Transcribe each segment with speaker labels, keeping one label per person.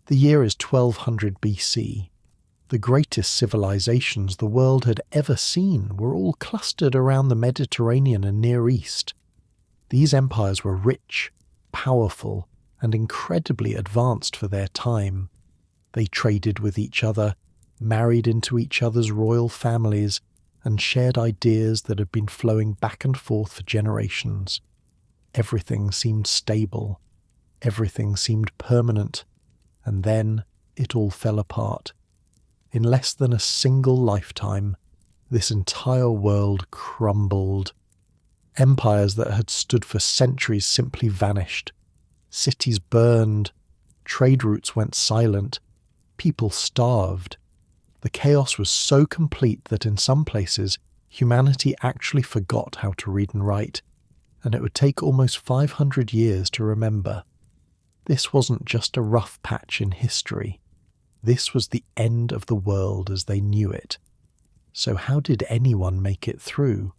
Speaker 1: The year is 1200 BC. The greatest civilizations the world had ever seen were all clustered around the Mediterranean and Near East. These empires were rich, powerful, and incredibly advanced for their time. They traded with each other, married into each other's royal families, and shared ideas that had been flowing back and forth for generations. Everything seemed stable. Everything seemed permanent. And then it all fell apart. In less than a single lifetime, this entire world crumbled. Empires that had stood for centuries simply vanished. Cities burned. Trade routes went silent. People starved. The chaos was so complete that in some places, humanity actually forgot how to read and write, and it would take almost 500 years to remember. This wasn't just a rough patch in history. This was the end of the world as they knew it. So how did anyone make it through?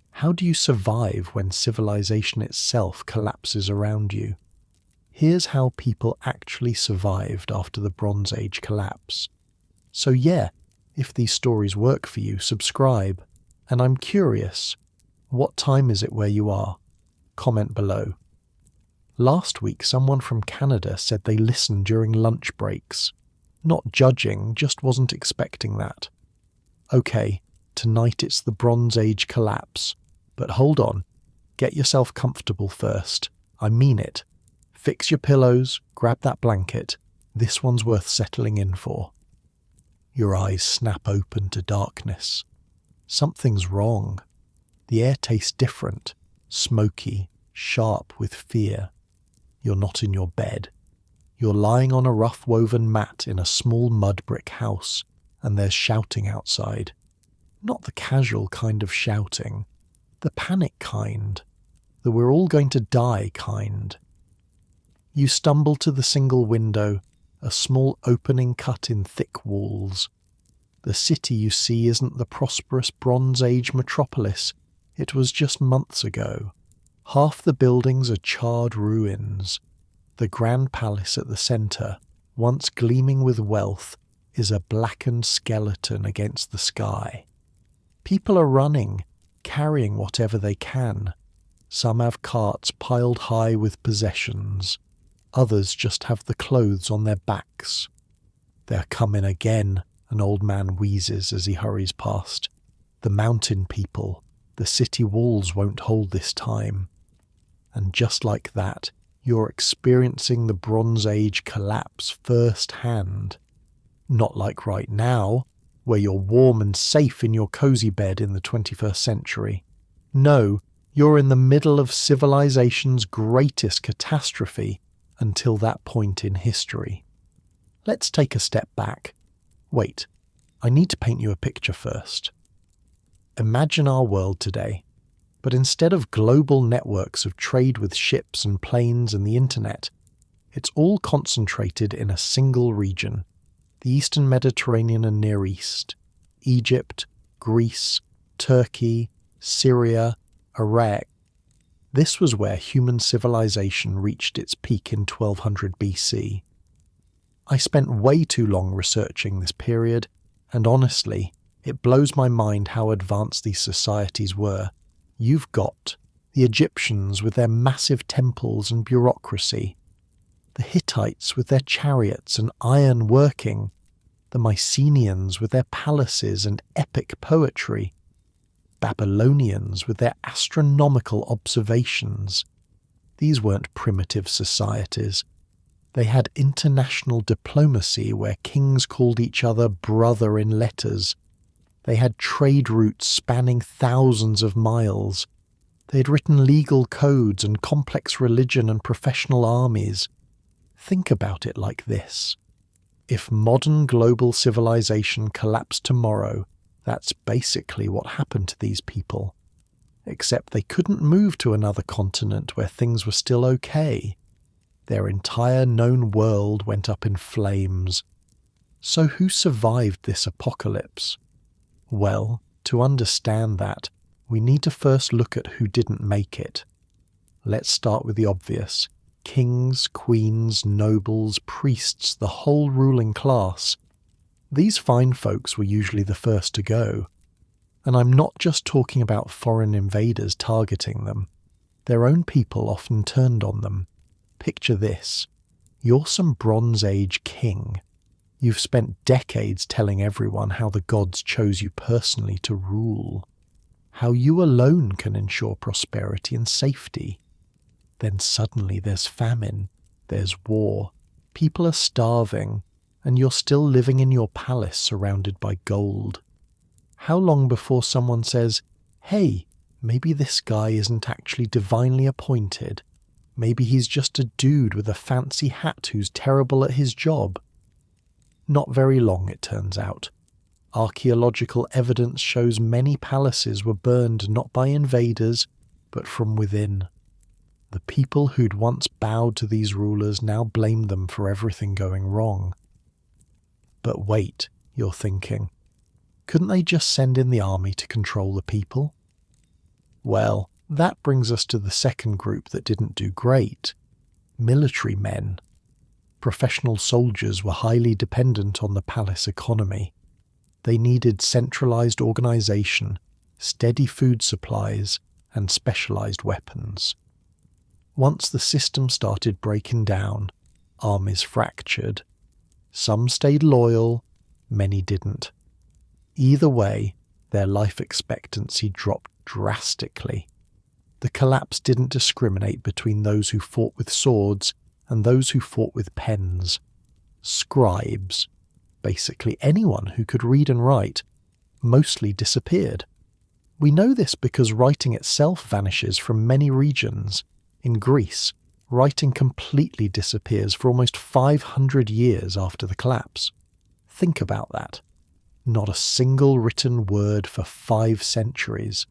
Speaker 1: How do you survive when civilization itself collapses around you? Here's how people actually survived after the Bronze Age collapse. So yeah, if these stories work for you, subscribe. And I'm curious, what time is it where you are? Comment below. Last week, someone from Canada said they listened during lunch breaks. Not judging, just wasn't expecting that. Okay, tonight it's the Bronze Age collapse. But hold on, get yourself comfortable first. I mean it. Fix your pillows, grab that blanket. This one's worth settling in for. Your eyes snap open to darkness. Something's wrong. The air tastes different, smoky, sharp with fear. You're not in your bed. You're lying on a rough-woven mat in a small mud brick house, and there's shouting outside. Not the casual kind of shouting, the panic kind, the we're all going to die kind. You stumble to the single window, a small opening cut in thick walls. The city you see isn't the prosperous Bronze Age metropolis it was just months ago. Half the buildings are charred ruins. The Grand Palace at the centre, once gleaming with wealth, is a blackened skeleton against the sky. People are running, carrying whatever they can. Some have carts piled high with possessions. Others just have the clothes on their backs. They're coming again, an old man wheezes as he hurries past. The mountain people, the city walls won't hold this time. And just like that, you're experiencing the Bronze Age collapse firsthand. Not like right now, where you're warm and safe in your cozy bed in the 21st century. No, you're in the middle of civilization's greatest catastrophe until that point in history. Let's take a step back. Wait, I need to paint you a picture first. Imagine our world today, but instead of global networks of trade with ships and planes and the internet, it's all concentrated in a single region, the Eastern Mediterranean and Near East, Egypt, Greece, Turkey, Syria, Iraq. This was where human civilization reached its peak in 1200 BC. I spent way too long researching this period, and honestly, it blows my mind how advanced these societies were. You've got the Egyptians with their massive temples and bureaucracy, the Hittites with their chariots and iron working, the Mycenaeans with their palaces and epic poetry, Babylonians with their astronomical observations. These weren't primitive societies. They had international diplomacy where kings called each other brother in letters. They had trade routes spanning thousands of miles. They had written legal codes and complex religion and professional armies. Think about it like this. If modern global civilization collapsed tomorrow, that's basically what happened to these people. Except they couldn't move to another continent where things were still okay. Their entire known world went up in flames. So who survived this apocalypse? Well, to understand that, we need to first look at who didn't make it. Let's start with the obvious. Kings, queens, nobles, priests, the whole ruling class. These fine folks were usually the first to go. And I'm not just talking about foreign invaders targeting them. Their own people often turned on them. Picture this. You're some Bronze Age king. You've spent decades telling everyone how the gods chose you personally to rule, how you alone can ensure prosperity and safety. Then suddenly there's famine, there's war, people are starving, and you're still living in your palace surrounded by gold. How long before someone says, hey, maybe this guy isn't actually divinely appointed? Maybe he's just a dude with a fancy hat who's terrible at his job? Not very long, it turns out. Archaeological evidence shows many palaces were burned not by invaders, but from within. The people who'd once bowed to these rulers now blamed them for everything going wrong. But wait, you're thinking, couldn't they just send in the army to control the people? Well, that brings us to the second group that didn't do great. Military men. Professional soldiers were highly dependent on the palace economy. They needed centralized organization, steady food supplies, and specialized weapons. Once the system started breaking down, armies fractured. Some stayed loyal, many didn't. Either way, their life expectancy dropped drastically. The collapse didn't discriminate between those who fought with swords and those who fought with pens. Scribes, basically anyone who could read and write, mostly disappeared. We know this because writing itself vanishes from many regions. In Greece, writing completely disappears for almost 500 years after the collapse. Think about that. Not a single written word for 5 centuries.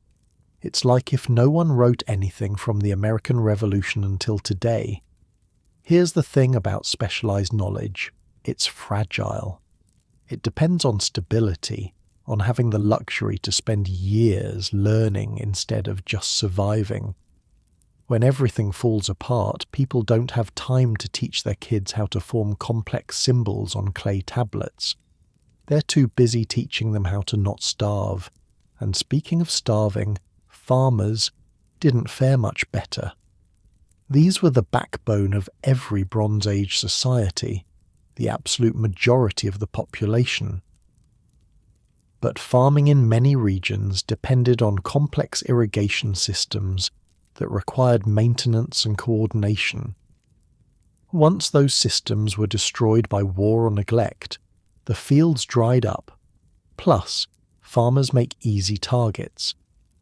Speaker 1: It's like if no one wrote anything from the American Revolution until today. Here's the thing about specialized knowledge. It's fragile. It depends on stability, on having the luxury to spend years learning instead of just surviving. When everything falls apart, people don't have time to teach their kids how to form complex symbols on clay tablets. They're too busy teaching them how to not starve. And speaking of starving, farmers didn't fare much better. These were the backbone of every Bronze Age society, the absolute majority of the population. But farming in many regions depended on complex irrigation systems that required maintenance and coordination. Once those systems were destroyed by war or neglect, the fields dried up. Plus, farmers make easy targets.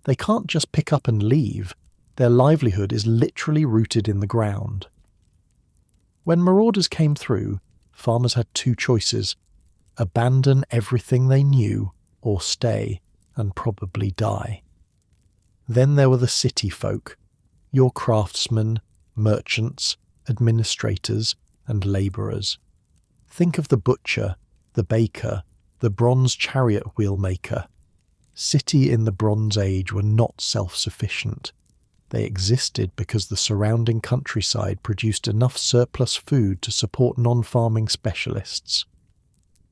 Speaker 1: They can't just pick up and leave. Their livelihood is literally rooted in the ground. When marauders came through, farmers had 2 choices: abandon everything they knew or stay and probably die. Then there were the city folk, your craftsmen, merchants, administrators, and labourers. Think of the butcher, the baker, the bronze chariot wheel maker. City in the Bronze Age were not self-sufficient. They existed because the surrounding countryside produced enough surplus food to support non-farming specialists.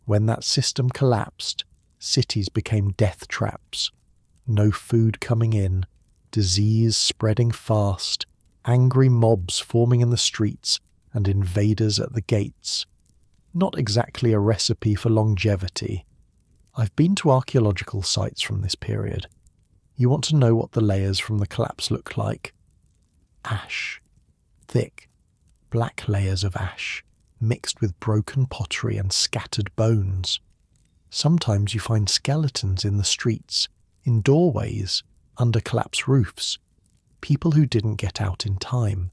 Speaker 1: When that system collapsed, cities became death traps. No food coming in, disease spreading fast, angry mobs forming in the streets, and invaders at the gates. Not exactly a recipe for longevity. I've been to archaeological sites from this period. You want to know what the layers from the collapse look like? Ash. Thick, black layers of ash, mixed with broken pottery and scattered bones. Sometimes you find skeletons in the streets, in doorways, under collapsed roofs. People who didn't get out in time.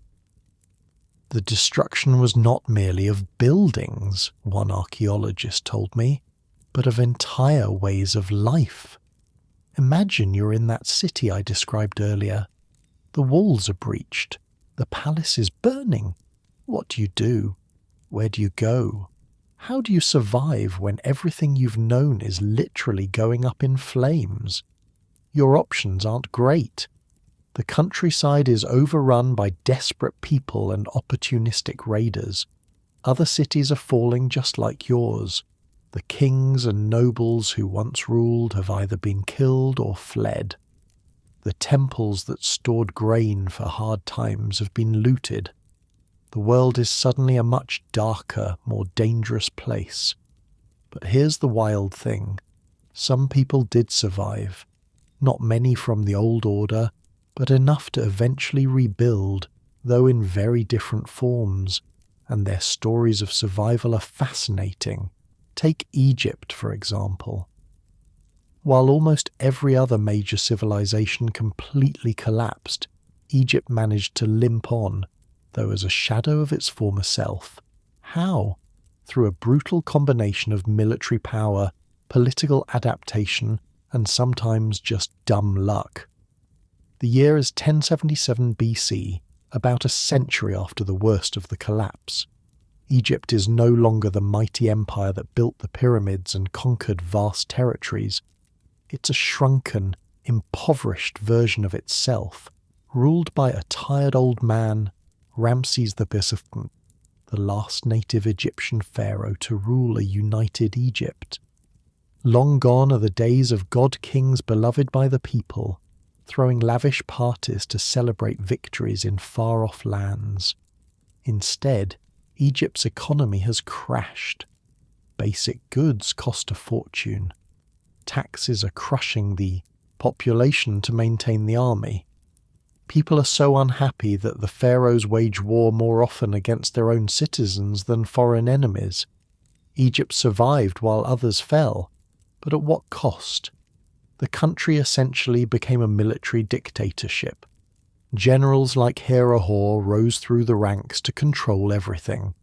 Speaker 1: The destruction was not merely of buildings, one archaeologist told me, but of entire ways of life. Imagine you're in that city I described earlier. The walls are breached. The palace is burning. What do you do? Where do you go? How do you survive when everything you've known is literally going up in flames? Your options aren't great. The countryside is overrun by desperate people and opportunistic raiders. Other cities are falling just like yours. The kings and nobles who once ruled have either been killed or fled. The temples that stored grain for hard times have been looted. The world is suddenly a much darker, more dangerous place. But here's the wild thing. Some people did survive. Not many from the old order, but enough to eventually rebuild, though in very different forms, and their stories of survival are fascinating. Take Egypt, for example. While almost every other major civilization completely collapsed, Egypt managed to limp on, though as a shadow of its former self. How? Through a brutal combination of military power, political adaptation, and sometimes just dumb luck. The year is 1077 BC, about a century after the worst of the collapse. Egypt is no longer the mighty empire that built the pyramids and conquered vast territories. It's a shrunken, impoverished version of itself, ruled by a tired old man, Ramses the II, the last native Egyptian pharaoh to rule a united Egypt. Long gone are the days of god-kings beloved by the people, throwing lavish parties to celebrate victories in far-off lands. Instead, Egypt's economy has crashed. Basic goods cost a fortune. Taxes are crushing the population to maintain the army. People are so unhappy that the pharaohs wage war more often against their own citizens than foreign enemies. Egypt survived while others fell, but at what cost? The country essentially became a military dictatorship. Generals like Herihor rose through the ranks to control everything.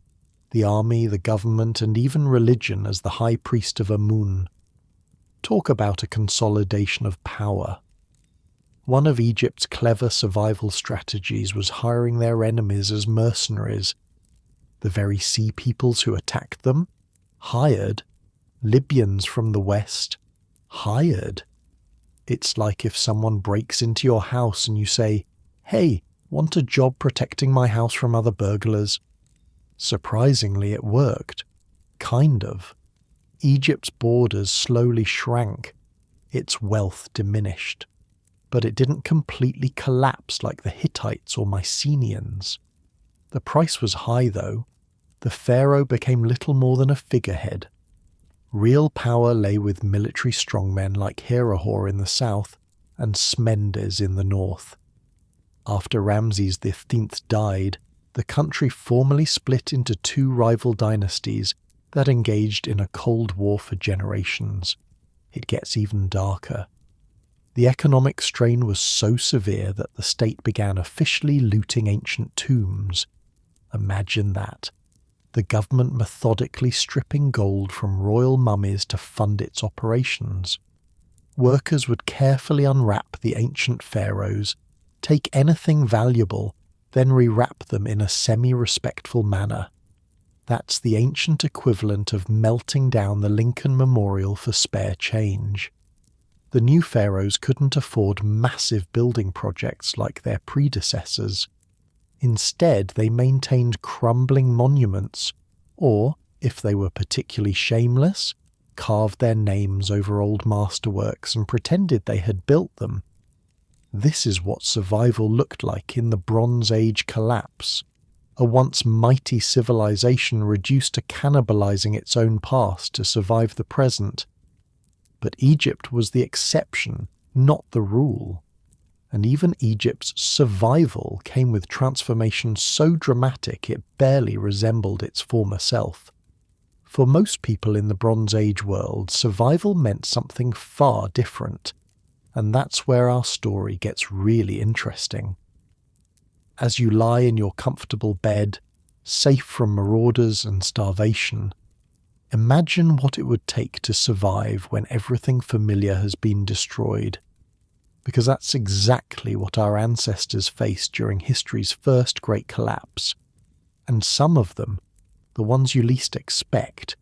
Speaker 1: The army, the government, and even religion as the high priest of Amun. Talk about a consolidation of power. One of Egypt's clever survival strategies was hiring their enemies as mercenaries. The very sea peoples who attacked them? Hired. Libyans from the west? Hired. It's like if someone breaks into your house and you say, "Hey, want a job protecting my house from other burglars?" Surprisingly, it worked. Kind of. Egypt's borders slowly shrank. Its wealth diminished. But it didn't completely collapse like the Hittites or Mycenaeans. The price was high, though. The pharaoh became little more than a figurehead. Real power lay with military strongmen like Herihor in the south and Smendes in the north. After Ramses XV died, the country formally split into two rival dynasties that engaged in a cold war for generations. It gets even darker. The economic strain was so severe that the state began officially looting ancient tombs. Imagine that. The government methodically stripping gold from royal mummies to fund its operations. Workers would carefully unwrap the ancient pharaohs, take anything valuable, then rewrap them in a semi-respectful manner. That's the ancient equivalent of melting down the Lincoln Memorial for spare change. The new pharaohs couldn't afford massive building projects like their predecessors. Instead, they maintained crumbling monuments, or, if they were particularly shameless, carved their names over old masterworks and pretended they had built them. This is what survival looked like in the Bronze Age collapse, a once mighty civilization reduced to cannibalizing its own past to survive the present. But Egypt was the exception, not the rule. And even Egypt's survival came with transformation so dramatic it barely resembled its former self. For most people in the Bronze Age world, survival meant something far different, and that's where our story gets really interesting. As you lie in your comfortable bed, safe from marauders and starvation, imagine what it would take to survive when everything familiar has been destroyed. Because that's exactly what our ancestors faced during history's first great collapse. And some of them, the ones you least expect,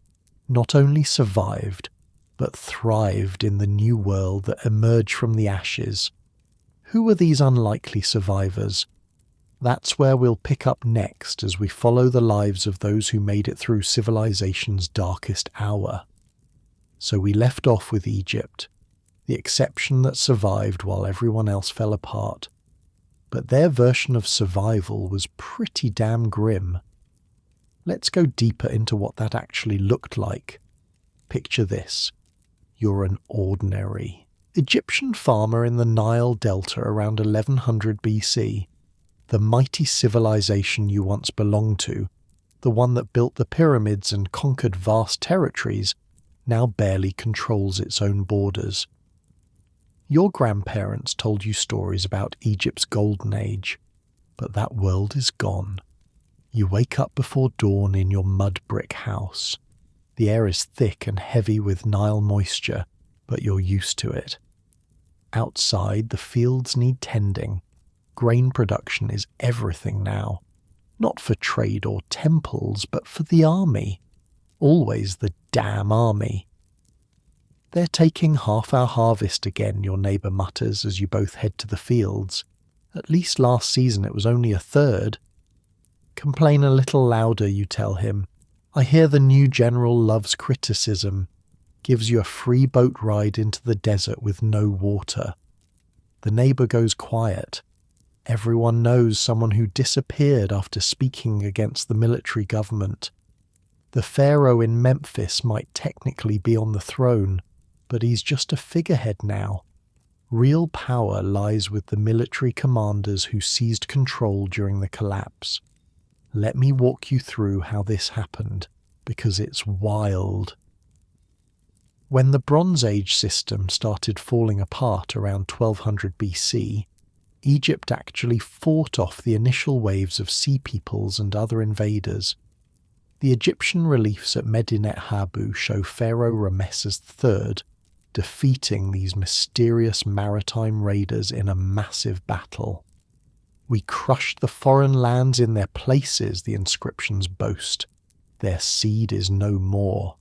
Speaker 1: not only survived, but thrived in the new world that emerged from the ashes. Who are these unlikely survivors? That's where we'll pick up next as we follow the lives of those who made it through civilization's darkest hour. So we left off with Egypt, the exception that survived while everyone else fell apart. But their version of survival was pretty damn grim. Let's go deeper into what that actually looked like. Picture this. You're an ordinary Egyptian farmer in the Nile Delta around 1100 BC. The mighty civilization you once belonged to, the one that built the pyramids and conquered vast territories, now barely controls its own borders. Your grandparents told you stories about Egypt's golden age, but that world is gone. You wake up before dawn in your mud brick house. The air is thick and heavy with Nile moisture, but you're used to it. Outside, the fields need tending. Grain production is everything now. Not for trade or temples, but for the army. Always the damn army. They're taking half our harvest again, your neighbour mutters as you both head to the fields. At least last season it was only a third. Complain a little louder, you tell him. I hear the new general loves criticism. Gives you a free boat ride into the desert with no water. The neighbour goes quiet. Everyone knows someone who disappeared after speaking against the military government. The pharaoh in Memphis might technically be on the throne, but he's just a figurehead now. Real power lies with the military commanders who seized control during the collapse. Let me walk you through how this happened, because it's wild. When the Bronze Age system started falling apart around 1200 BC, Egypt actually fought off the initial waves of sea peoples and other invaders. The Egyptian reliefs at Medinet Habu show Pharaoh Ramesses III defeating these mysterious maritime raiders in a massive battle. We crushed the foreign lands in their places, the inscriptions boast. Their seed is no more.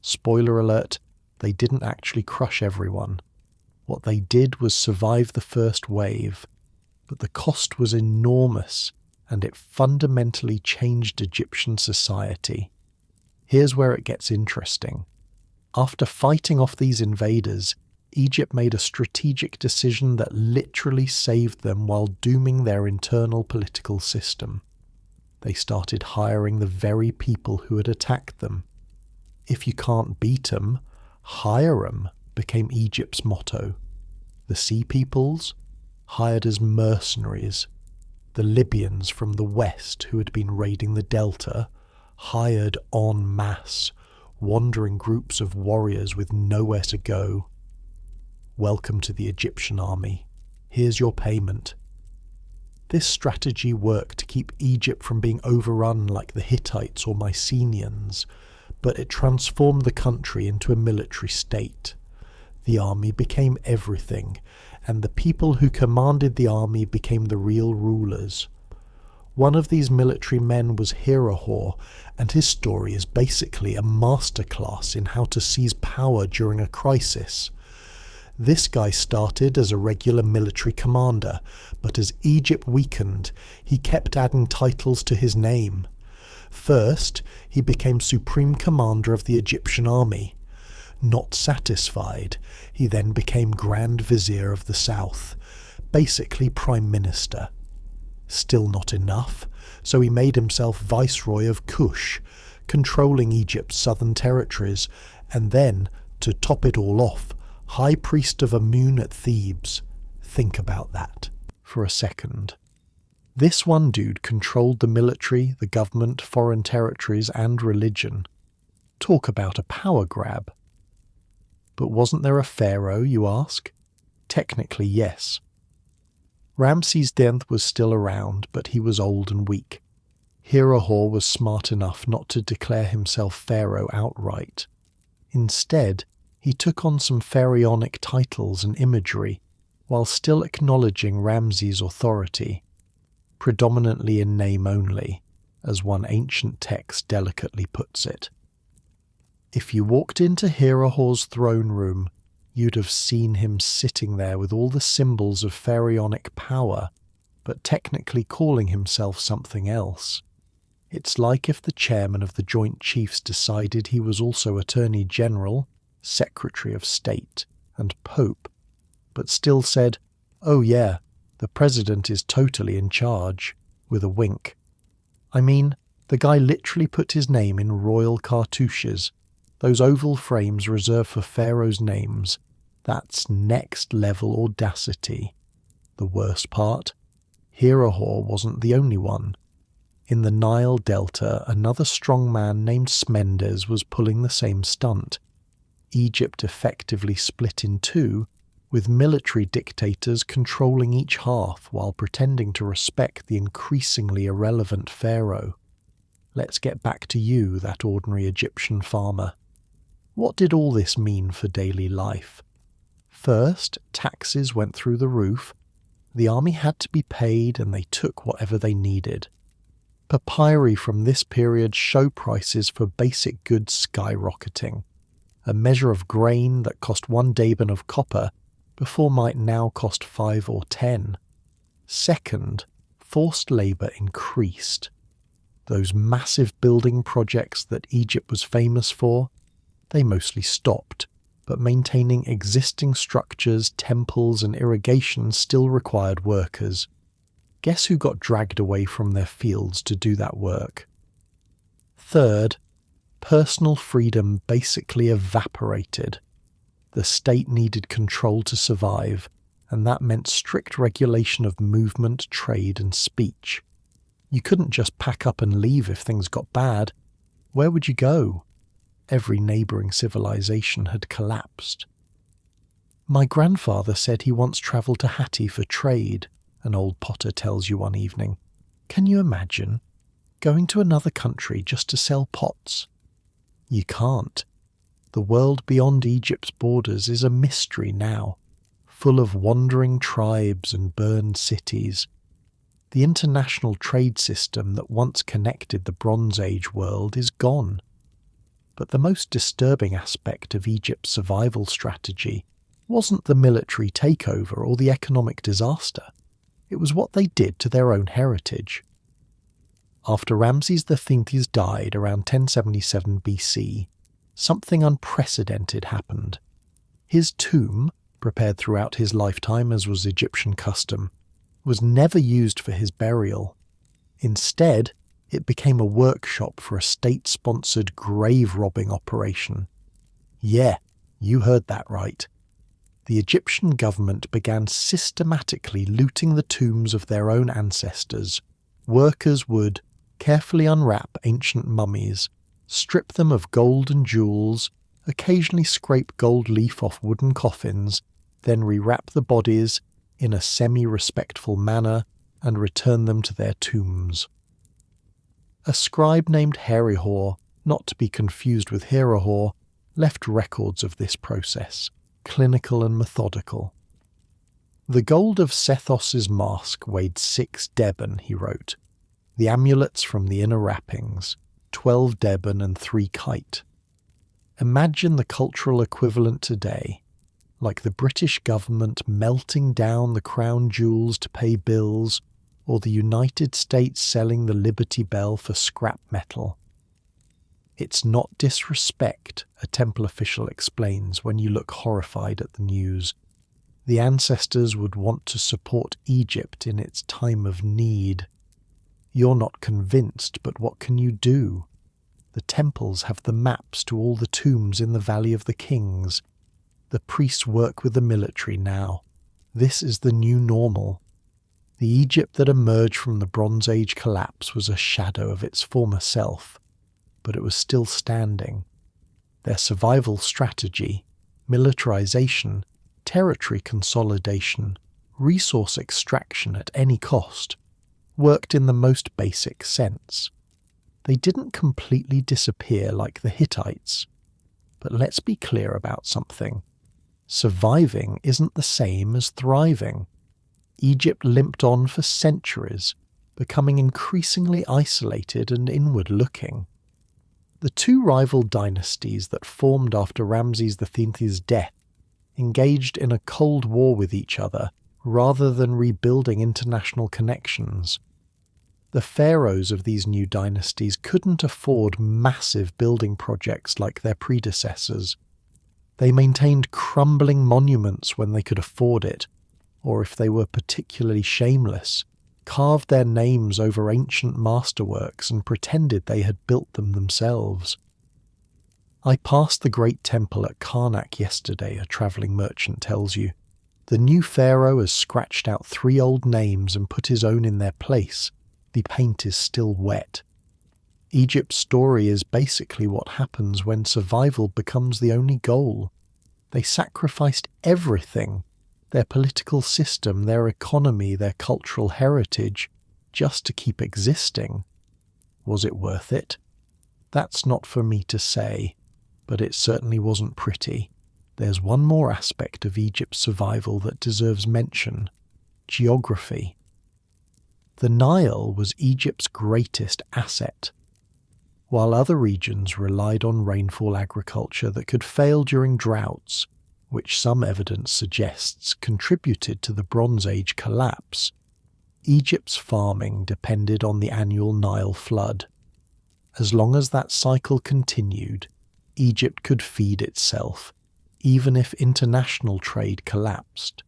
Speaker 1: Spoiler alert, they didn't actually crush everyone. What they did was survive the first wave, but the cost was enormous, and it fundamentally changed Egyptian society. Here's where it gets interesting. After fighting off these invaders, Egypt made a strategic decision that literally saved them while dooming their internal political system. They started hiring the very people who had attacked them. If you can't beat 'em, hire 'em became Egypt's motto. The Sea Peoples, hired as mercenaries. The Libyans from the west who had been raiding the Delta, hired en masse, wandering groups of warriors with nowhere to go. Welcome to the Egyptian army. Here's your payment. This strategy worked to keep Egypt from being overrun like the Hittites or Mycenaeans, but it transformed the country into a military state. The army became everything, and the people who commanded the army became the real rulers. One of these military men was Herihor, and his story is basically a masterclass in how to seize power during a crisis. This guy started as a regular military commander, but as Egypt weakened, he kept adding titles to his name. First, he became Supreme Commander of the Egyptian army. Not satisfied, he then became Grand Vizier of the South, basically Prime Minister. Still not enough, so he made himself Viceroy of Kush, controlling Egypt's southern territories, and then, to top it all off, High Priest of Amun at Thebes. Think about that for a second. This one dude controlled the military, the government, foreign territories, and religion. Talk about a power grab. But wasn't there a pharaoh, you ask? Technically, yes. Ramses X was still around, but he was old and weak. Herihor was smart enough not to declare himself pharaoh outright. Instead, he took on some pharaonic titles and imagery, while still acknowledging Ramses' authority, predominantly in name only, as one ancient text delicately puts it. If you walked into Herihor's throne room, you'd have seen him sitting there with all the symbols of pharaonic power, but technically calling himself something else. It's like if the chairman of the Joint Chiefs decided he was also Attorney General, Secretary of State, and Pope, but still said, "Oh yeah, the president is totally in charge," with a wink. I mean, the guy literally put his name in royal cartouches, those oval frames reserved for pharaohs' names. That's next-level audacity. The worst part? Herihor wasn't the only one. In the Nile Delta, another strong man named Smendes was pulling the same stunt. Egypt effectively split in two, with military dictators controlling each half while pretending to respect the increasingly irrelevant pharaoh. Let's get back to you, that ordinary Egyptian farmer. What did all this mean for daily life? First, taxes went through the roof. The army had to be paid and they took whatever they needed. Papyri from this period show prices for basic goods skyrocketing. A measure of grain that cost 1 daben of copper before might now cost 5 or 10. Second, forced labour increased. Those massive building projects that Egypt was famous for, they mostly stopped, but maintaining existing structures, temples and irrigation still required workers. Guess who got dragged away from their fields to do that work? Third, personal freedom basically evaporated. The state needed control to survive, and that meant strict regulation of movement, trade and speech. You couldn't just pack up and leave if things got bad. Where would you go? Every neighbouring civilization had collapsed. My grandfather said he once travelled to Hatti for trade, an old potter tells you one evening. Can you imagine? Going to another country just to sell pots? You can't. The world beyond Egypt's borders is a mystery now, full of wandering tribes and burned cities. The international trade system that once connected the Bronze Age world is gone. But the most disturbing aspect of Egypt's survival strategy wasn't the military takeover or the economic disaster. It was what they did to their own heritage. After Ramses XIII died around 1077 BC, something unprecedented happened. His tomb, prepared throughout his lifetime as was Egyptian custom, was never used for his burial. Instead, it became a workshop for a state-sponsored grave-robbing operation. Yeah, you heard that right. The Egyptian government began systematically looting the tombs of their own ancestors. Workers would carefully unwrap ancient mummies, strip them of gold and jewels, occasionally scrape gold leaf off wooden coffins, then rewrap the bodies in a semi-respectful manner and return them to their tombs. A scribe named Herihor, not to be confused with Herihor, left records of this process, clinical and methodical. The gold of Sethos's mask weighed 6 deben, he wrote. The amulets from the inner wrappings, 12 deben and 3 kite. Imagine the cultural equivalent today, like the British government melting down the crown jewels to pay bills, or the United States selling the Liberty Bell for scrap metal. It's not disrespect, a temple official explains when you look horrified at the news. The ancestors would want to support Egypt in its time of need. You're not convinced, but what can you do? The temples have the maps to all the tombs in the Valley of the Kings. The priests work with the military now. This is the new normal. The Egypt that emerged from the Bronze Age collapse was a shadow of its former self, but it was still standing. Their survival strategy, militarization, territory consolidation, resource extraction at any cost, worked in the most basic sense. They didn't completely disappear like the Hittites. But let's be clear about something. Surviving isn't the same as thriving. Egypt limped on for centuries, becoming increasingly isolated and inward-looking. The two rival dynasties that formed after Ramses XIII's death engaged in a cold war with each other rather than rebuilding international connections. The pharaohs of these new dynasties couldn't afford massive building projects like their predecessors. They maintained crumbling monuments when they could afford it, or if they were particularly shameless, carved their names over ancient masterworks and pretended they had built them themselves. I passed the great temple at Karnak yesterday, a travelling merchant tells you. The new pharaoh has scratched out 3 old names and put his own in their place. The paint is still wet. Egypt's story is basically what happens when survival becomes the only goal. They sacrificed everything, their political system, their economy, their cultural heritage, just to keep existing. Was it worth it? That's not for me to say, but it certainly wasn't pretty. There's one more aspect of Egypt's survival that deserves mention: geography. The Nile was Egypt's greatest asset. While other regions relied on rainfall agriculture that could fail during droughts, which some evidence suggests contributed to the Bronze Age collapse, Egypt's farming depended on the annual Nile flood. As long as that cycle continued, Egypt could feed itself, even if international trade collapsed.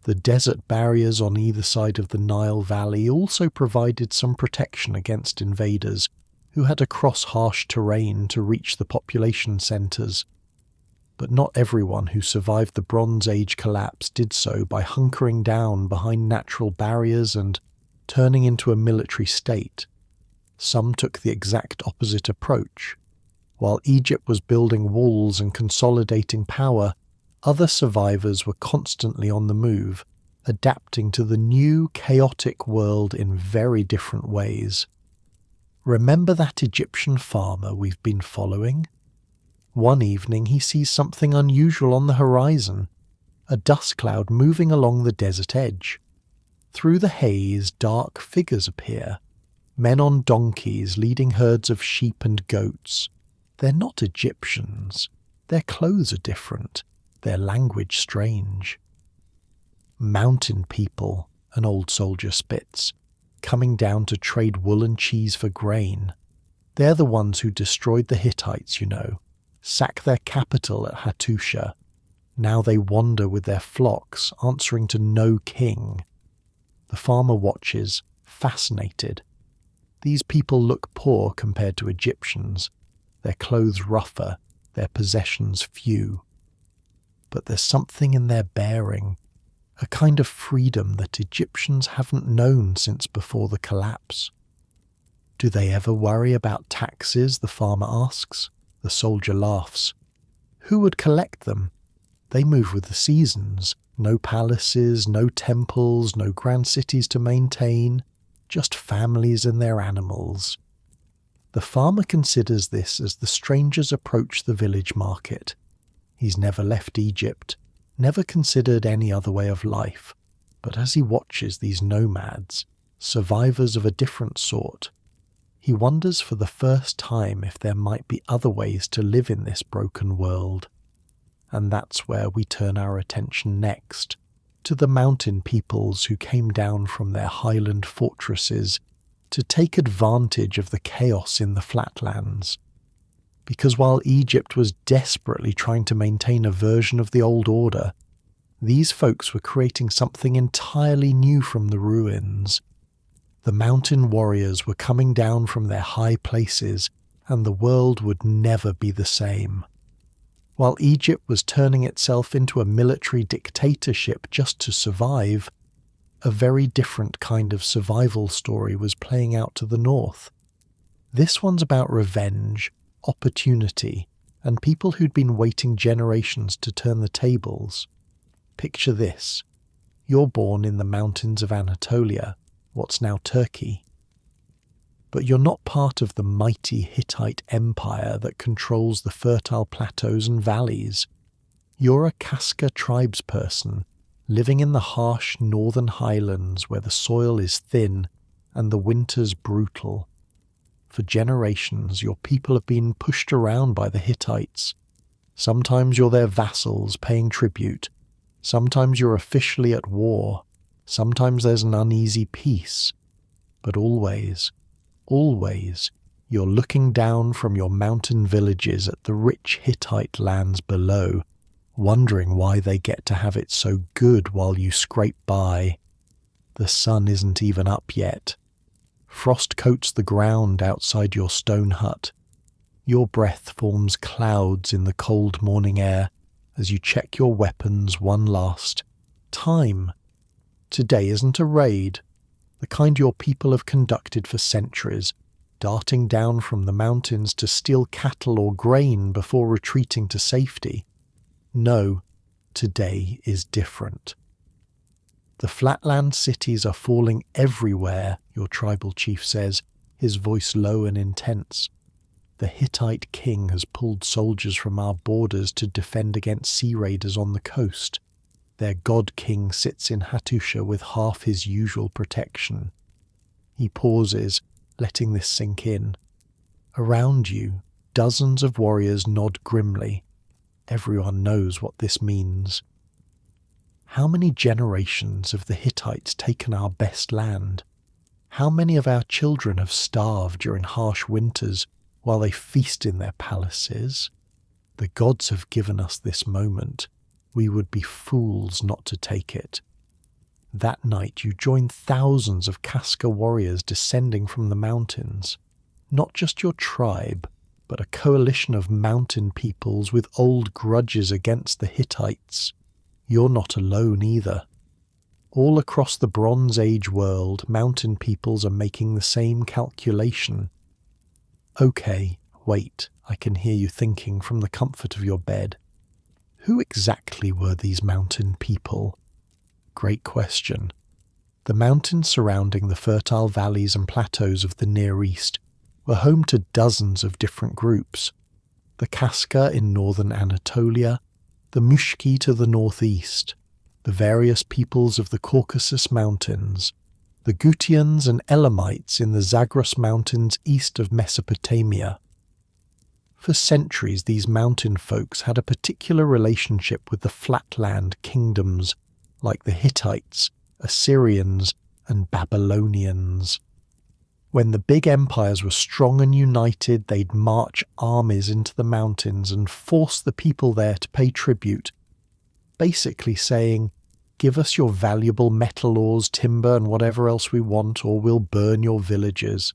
Speaker 1: The desert barriers on either side of the Nile Valley also provided some protection against invaders who had to cross harsh terrain to reach the population centres. But not everyone who survived the Bronze Age collapse did so by hunkering down behind natural barriers and turning into a military state. Some took the exact opposite approach. While Egypt was building walls and consolidating power, other survivors were constantly on the move, adapting to the new, chaotic world in very different ways. Remember that Egyptian farmer we've been following? One evening he sees something unusual on the horizon, a dust cloud moving along the desert edge. Through the haze, dark figures appear, men on donkeys leading herds of sheep and goats. They're not Egyptians. Their clothes are different, their language strange. Mountain people, an old soldier spits, coming down to trade wool and cheese for grain. They're the ones who destroyed the Hittites, you know, sacked their capital at Hattusha. Now they wander with their flocks, answering to no king. The farmer watches, fascinated. These people look poor compared to Egyptians, their clothes rougher, their possessions few. But there's something in their bearing, a kind of freedom that Egyptians haven't known since before the collapse. Do they ever worry about taxes, the farmer asks. The soldier laughs. Who would collect them? They move with the seasons. No palaces, no temples, no grand cities to maintain, just families and their animals. The farmer considers this as the strangers approach the village market. He's never left Egypt, never considered any other way of life, but as he watches these nomads, survivors of a different sort, he wonders for the first time if there might be other ways to live in this broken world. And that's where we turn our attention next, to the mountain peoples who came down from their highland fortresses to take advantage of the chaos in the flatlands. Because while Egypt was desperately trying to maintain a version of the old order, these folks were creating something entirely new from the ruins. The mountain warriors were coming down from their high places, and the world would never be the same. While Egypt was turning itself into a military dictatorship just to survive, a very different kind of survival story was playing out to the north. This one's about revenge, opportunity, and people who'd been waiting generations to turn the tables. Picture this. You're born in the mountains of Anatolia, what's now Turkey. But you're not part of the mighty Hittite empire that controls the fertile plateaus and valleys. You're a Kaska tribesperson, living in the harsh northern highlands where the soil is thin and the winters brutal. For generations, your people have been pushed around by the Hittites. Sometimes you're their vassals paying tribute. Sometimes you're officially at war. Sometimes there's an uneasy peace. But always, always, you're looking down from your mountain villages at the rich Hittite lands below, wondering why they get to have it so good while you scrape by. The sun isn't even up yet. Frost coats the ground outside your stone hut. Your breath forms clouds in the cold morning air as you check your weapons one last time. Today isn't a raid, the kind your people have conducted for centuries, darting down from the mountains to steal cattle or grain before retreating to safety. No, today is different. The flatland cities are falling everywhere, your tribal chief says, his voice low and intense. The Hittite king has pulled soldiers from our borders to defend against sea raiders on the coast. Their god king sits in Hattusha with half his usual protection. He pauses, letting this sink in. Around you, dozens of warriors nod grimly. Everyone knows what this means. How many generations have the Hittites taken our best land? How many of our children have starved during harsh winters while they feast in their palaces? The gods have given us this moment. We would be fools not to take it. That night you join thousands of Casca warriors descending from the mountains. Not just your tribe, but a coalition of mountain peoples with old grudges against the Hittites. You're not alone either. All across the Bronze Age world, mountain peoples are making the same calculation. Okay, wait, I can hear you thinking from the comfort of your bed. Who exactly were these mountain people? Great question. The mountains surrounding the fertile valleys and plateaus of the Near East were home to dozens of different groups. The Casca in northern Anatolia, the Mushki to the northeast, the various peoples of the Caucasus Mountains, the Gutians and Elamites in the Zagros Mountains east of Mesopotamia. For centuries these mountain folks had a particular relationship with the flatland kingdoms like the Hittites, Assyrians, and Babylonians. When the big empires were strong and united, they'd march armies into the mountains and force the people there to pay tribute, basically saying, "Give us your valuable metal ores, timber, and whatever else we want, or we'll burn your villages."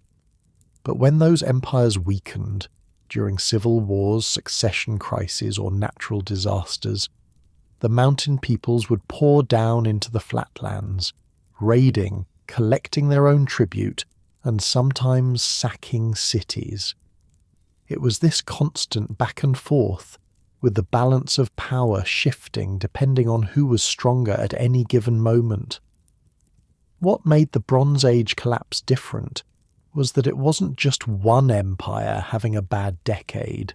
Speaker 1: But when those empires weakened, during civil wars, succession crises, or natural disasters, the mountain peoples would pour down into the flatlands, raiding, collecting their own tribute, and sometimes sacking cities. It was this constant back and forth, with the balance of power shifting depending on who was stronger at any given moment. What made the Bronze Age collapse different was that it wasn't just one empire having a bad decade.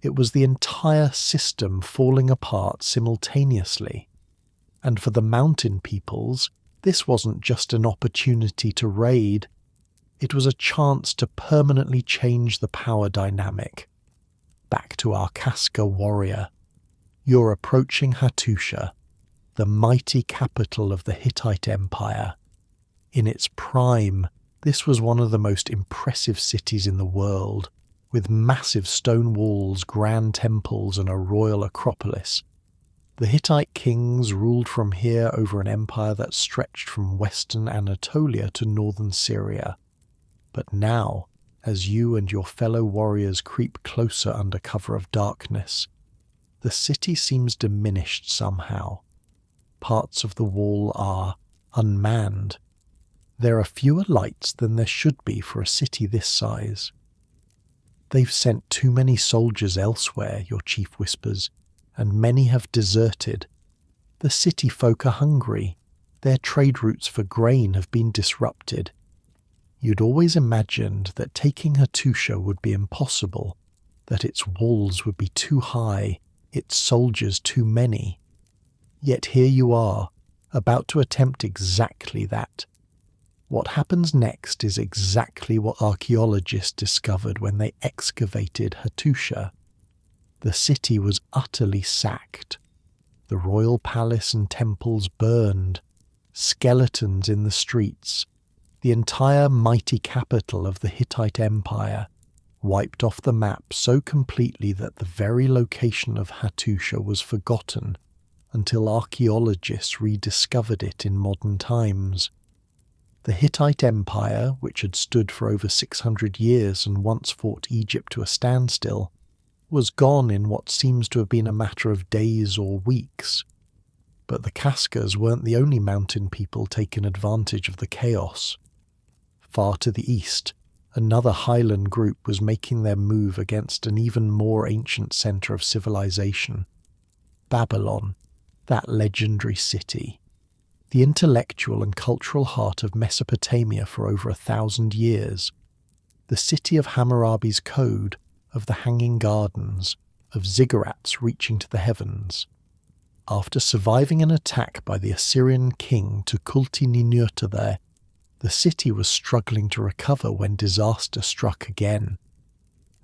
Speaker 1: It was the entire system falling apart simultaneously. And for the mountain peoples, this wasn't just an opportunity to raid. It was a chance to permanently change the power dynamic. Back to our Casca warrior. You're approaching Hattusha, the mighty capital of the Hittite Empire. In its prime, this was one of the most impressive cities in the world, with massive stone walls, grand temples, and a royal acropolis. The Hittite kings ruled from here over an empire that stretched from western Anatolia to northern Syria. But now, as you and your fellow warriors creep closer under cover of darkness, the city seems diminished somehow. Parts of the wall are unmanned. There are fewer lights than there should be for a city this size. They've sent too many soldiers elsewhere, your chief whispers, and many have deserted. The city folk are hungry. Their trade routes for grain have been disrupted. You'd always imagined that taking Hattusha would be impossible, that its walls would be too high, its soldiers too many. Yet here you are, about to attempt exactly that. What happens next is exactly what archaeologists discovered when they excavated Hattusha. The city was utterly sacked. The royal palace and temples burned, skeletons in the streets, the entire mighty capital of the Hittite Empire wiped off the map so completely that the very location of Hattusha was forgotten until archaeologists rediscovered it in modern times. The Hittite Empire, which had stood for over 600 years and once fought Egypt to a standstill, was gone in what seems to have been a matter of days or weeks. But the Kaskas weren't the only mountain people taking advantage of the chaos. Far to the east, another highland group was making their move against an even more ancient centre of civilization, Babylon, that legendary city, the intellectual and cultural heart of Mesopotamia for over 1,000 years, the city of Hammurabi's code, of the hanging gardens, of ziggurats reaching to the heavens. After surviving an attack by the Assyrian king Tukulti-Ninurta there, the city was struggling to recover when disaster struck again.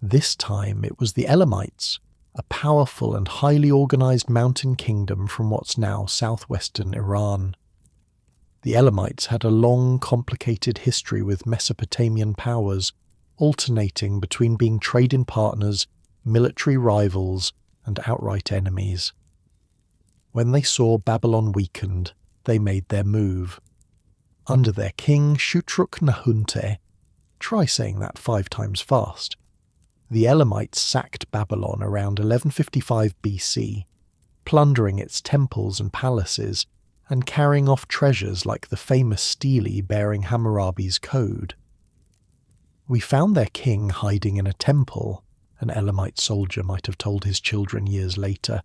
Speaker 1: This time it was the Elamites, a powerful and highly organised mountain kingdom from what's now southwestern Iran. The Elamites had a long, complicated history with Mesopotamian powers, alternating between being trading partners, military rivals, and outright enemies. When they saw Babylon weakened, they made their move. Under their king Shutruk-Nahunte, try saying that 5 times fast, the Elamites sacked Babylon around 1155 BC, plundering its temples and palaces and carrying off treasures like the famous stele bearing Hammurabi's code. "We found their king hiding in a temple," an Elamite soldier might have told his children years later.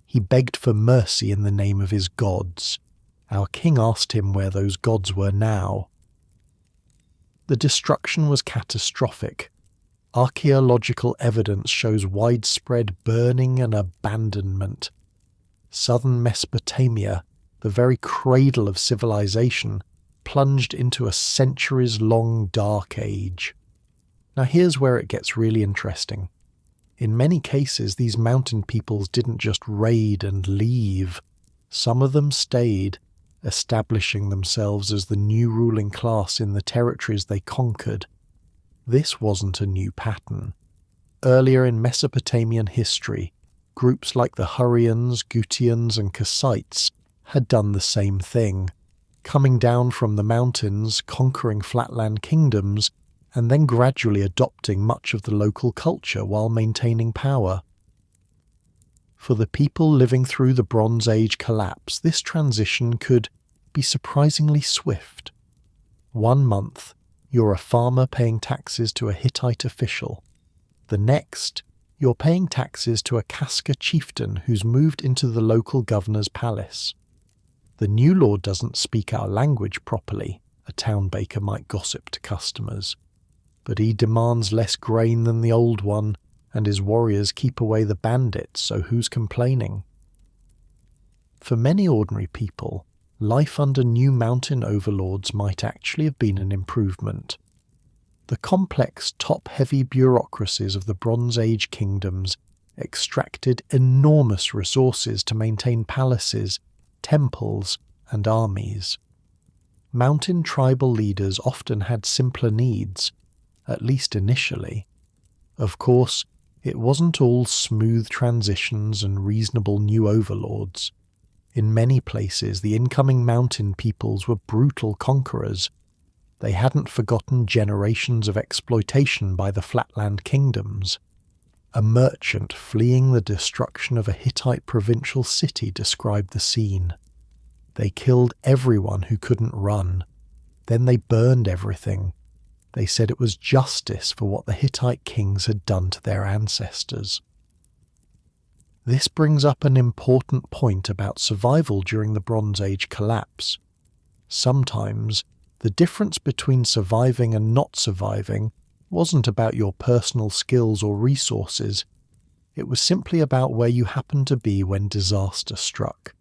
Speaker 1: "He begged for mercy in the name of his gods. Our king asked him where those gods were now." The destruction was catastrophic. Archaeological evidence shows widespread burning and abandonment. Southern Mesopotamia, the very cradle of civilization, plunged into a centuries-long dark age. Now here's where it gets really interesting. In many cases, these mountain peoples didn't just raid and leave. Some of them stayed, establishing themselves as the new ruling class in the territories they conquered. This wasn't a new pattern. Earlier in Mesopotamian history, groups like the Hurrians, Gutians, and Kassites had done the same thing, coming down from the mountains, conquering flatland kingdoms, and then gradually adopting much of the local culture while maintaining power. For the people living through the Bronze Age collapse, this transition could be surprisingly swift. 1 month, you're a farmer paying taxes to a Hittite official. The next, you're paying taxes to a Kaska chieftain who's moved into the local governor's palace. The new lord doesn't speak our language properly, a town baker might gossip to customers, but he demands less grain than the old one, and his warriors keep away the bandits, so who's complaining? For many ordinary people, life under new mountain overlords might actually have been an improvement. The complex, top-heavy bureaucracies of the Bronze Age kingdoms extracted enormous resources to maintain palaces, temples, and armies. Mountain tribal leaders often had simpler needs, at least initially. Of course, it wasn't all smooth transitions and reasonable new overlords. In many places, the incoming mountain peoples were brutal conquerors. They hadn't forgotten generations of exploitation by the flatland kingdoms. A merchant fleeing the destruction of a Hittite provincial city described the scene. They killed everyone who couldn't run. Then they burned everything. They said it was justice for what the Hittite kings had done to their ancestors. This brings up an important point about survival during the Bronze Age collapse. Sometimes, the difference between surviving and not surviving wasn't about your personal skills or resources. It was simply about where you happened to be when disaster struck.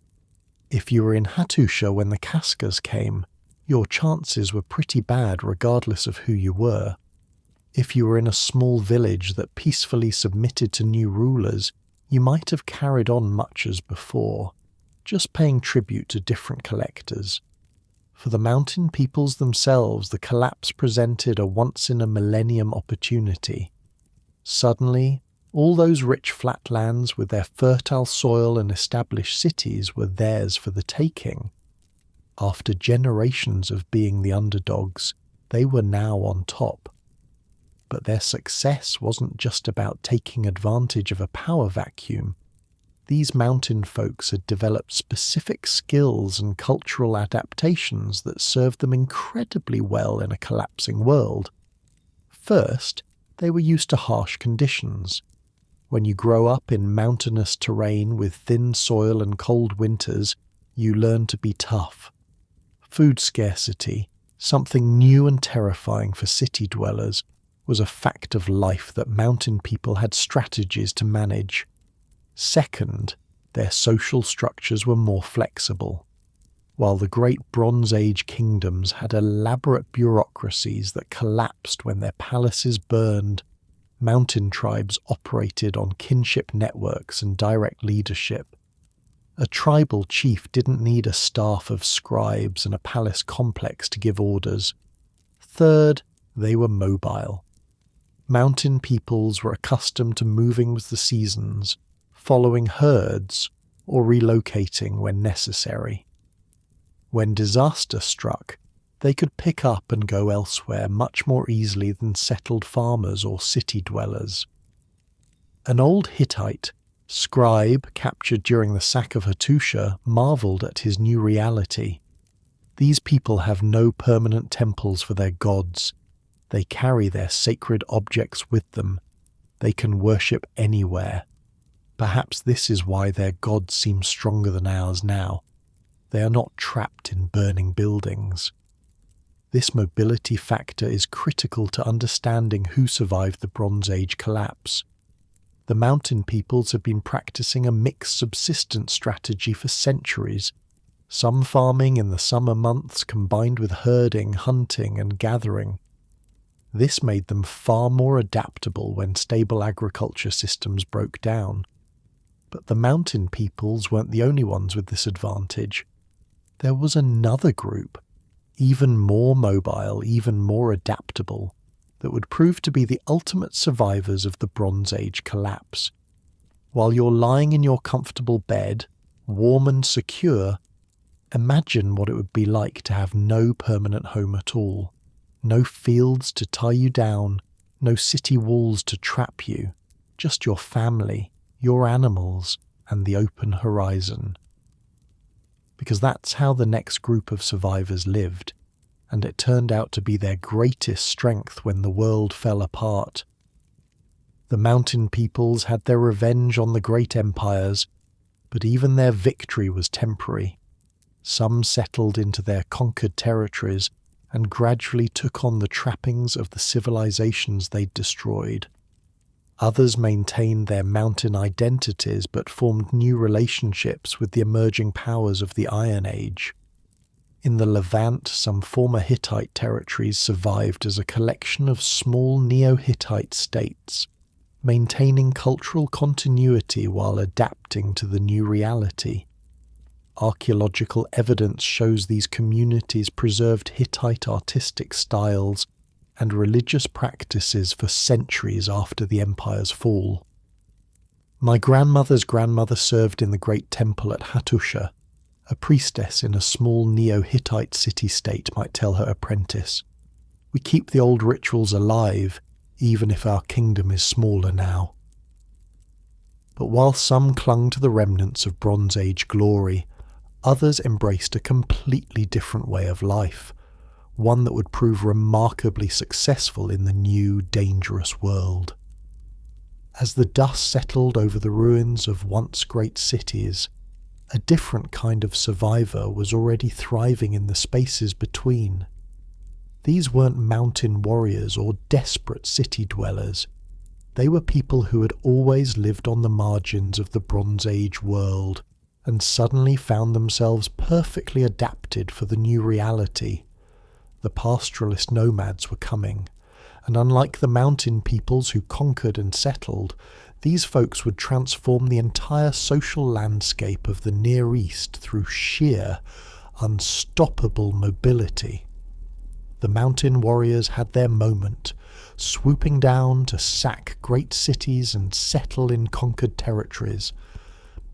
Speaker 1: If you were in Hattusha when the Kaskas came, your chances were pretty bad regardless of who you were. If you were in a small village that peacefully submitted to new rulers, you might have carried on much as before, just paying tribute to different collectors. For the mountain peoples themselves, the collapse presented a once-in-a-millennium opportunity. Suddenly, all those rich flatlands with their fertile soil and established cities were theirs for the taking. After generations of being the underdogs, they were now on top. But their success wasn't just about taking advantage of a power vacuum. These mountain folks had developed specific skills and cultural adaptations that served them incredibly well in a collapsing world. First, they were used to harsh conditions. When you grow up in mountainous terrain with thin soil and cold winters, you learn to be tough. Food scarcity, something new and terrifying for city dwellers, was a fact of life that mountain people had strategies to manage. Second, their social structures were more flexible. While the great Bronze Age kingdoms had elaborate bureaucracies that collapsed when their palaces burned, mountain tribes operated on kinship networks and direct leadership. A tribal chief didn't need a staff of scribes and a palace complex to give orders. Third, they were mobile. Mountain peoples were accustomed to moving with the seasons, following herds, or relocating when necessary. When disaster struck, they could pick up and go elsewhere much more easily than settled farmers or city dwellers. An old Hittite, scribe captured during the sack of Hattusha, marvelled at his new reality. These people have no permanent temples for their gods. They carry their sacred objects with them. They can worship anywhere. Perhaps this is why their gods seem stronger than ours now. They are not trapped in burning buildings. This mobility factor is critical to understanding who survived the Bronze Age collapse. The mountain peoples have been practicing a mixed subsistence strategy for centuries, some farming in the summer months combined with herding, hunting, and gathering. This made them far more adaptable when stable agriculture systems broke down. But the mountain peoples weren't the only ones with this advantage. There was another group, even more mobile, even more adaptable, that would prove to be the ultimate survivors of the Bronze Age collapse. While you're lying in your comfortable bed, warm and secure, imagine what it would be like to have no permanent home at all. No fields to tie you down, no city walls to trap you, just your family, your animals, and the open horizon. Because that's how the next group of survivors lived, and it turned out to be their greatest strength when the world fell apart. The mountain peoples had their revenge on the great empires, but even their victory was temporary. Some settled into their conquered territories and gradually took on the trappings of the civilizations they'd destroyed. Others maintained their mountain identities but formed new relationships with the emerging powers of the Iron Age. In the Levant, some former Hittite territories survived as a collection of small Neo-Hittite states, maintaining cultural continuity while adapting to the new reality. Archaeological evidence shows these communities preserved Hittite artistic styles and religious practices for centuries after the empire's fall. My grandmother's grandmother served in the great temple at Hattusha. A priestess in a small Neo-Hittite city-state might tell her apprentice, "We keep the old rituals alive, even if our kingdom is smaller now." But while some clung to the remnants of Bronze Age glory, others embraced a completely different way of life, one that would prove remarkably successful in the new, dangerous world. As the dust settled over the ruins of once great cities, a different kind of survivor was already thriving in the spaces between. These weren't mountain warriors or desperate city dwellers. They were people who had always lived on the margins of the Bronze Age world and suddenly found themselves perfectly adapted for the new reality. The pastoralist nomads were coming, And unlike the mountain peoples who conquered and settled, these folks would transform the entire social landscape of the Near East through sheer, unstoppable mobility. The mountain warriors had their moment, swooping down to sack great cities and settle in conquered territories.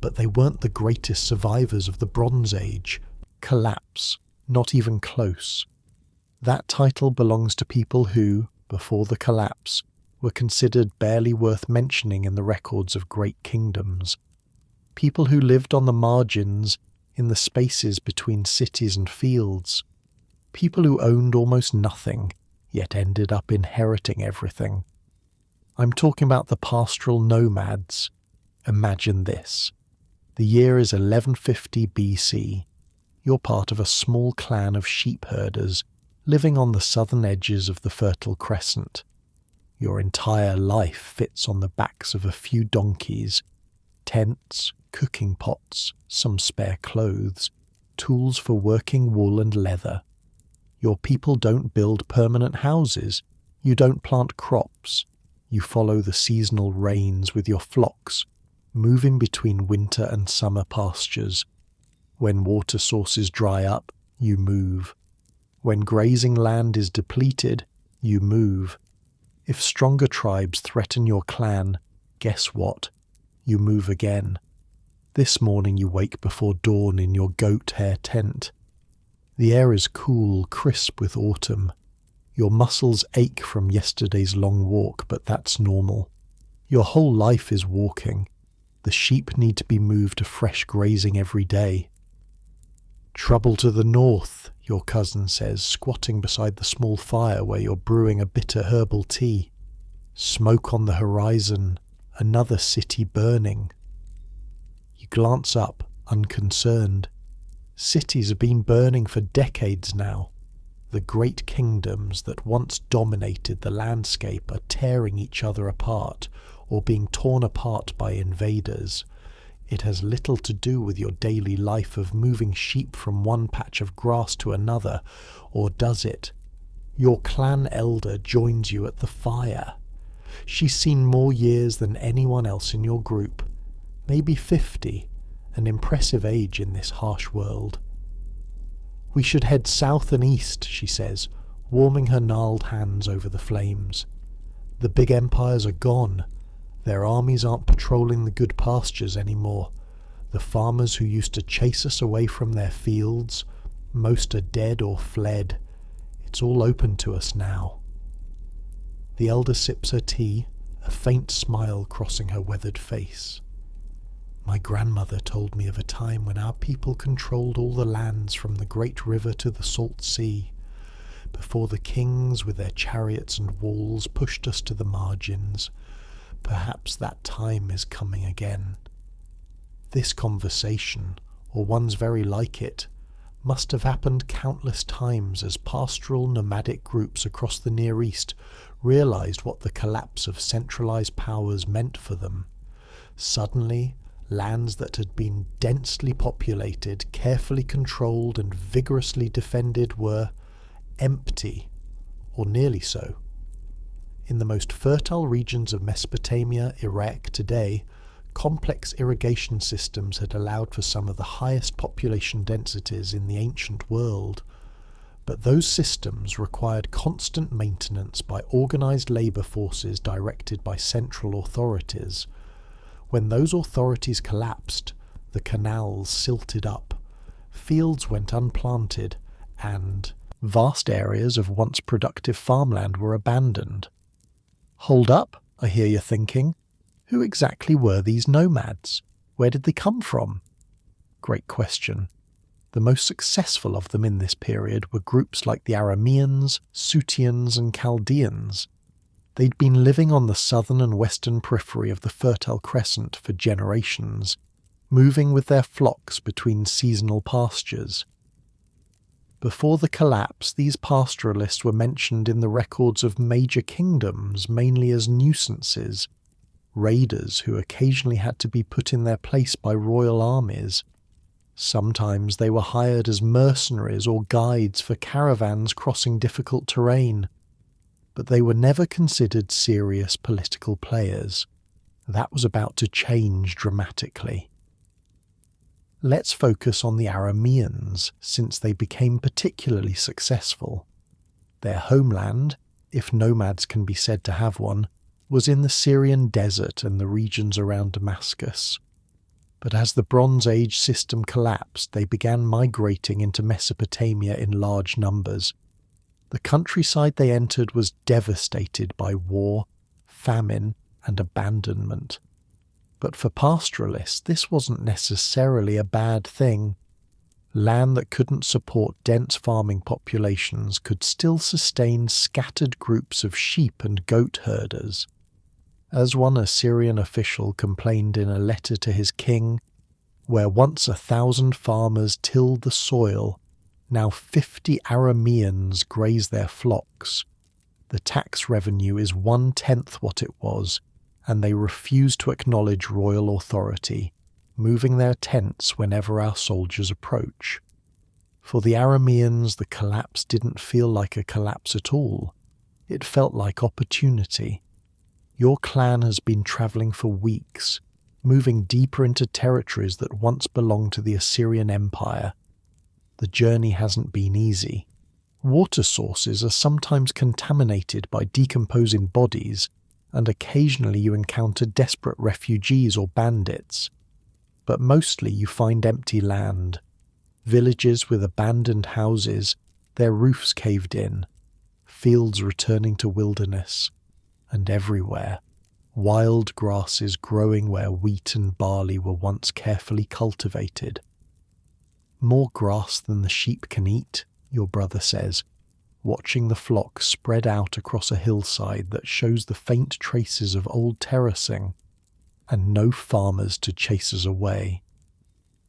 Speaker 1: But they weren't the greatest survivors of the Bronze Age. Collapse, not even close. That title belongs to people who, before the collapse, were considered barely worth mentioning in the records of great kingdoms. People who lived on the margins, in the spaces between cities and fields. People who owned almost nothing, yet ended up inheriting everything. I'm talking about the pastoral nomads. Imagine this. The year is 1150 BC. You're part of a small clan of sheep herders living on the southern edges of the Fertile Crescent. Your entire life fits on the backs of a few donkeys, tents, cooking pots, some spare clothes, tools for working wool and leather. Your people don't build permanent houses. You don't plant crops. You follow the seasonal rains with your flocks, moving between winter and summer pastures. When water sources dry up, you move. When grazing land is depleted, you move. If stronger tribes threaten your clan, guess what? You move again. This morning you wake before dawn in your goat hair tent. The air is cool, crisp with autumn. Your muscles ache from yesterday's long walk, but that's normal. Your whole life is walking. The sheep need to be moved to fresh grazing every day. Trouble to the north, your cousin says, squatting beside the small fire where you're brewing a bitter herbal tea. Smoke on the horizon, another city burning. You glance up, unconcerned. Cities have been burning for decades now. The great kingdoms that once dominated the landscape are tearing each other apart or being torn apart by invaders. It has little to do with your daily life of moving sheep from one patch of grass to another, or does it? Your clan elder joins you at the fire. She's seen more years than anyone else in your group, maybe 50, an impressive age in this harsh world. We should head south and east, she says, warming her gnarled hands over the flames. The big empires are gone. Their armies aren't patrolling the good pastures anymore. The farmers who used to chase us away from their fields, most are dead or fled. It's all open to us now. The elder sips her tea, a faint smile crossing her weathered face. My grandmother told me of a time when our people controlled all the lands from the great river to the salt sea, before the kings with their chariots and walls pushed us to the margins. Perhaps that time is coming again. This conversation, or ones very like it, must have happened countless times as pastoral nomadic groups across the Near East realized what the collapse of centralized powers meant for them. Suddenly, lands that had been densely populated, carefully controlled and vigorously defended were empty, or nearly so. In the most fertile regions of Mesopotamia, Iraq today, complex irrigation systems had allowed for some of the highest population densities in the ancient world. But those systems required constant maintenance by organized labor forces directed by central authorities. When those authorities collapsed, the canals silted up, fields went unplanted, and vast areas of once productive farmland were abandoned. Hold up, I hear you thinking. Who exactly were these nomads? Where did they come from? Great question. The most successful of them in this period were groups like the Arameans, Sutians, and Chaldeans. They'd been living on the southern and western periphery of the Fertile Crescent for generations, moving with their flocks between seasonal pastures. Before the collapse, these pastoralists were mentioned in the records of major kingdoms mainly as nuisances, raiders who occasionally had to be put in their place by royal armies. Sometimes they were hired as mercenaries or guides for caravans crossing difficult terrain. but they were never considered serious political players. That was about to change dramatically. Let's focus on the Arameans, since they became particularly successful. Their homeland, if nomads can be said to have one, was in the Syrian desert and the regions around Damascus. But as the Bronze Age system collapsed, they began migrating into Mesopotamia in large numbers. The countryside they entered was devastated by war, famine, and abandonment. But for pastoralists, this wasn't necessarily a bad thing. Land that couldn't support dense farming populations could still sustain scattered groups of sheep and goat herders. As one Assyrian official complained in a letter to his king, where once 1,000 farmers tilled the soil, now 50 Arameans graze their flocks. The tax revenue is 1/10 what it was, and they refuse to acknowledge royal authority, moving their tents whenever our soldiers approach. For the Arameans, the collapse didn't feel like a collapse at all. It felt like opportunity. Your clan has been travelling for weeks, moving deeper into territories that once belonged to the Assyrian Empire. The journey hasn't been easy. Water sources are sometimes contaminated by decomposing bodies, and occasionally you encounter desperate refugees or bandits. But mostly you find empty land. Villages with abandoned houses, their roofs caved in, fields returning to wilderness, and everywhere, wild grasses growing where wheat and barley were once carefully cultivated. More grass than the sheep can eat, your brother says, watching the flock spread out across a hillside that shows the faint traces of old terracing, and no farmers to chase us away.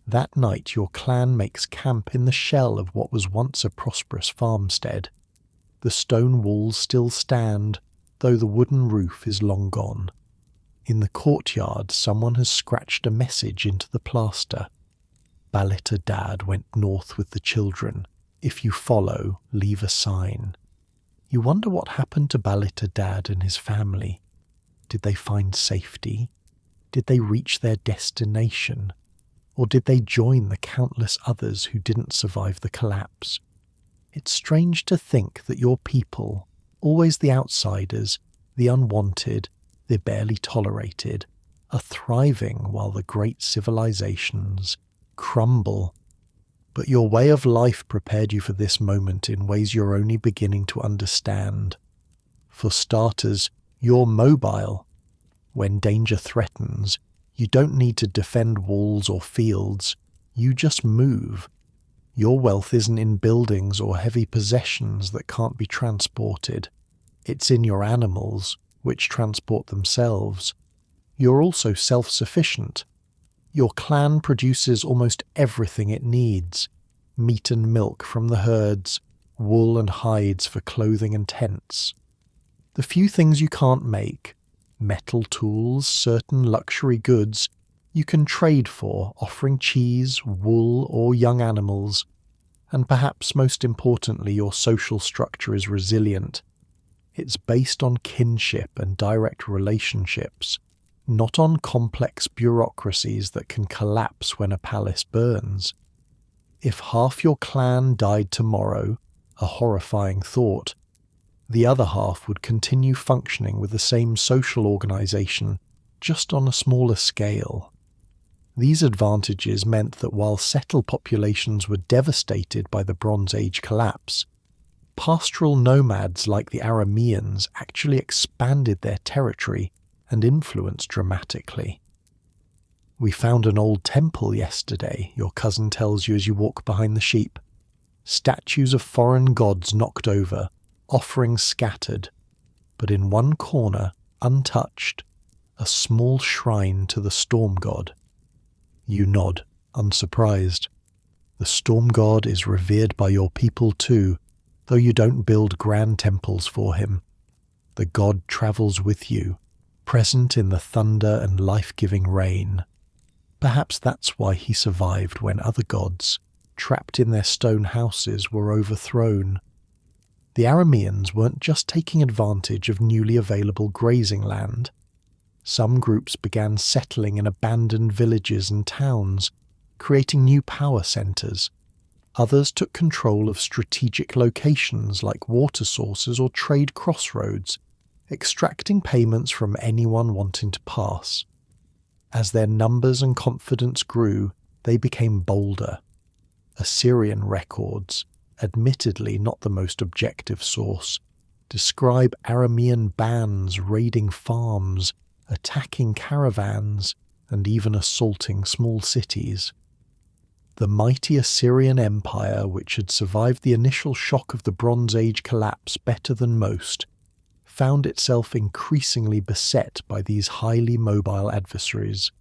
Speaker 1: That night your clan makes camp in the shell of what was once a prosperous farmstead. The stone walls still stand, though the wooden roof is long gone. In the courtyard someone has scratched a message into the plaster. Balita Dad went north with the children. If you follow, leave a sign. You wonder what happened to Balita Dad and his family. Did they find safety? Did they reach their destination? Or did they join the countless others who didn't survive the collapse? It's strange to think that your people, always the outsiders, the unwanted, the barely tolerated, are thriving while the great civilizations crumble. But your way of life prepared you for this moment in ways you're only beginning to understand. For starters, you're mobile. When danger threatens, you don't need to defend walls or fields, you just move. Your wealth isn't in buildings or heavy possessions that can't be transported. It's in your animals, which transport themselves. You're also self-sufficient. Your clan produces almost everything it needs. Meat and milk from the herds, wool and hides for clothing and tents. The few things you can't make, metal tools, certain luxury goods, you can trade for, offering cheese, wool, or young animals. And perhaps most importantly, your social structure is resilient. It's based on kinship and direct relationships, not on complex bureaucracies that can collapse when a palace burns. If half your clan died tomorrow, a horrifying thought, the other half would continue functioning with the same social organization, just on a smaller scale. These advantages meant that while settled populations were devastated by the Bronze Age collapse, pastoral nomads like the Arameans actually expanded their territory and influence dramatically. We found an old temple yesterday, your cousin tells you as you walk behind the sheep. Statues of foreign gods knocked over, offerings scattered, but in one corner, untouched, a small shrine to the storm god. You nod, unsurprised. The storm god is revered by your people too, though you don't build grand temples for him. The god travels with you, present in the thunder and life-giving rain. Perhaps that's why he survived when other gods, trapped in their stone houses, were overthrown. The Arameans weren't just taking advantage of newly available grazing land. Some groups began settling in abandoned villages and towns, creating new power centres. Others took control of strategic locations like water sources or trade crossroads, extracting payments from anyone wanting to pass. As their numbers and confidence grew, they became bolder. Assyrian records, admittedly not the most objective source, describe Aramean bands raiding farms, attacking caravans, and even assaulting small cities. The mighty Assyrian Empire, which had survived the initial shock of the Bronze Age collapse better than most, found itself increasingly beset by these highly mobile adversaries.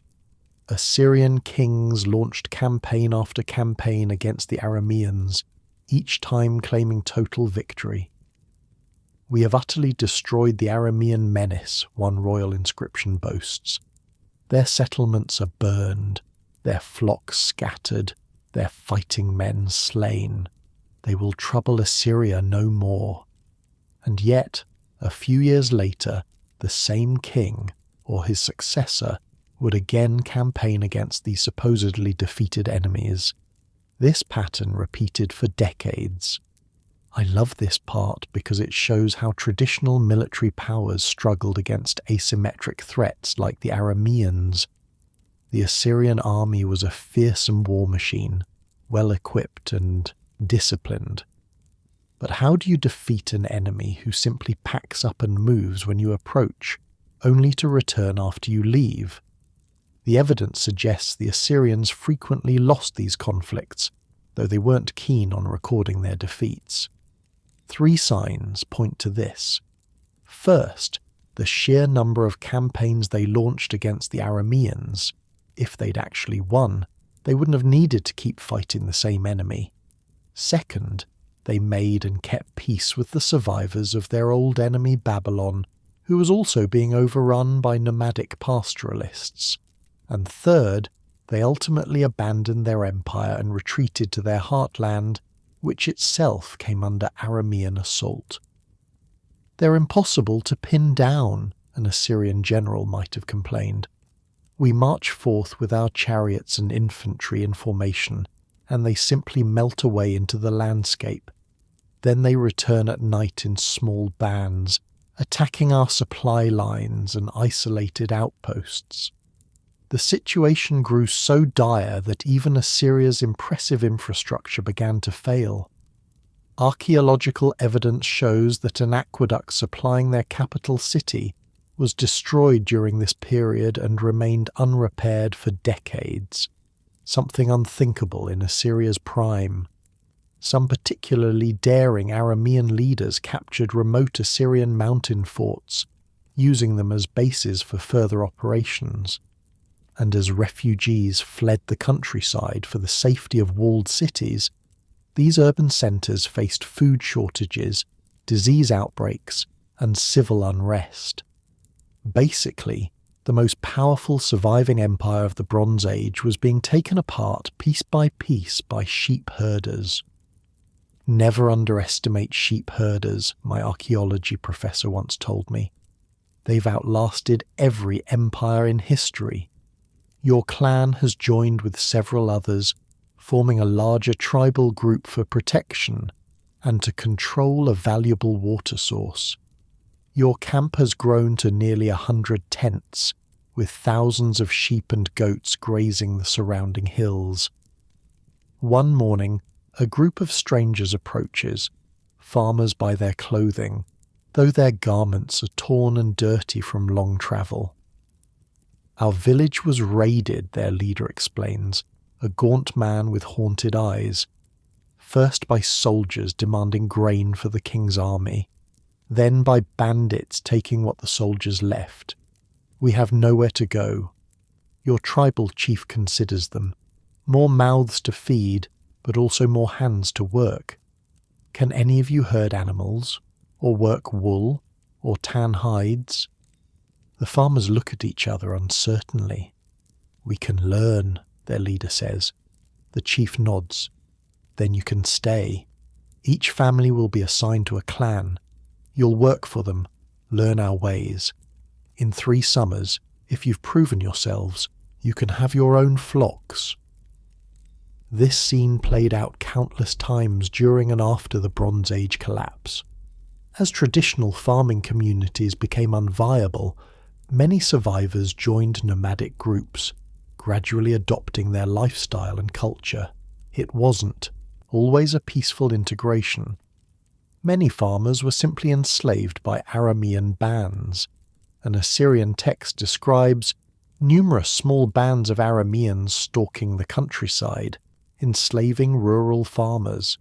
Speaker 1: Assyrian kings launched campaign after campaign against the Arameans, each time claiming total victory. "We have utterly destroyed the Aramean menace," one royal inscription boasts. "Their settlements are burned, their flocks scattered, their fighting men slain. They will trouble Assyria no more." And yet, a few years later, the same king, or his successor, would again campaign against these supposedly defeated enemies. This pattern repeated for decades. I love this part because it shows how traditional military powers struggled against asymmetric threats like the Arameans. The Assyrian army was a fearsome war machine, well-equipped and disciplined. But how do you defeat an enemy who simply packs up and moves when you approach, only to return after you leave? The evidence suggests the Assyrians frequently lost these conflicts, though they weren't keen on recording their defeats. 3 signs point to this. First, the sheer number of campaigns they launched against the Arameans. If they'd actually won, they wouldn't have needed to keep fighting the same enemy. Second, they made and kept peace with the survivors of their old enemy Babylon, who was also being overrun by nomadic pastoralists. And third, they ultimately abandoned their empire and retreated to their heartland, which itself came under Aramean assault. "They're impossible to pin down," an Assyrian general might have complained. "We march forth with our chariots and infantry in formation, and they simply melt away into the landscape. Then they return at night in small bands, attacking our supply lines and isolated outposts." The situation grew so dire that even Assyria's impressive infrastructure began to fail. Archaeological evidence shows that an aqueduct supplying their capital city was destroyed during this period and remained unrepaired for decades, something unthinkable in Assyria's prime. Some particularly daring Aramean leaders captured remote Assyrian mountain forts, using them as bases for further operations. And as refugees fled the countryside for the safety of walled cities, these urban centres faced food shortages, disease outbreaks, and civil unrest. Basically, the most powerful surviving empire of the Bronze Age was being taken apart piece by sheep herders. "Never underestimate sheep herders," my archaeology professor once told me. "They've outlasted every empire in history. Your clan has joined with several others, forming a larger tribal group for protection and to control a valuable water source. Your camp has grown to nearly 100 tents, with thousands of sheep and goats grazing the surrounding hills." One morning, a group of strangers approaches, farmers by their clothing, though their garments are torn and dirty from long travel. "Our village was raided," their leader explains, a gaunt man with haunted eyes. "First by soldiers demanding grain for the king's army, then by bandits taking what the soldiers left. We have nowhere to go. Your tribal chief considers them. More mouths to feed, but also more hands to work. Can any of you herd animals, or work wool, or tan hides?" The farmers look at each other uncertainly. "We can learn," their leader says. The chief nods. "Then you can stay. Each family will be assigned to a clan. You'll work for them, learn our ways. In 3 summers, if you've proven yourselves, you can have your own flocks." This scene played out countless times during and after the Bronze Age collapse. As traditional farming communities became unviable, many survivors joined nomadic groups, gradually adopting their lifestyle and culture. It wasn't always a peaceful integration. Many farmers were simply enslaved by Aramean bands. An Assyrian text describes numerous small bands of Arameans stalking the countryside, enslaving rural farmers.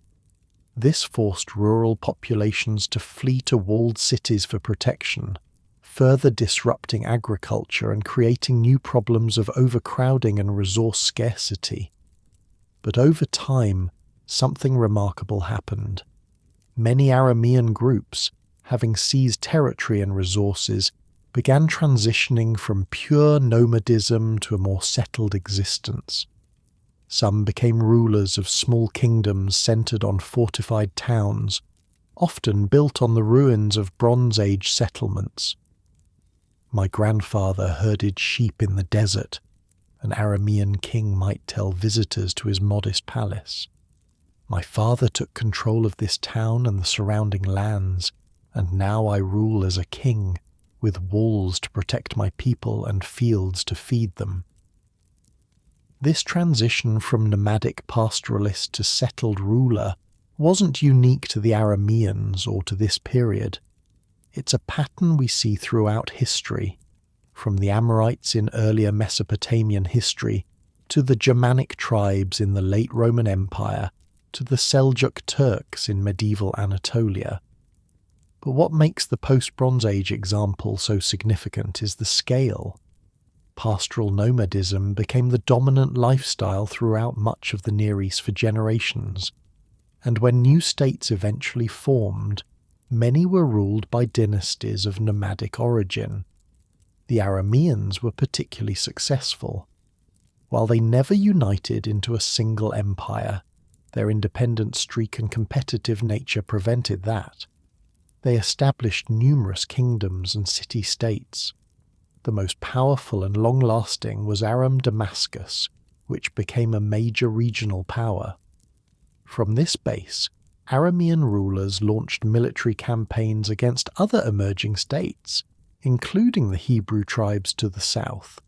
Speaker 1: This forced rural populations to flee to walled cities for protection, further disrupting agriculture and creating new problems of overcrowding and resource scarcity. But over time, something remarkable happened. Many Aramean groups, having seized territory and resources, began transitioning from pure nomadism to a more settled existence. Some became rulers of small kingdoms centered on fortified towns, often built on the ruins of Bronze Age settlements. My grandfather herded sheep in the desert, an Aramean king might tell visitors to his modest palace. My father took control of this town and the surrounding lands, and now I rule as a king, with walls to protect my people and fields to feed them. This transition from nomadic pastoralist to settled ruler wasn't unique to the Arameans or to this period. It's a pattern we see throughout history, from the Amorites in earlier Mesopotamian history to the Germanic tribes in the late Roman Empire to the Seljuk Turks in medieval Anatolia. But what makes the post-Bronze Age example so significant is the scale. Pastoral nomadism became the dominant lifestyle throughout much of the Near East for generations, and when new states eventually formed, many were ruled by dynasties of nomadic origin. The Arameans were particularly successful. While they never united into a single empire, their independent streak and competitive nature prevented that. They established numerous kingdoms and city-states. The most powerful and long-lasting was Aram Damascus, which became a major regional power. From this base, Aramean rulers launched military campaigns against other emerging states, including the Hebrew tribes to the south.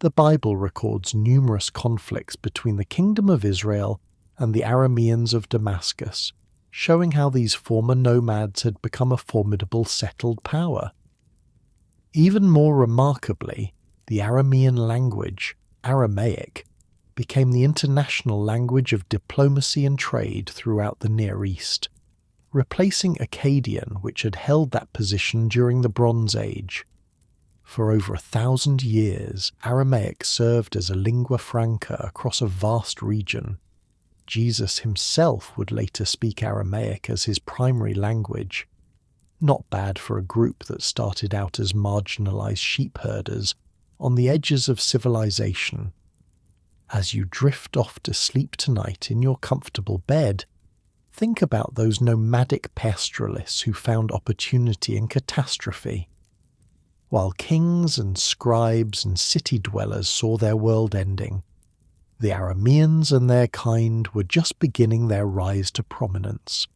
Speaker 1: The Bible records numerous conflicts between the Kingdom of Israel and the Arameans of Damascus, showing how these former nomads had become a formidable settled power. Even more remarkably, the Aramean language, Aramaic, became the international language of diplomacy and trade throughout the Near East, replacing Akkadian, which had held that position during the Bronze Age. For over 1,000 years, Aramaic served as a lingua franca across a vast region. Jesus himself would later speak Aramaic as his primary language. Not bad for a group that started out as marginalized sheep herders on the edges of civilization. As you drift off to sleep tonight in your comfortable bed, think about those nomadic pastoralists who found opportunity in catastrophe. While kings and scribes and city dwellers saw their world ending, the Arameans and their kind were just beginning their rise to prominence.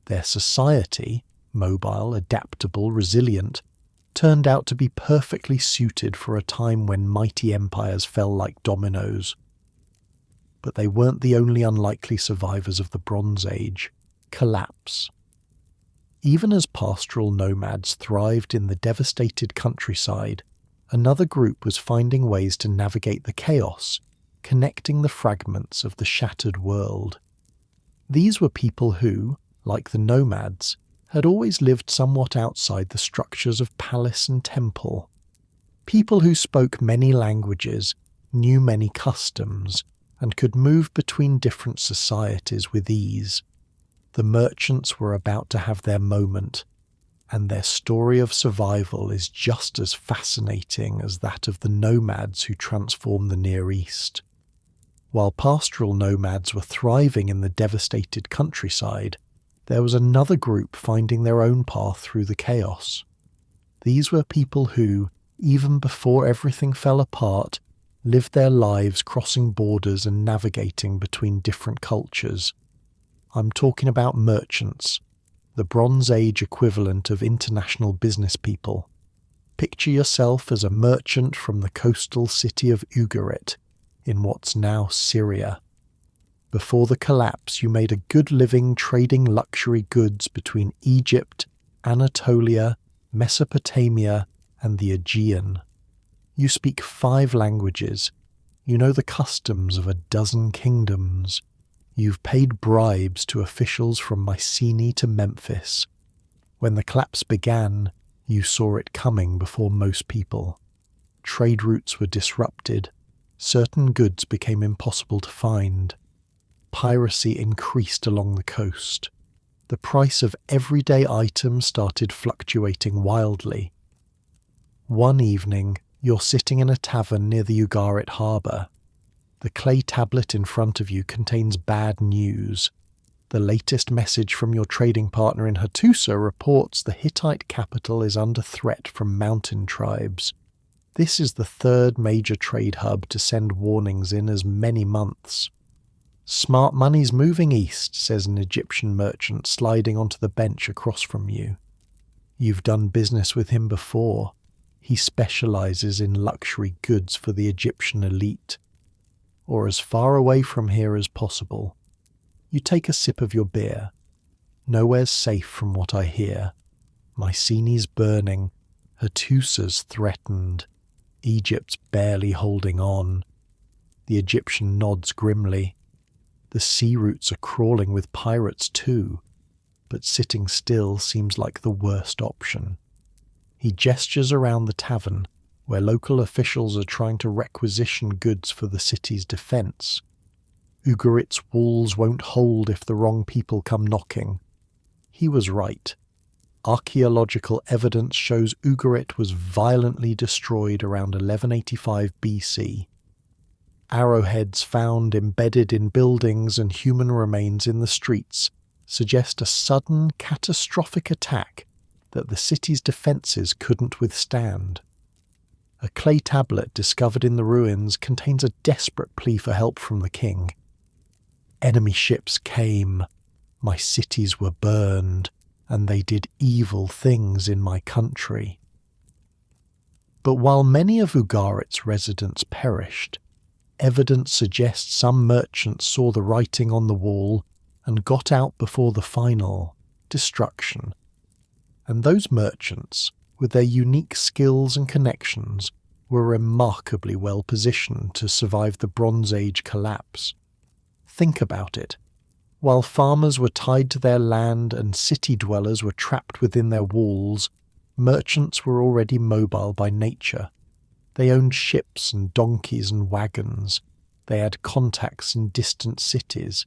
Speaker 1: Their society, mobile, adaptable, resilient, turned out to be perfectly suited for a time when mighty empires fell like dominoes. But they weren't the only unlikely survivors of the Bronze Age. Collapse. Even as pastoral nomads thrived in the devastated countryside, another group was finding ways to navigate the chaos, connecting the fragments of the shattered world. These were people who, like the nomads, had always lived somewhat outside the structures of palace and temple. People who spoke many languages, knew many customs, and could move between different societies with ease. The merchants were about to have their moment, and their story of survival is just as fascinating as that of the nomads who transformed the Near East. While pastoral nomads were thriving in the devastated countryside, there was another group finding their own path through the chaos. These were people who, even before everything fell apart, lived their lives crossing borders and navigating between different cultures. I'm talking about merchants, the Bronze Age equivalent of international business people. Picture yourself as a merchant from the coastal city of Ugarit, in what's now Syria. Before the collapse, you made a good living trading luxury goods between Egypt, Anatolia, Mesopotamia, and the Aegean. You speak 5 languages. You know the customs of a dozen kingdoms. You've paid bribes to officials from Mycenae to Memphis. When the collapse began, you saw it coming before most people. Trade routes were disrupted. Certain goods became impossible to find. Piracy increased along the coast. The price of everyday items started fluctuating wildly. One evening, you're sitting in a tavern near the Ugarit harbour. The clay tablet in front of you contains bad news. The latest message from your trading partner in Hattusa reports the Hittite capital is under threat from mountain tribes. This is the 3rd major trade hub to send warnings in as many months. Smart money's moving east, says an Egyptian merchant sliding onto the bench across from you. You've done business with him before. He specializes in luxury goods for the Egyptian elite. Or as far away from here as possible. You take a sip of your beer. Nowhere's safe from what I hear. Mycenae's burning. Hattusa's threatened. Egypt's barely holding on. The Egyptian nods grimly. The sea routes are crawling with pirates too, but sitting still seems like the worst option. He gestures around the tavern, where local officials are trying to requisition goods for the city's defence. Ugarit's walls won't hold if the wrong people come knocking. He was right. Archaeological evidence shows Ugarit was violently destroyed around 1185 BC. Arrowheads found embedded in buildings and human remains in the streets suggest a sudden, catastrophic attack that the city's defences couldn't withstand. A clay tablet discovered in the ruins contains a desperate plea for help from the king. Enemy ships came, my cities were burned, and they did evil things in my country. But while many of Ugarit's residents perished, evidence suggests some merchants saw the writing on the wall and got out before the final destruction. And those merchants, with their unique skills and connections, were remarkably well positioned to survive the Bronze Age collapse. Think about it. While farmers were tied to their land and city dwellers were trapped within their walls, merchants were already mobile by nature. They owned ships and donkeys and wagons. They had contacts in distant cities.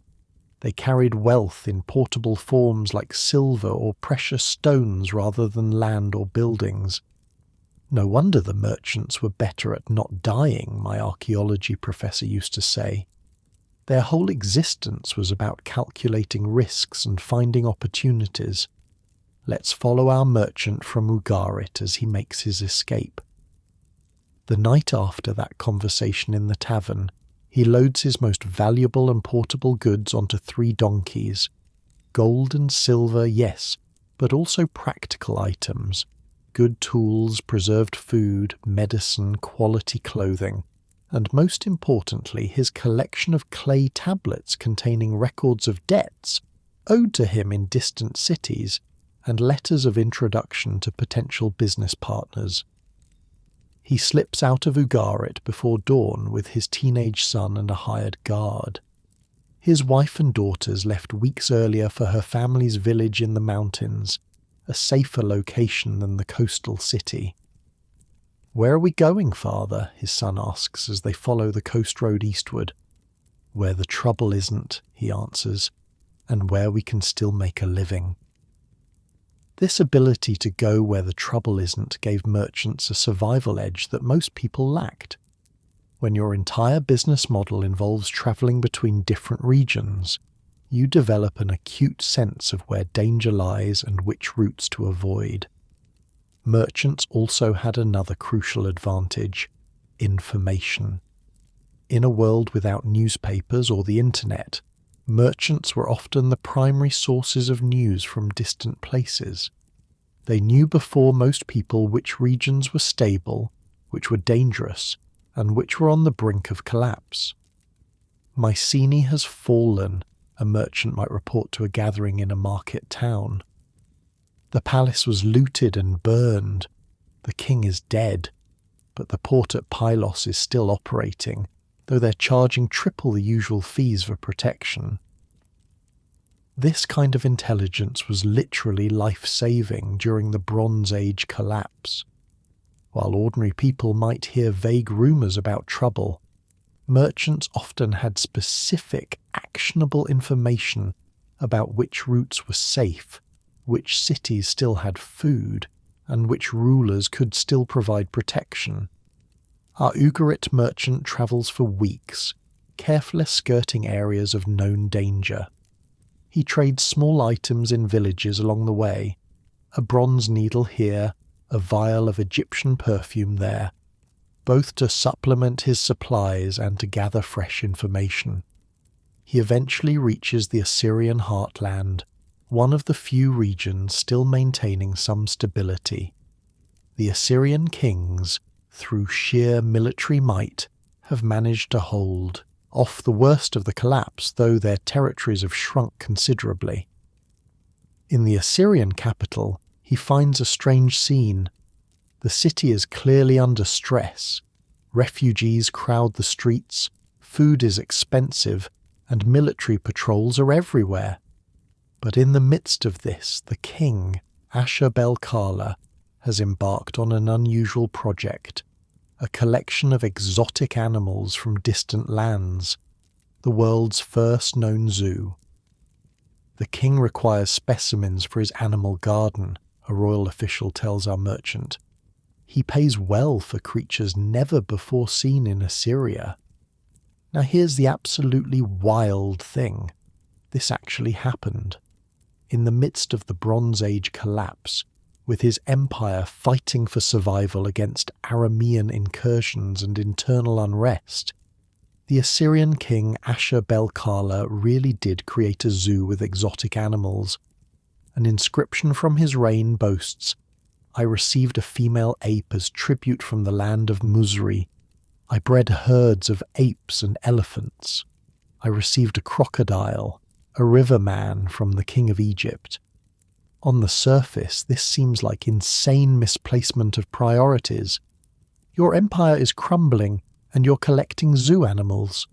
Speaker 1: They carried wealth in portable forms like silver or precious stones rather than land or buildings. No wonder the merchants were better at not dying, my archaeology professor used to say. Their whole existence was about calculating risks and finding opportunities. Let's follow our merchant from Ugarit as he makes his escape. The night after that conversation in the tavern, he loads his most valuable and portable goods onto 3 donkeys. Gold and silver, yes, but also practical items. Good tools, preserved food, medicine, quality clothing. And most importantly, his collection of clay tablets containing records of debts owed to him in distant cities and letters of introduction to potential business partners. He slips out of Ugarit before dawn with his teenage son and a hired guard. His wife and daughters left weeks earlier for her family's village in the mountains, a safer location than the coastal city. "Where are we going, father?" his son asks as they follow the coast road eastward. "Where the trouble isn't," he answers, "and where we can still make a living." This ability to go where the trouble isn't gave merchants a survival edge that most people lacked. When your entire business model involves travelling between different regions, you develop an acute sense of where danger lies and which routes to avoid. Merchants also had another crucial advantage: information. In a world without newspapers or the internet, merchants were often the primary sources of news from distant places. They knew before most people which regions were stable, which were dangerous, and which were on the brink of collapse. Mycenae has fallen, a merchant might report to a gathering in a market town. The palace was looted and burned. The king is dead, but the port at Pylos is still operating, though they're charging triple the usual fees for protection. This kind of intelligence was literally life-saving during the Bronze Age collapse. While ordinary people might hear vague rumours about trouble, merchants often had specific, actionable information about which routes were safe, which cities still had food, and which rulers could still provide protection. Our Ugarit merchant travels for weeks, carefully skirting areas of known danger. He trades small items in villages along the way, a bronze needle here, a vial of Egyptian perfume there, both to supplement his supplies and to gather fresh information. He eventually reaches the Assyrian heartland, one of the few regions still maintaining some stability. The Assyrian kings, through sheer military might, have managed to hold off the worst of the collapse, though their territories have shrunk considerably. In the Assyrian capital, he finds a strange scene. The city is clearly under stress. Refugees crowd the streets, food is expensive, and military patrols are everywhere. But in the midst of this, the king, Ashur-bel-kala, has embarked on an unusual project, a collection of exotic animals from distant lands, the world's first known zoo. The king requires specimens for his animal garden, a royal official tells our merchant. He pays well for creatures never before seen in Assyria. Now here's the absolutely wild thing. This actually happened. In the midst of the Bronze Age collapse, with his empire fighting for survival against Aramean incursions and internal unrest, the Assyrian king Ashur-bel-kala really did create a zoo with exotic animals. An inscription from his reign boasts, "I received a female ape as tribute from the land of Muzri. I bred herds of apes and elephants. I received a crocodile, a river man from the king of Egypt." On the surface, this seems like insane misplacement of priorities. Your empire is crumbling, and you're collecting zoo animals.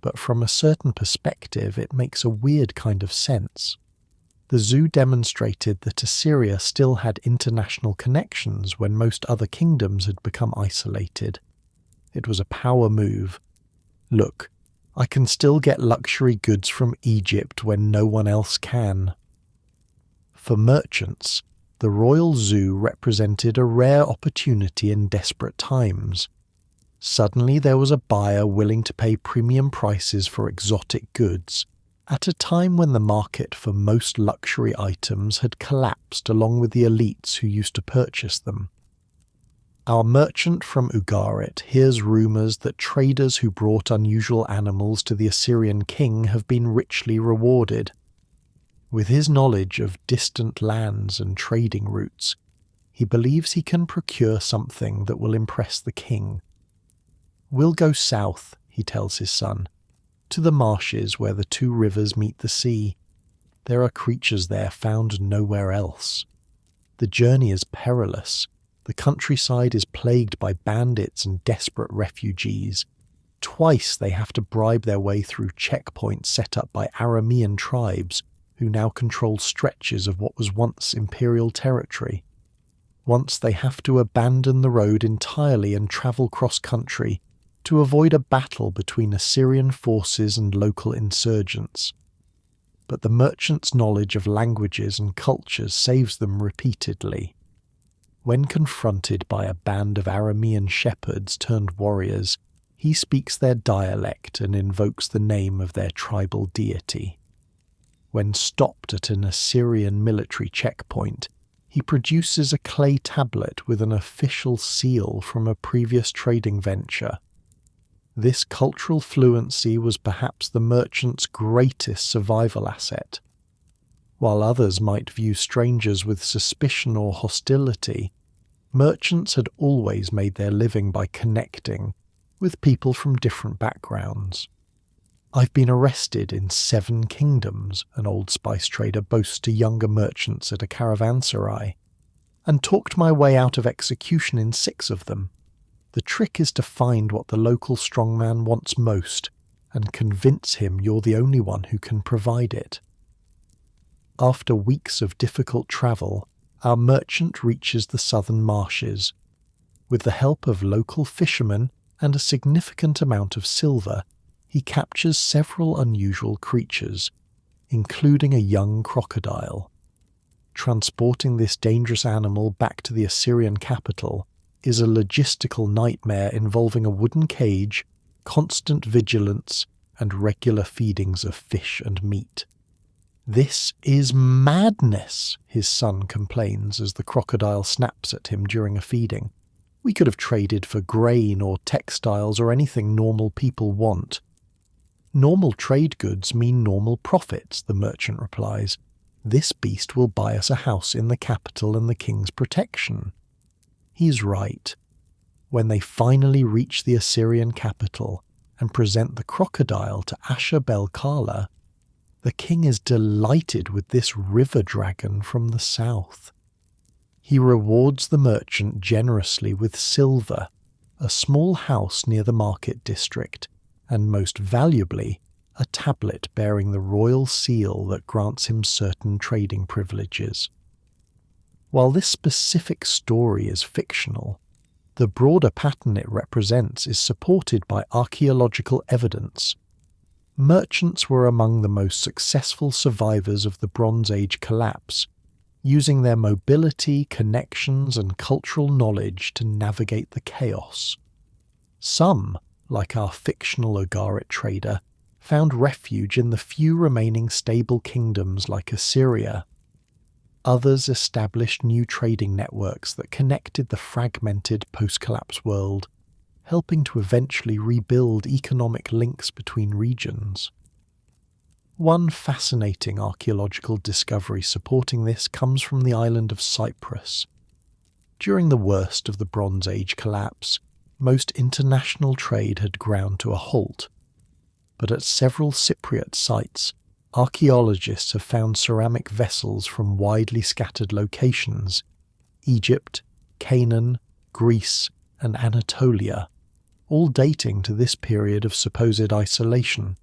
Speaker 1: But from a certain perspective, it makes a weird kind of sense. The zoo demonstrated that Assyria still had international connections when most other kingdoms had become isolated. It was a power move. Look, I can still get luxury goods from Egypt when no one else can. For merchants, the royal zoo represented a rare opportunity in desperate times. Suddenly there was a buyer willing to pay premium prices for exotic goods, at a time when the market for most luxury items had collapsed along with the elites who used to purchase them. Our merchant from Ugarit hears rumours that traders who brought unusual animals to the Assyrian king have been richly rewarded. With his knowledge of distant lands and trading routes, he believes he can procure something that will impress the king. "We'll go south," he tells his son, "to the marshes where the two rivers meet the sea. There are creatures there found nowhere else. The journey is perilous. The countryside is plagued by bandits and desperate refugees. Twice they have to bribe their way through checkpoints set up by Aramean tribes, who now control stretches of what was once imperial territory. Once they have to abandon the road entirely and travel cross-country to avoid a battle between Assyrian forces and local insurgents. But the merchant's knowledge of languages and cultures saves them repeatedly. When confronted by a band of Aramean shepherds turned warriors, he speaks their dialect and invokes the name of their tribal deity. When stopped at an Assyrian military checkpoint, he produces a clay tablet with an official seal from a previous trading venture. This cultural fluency was perhaps the merchant's greatest survival asset. While others might view strangers with suspicion or hostility, merchants had always made their living by connecting with people from different backgrounds. "I've been arrested in 7 kingdoms," an old spice trader boasts to younger merchants at a caravanserai, "and talked my way out of execution in 6 of them. The trick is to find what the local strongman wants most and convince him you're the only one who can provide it." After weeks of difficult travel, our merchant reaches the southern marshes. With the help of local fishermen and a significant amount of silver, he captures several unusual creatures, including a young crocodile. Transporting this dangerous animal back to the Assyrian capital is a logistical nightmare involving a wooden cage, constant vigilance, and regular feedings of fish and meat. "This is madness," his son complains as the crocodile snaps at him during a feeding. "We could have traded for grain or textiles or anything normal people want." "Normal trade goods mean normal profits," the merchant replies. "This beast will buy us a house in the capital and the king's protection." He's right. When they finally reach the Assyrian capital and present the crocodile to Ashur-bel-kala, the king is delighted with this river dragon from the south. He rewards the merchant generously with silver, a small house near the market district, and most valuably, a tablet bearing the royal seal that grants him certain trading privileges. While this specific story is fictional, the broader pattern it represents is supported by archaeological evidence. Merchants were among the most successful survivors of the Bronze Age collapse, using their mobility, connections, and cultural knowledge to navigate the chaos. Some, like our fictional Ugarit trader, found refuge in the few remaining stable kingdoms like Assyria. Others established new trading networks that connected the fragmented post-collapse world, helping to eventually rebuild economic links between regions. One fascinating archaeological discovery supporting this comes from the island of Cyprus. During the worst of the Bronze Age collapse, most international trade had ground to a halt, but at several Cypriot sites, archaeologists have found ceramic vessels from widely scattered locations: Egypt, Canaan, Greece, and Anatolia, all dating to this period of supposed isolation.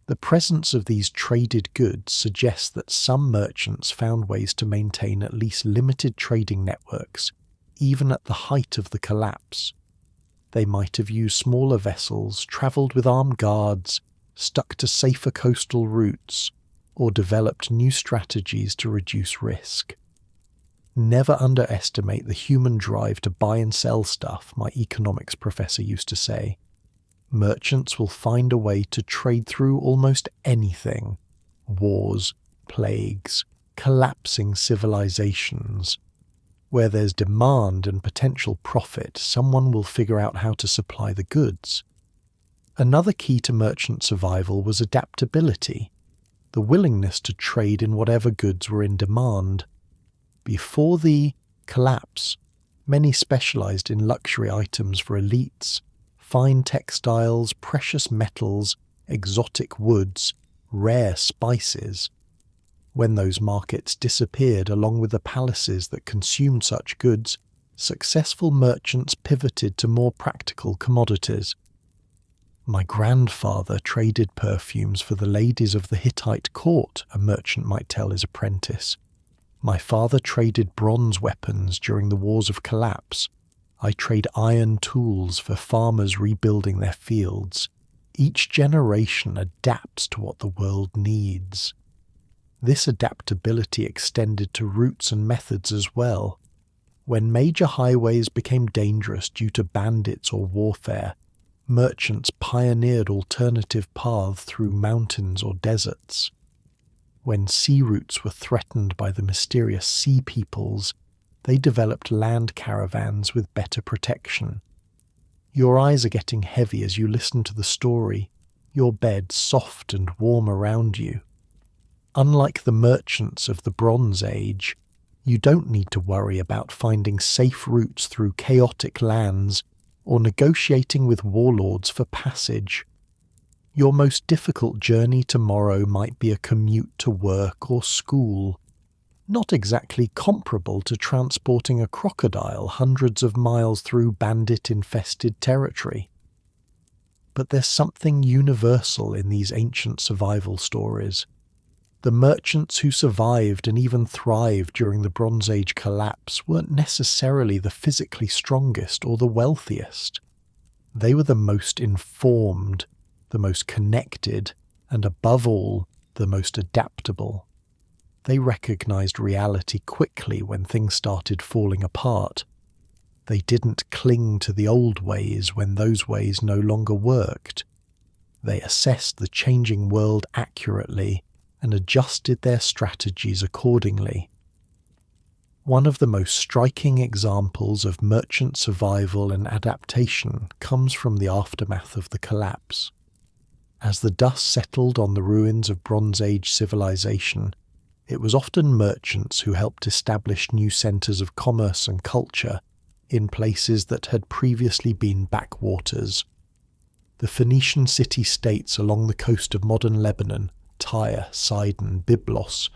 Speaker 1: The presence of these traded goods suggests that some merchants found ways to maintain at least limited trading networks, even at the height of the collapse. They might have used smaller vessels, travelled with armed guards, stuck to safer coastal routes, or developed new strategies to reduce risk. "Never underestimate the human drive to buy and sell stuff," my economics professor used to say. Merchants will find a way to trade through almost anything: wars, plagues, collapsing civilizations. Where there's demand and potential profit, someone will figure out how to supply the goods. Another key to merchant survival was adaptability, the willingness to trade in whatever goods were in demand. Before the collapse, many specialized in luxury items for elites: fine textiles, precious metals, exotic woods, rare spices. When those markets disappeared along with the palaces that consumed such goods, successful merchants pivoted to more practical commodities. "My grandfather traded perfumes for the ladies of the Hittite court," a merchant might tell his apprentice. "My father traded bronze weapons during the wars of collapse. I trade iron tools for farmers rebuilding their fields. Each generation adapts to what the world needs." This adaptability extended to routes and methods as well. When major highways became dangerous due to bandits or warfare, merchants pioneered alternative paths through mountains or deserts. When sea routes were threatened by the mysterious sea peoples, they developed land caravans with better protection. Your eyes are getting heavy as you listen to the story, your bed soft and warm around you. Unlike the merchants of the Bronze Age, you don't need to worry about finding safe routes through chaotic lands or negotiating with warlords for passage. Your most difficult journey tomorrow might be a commute to work or school, not exactly comparable to transporting a crocodile hundreds of miles through bandit-infested territory. But there's something universal in these ancient survival stories. The merchants who survived and even thrived during the Bronze Age collapse weren't necessarily the physically strongest or the wealthiest. They were the most informed, the most connected, and above all, the most adaptable. They recognized reality quickly when things started falling apart. They didn't cling to the old ways when those ways no longer worked. They assessed the changing world accurately and adjusted their strategies accordingly. One of the most striking examples of merchant survival and adaptation comes from the aftermath of the collapse. As the dust settled on the ruins of Bronze Age civilization, it was often merchants who helped establish new centers of commerce and culture in places that had previously been backwaters. The Phoenician city-states along the coast of modern Lebanon, Tyre, Sidon, Byblos,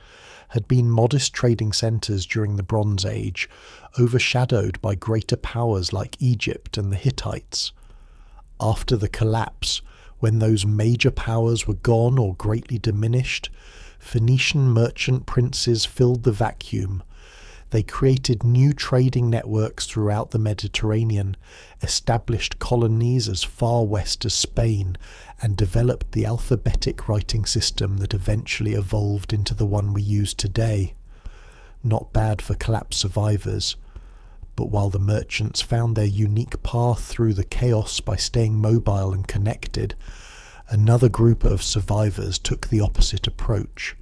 Speaker 1: had been modest trading centres during the Bronze Age, overshadowed by greater powers like Egypt and the Hittites. After the collapse, when those major powers were gone or greatly diminished, Phoenician merchant princes filled the vacuum. They created new trading networks throughout the Mediterranean, established colonies as far west as Spain, and developed the alphabetic writing system that eventually evolved into the one we use today. Not bad for collapse survivors. But while the merchants found their unique path through the chaos by staying mobile and connected, another group of survivors took the opposite approach.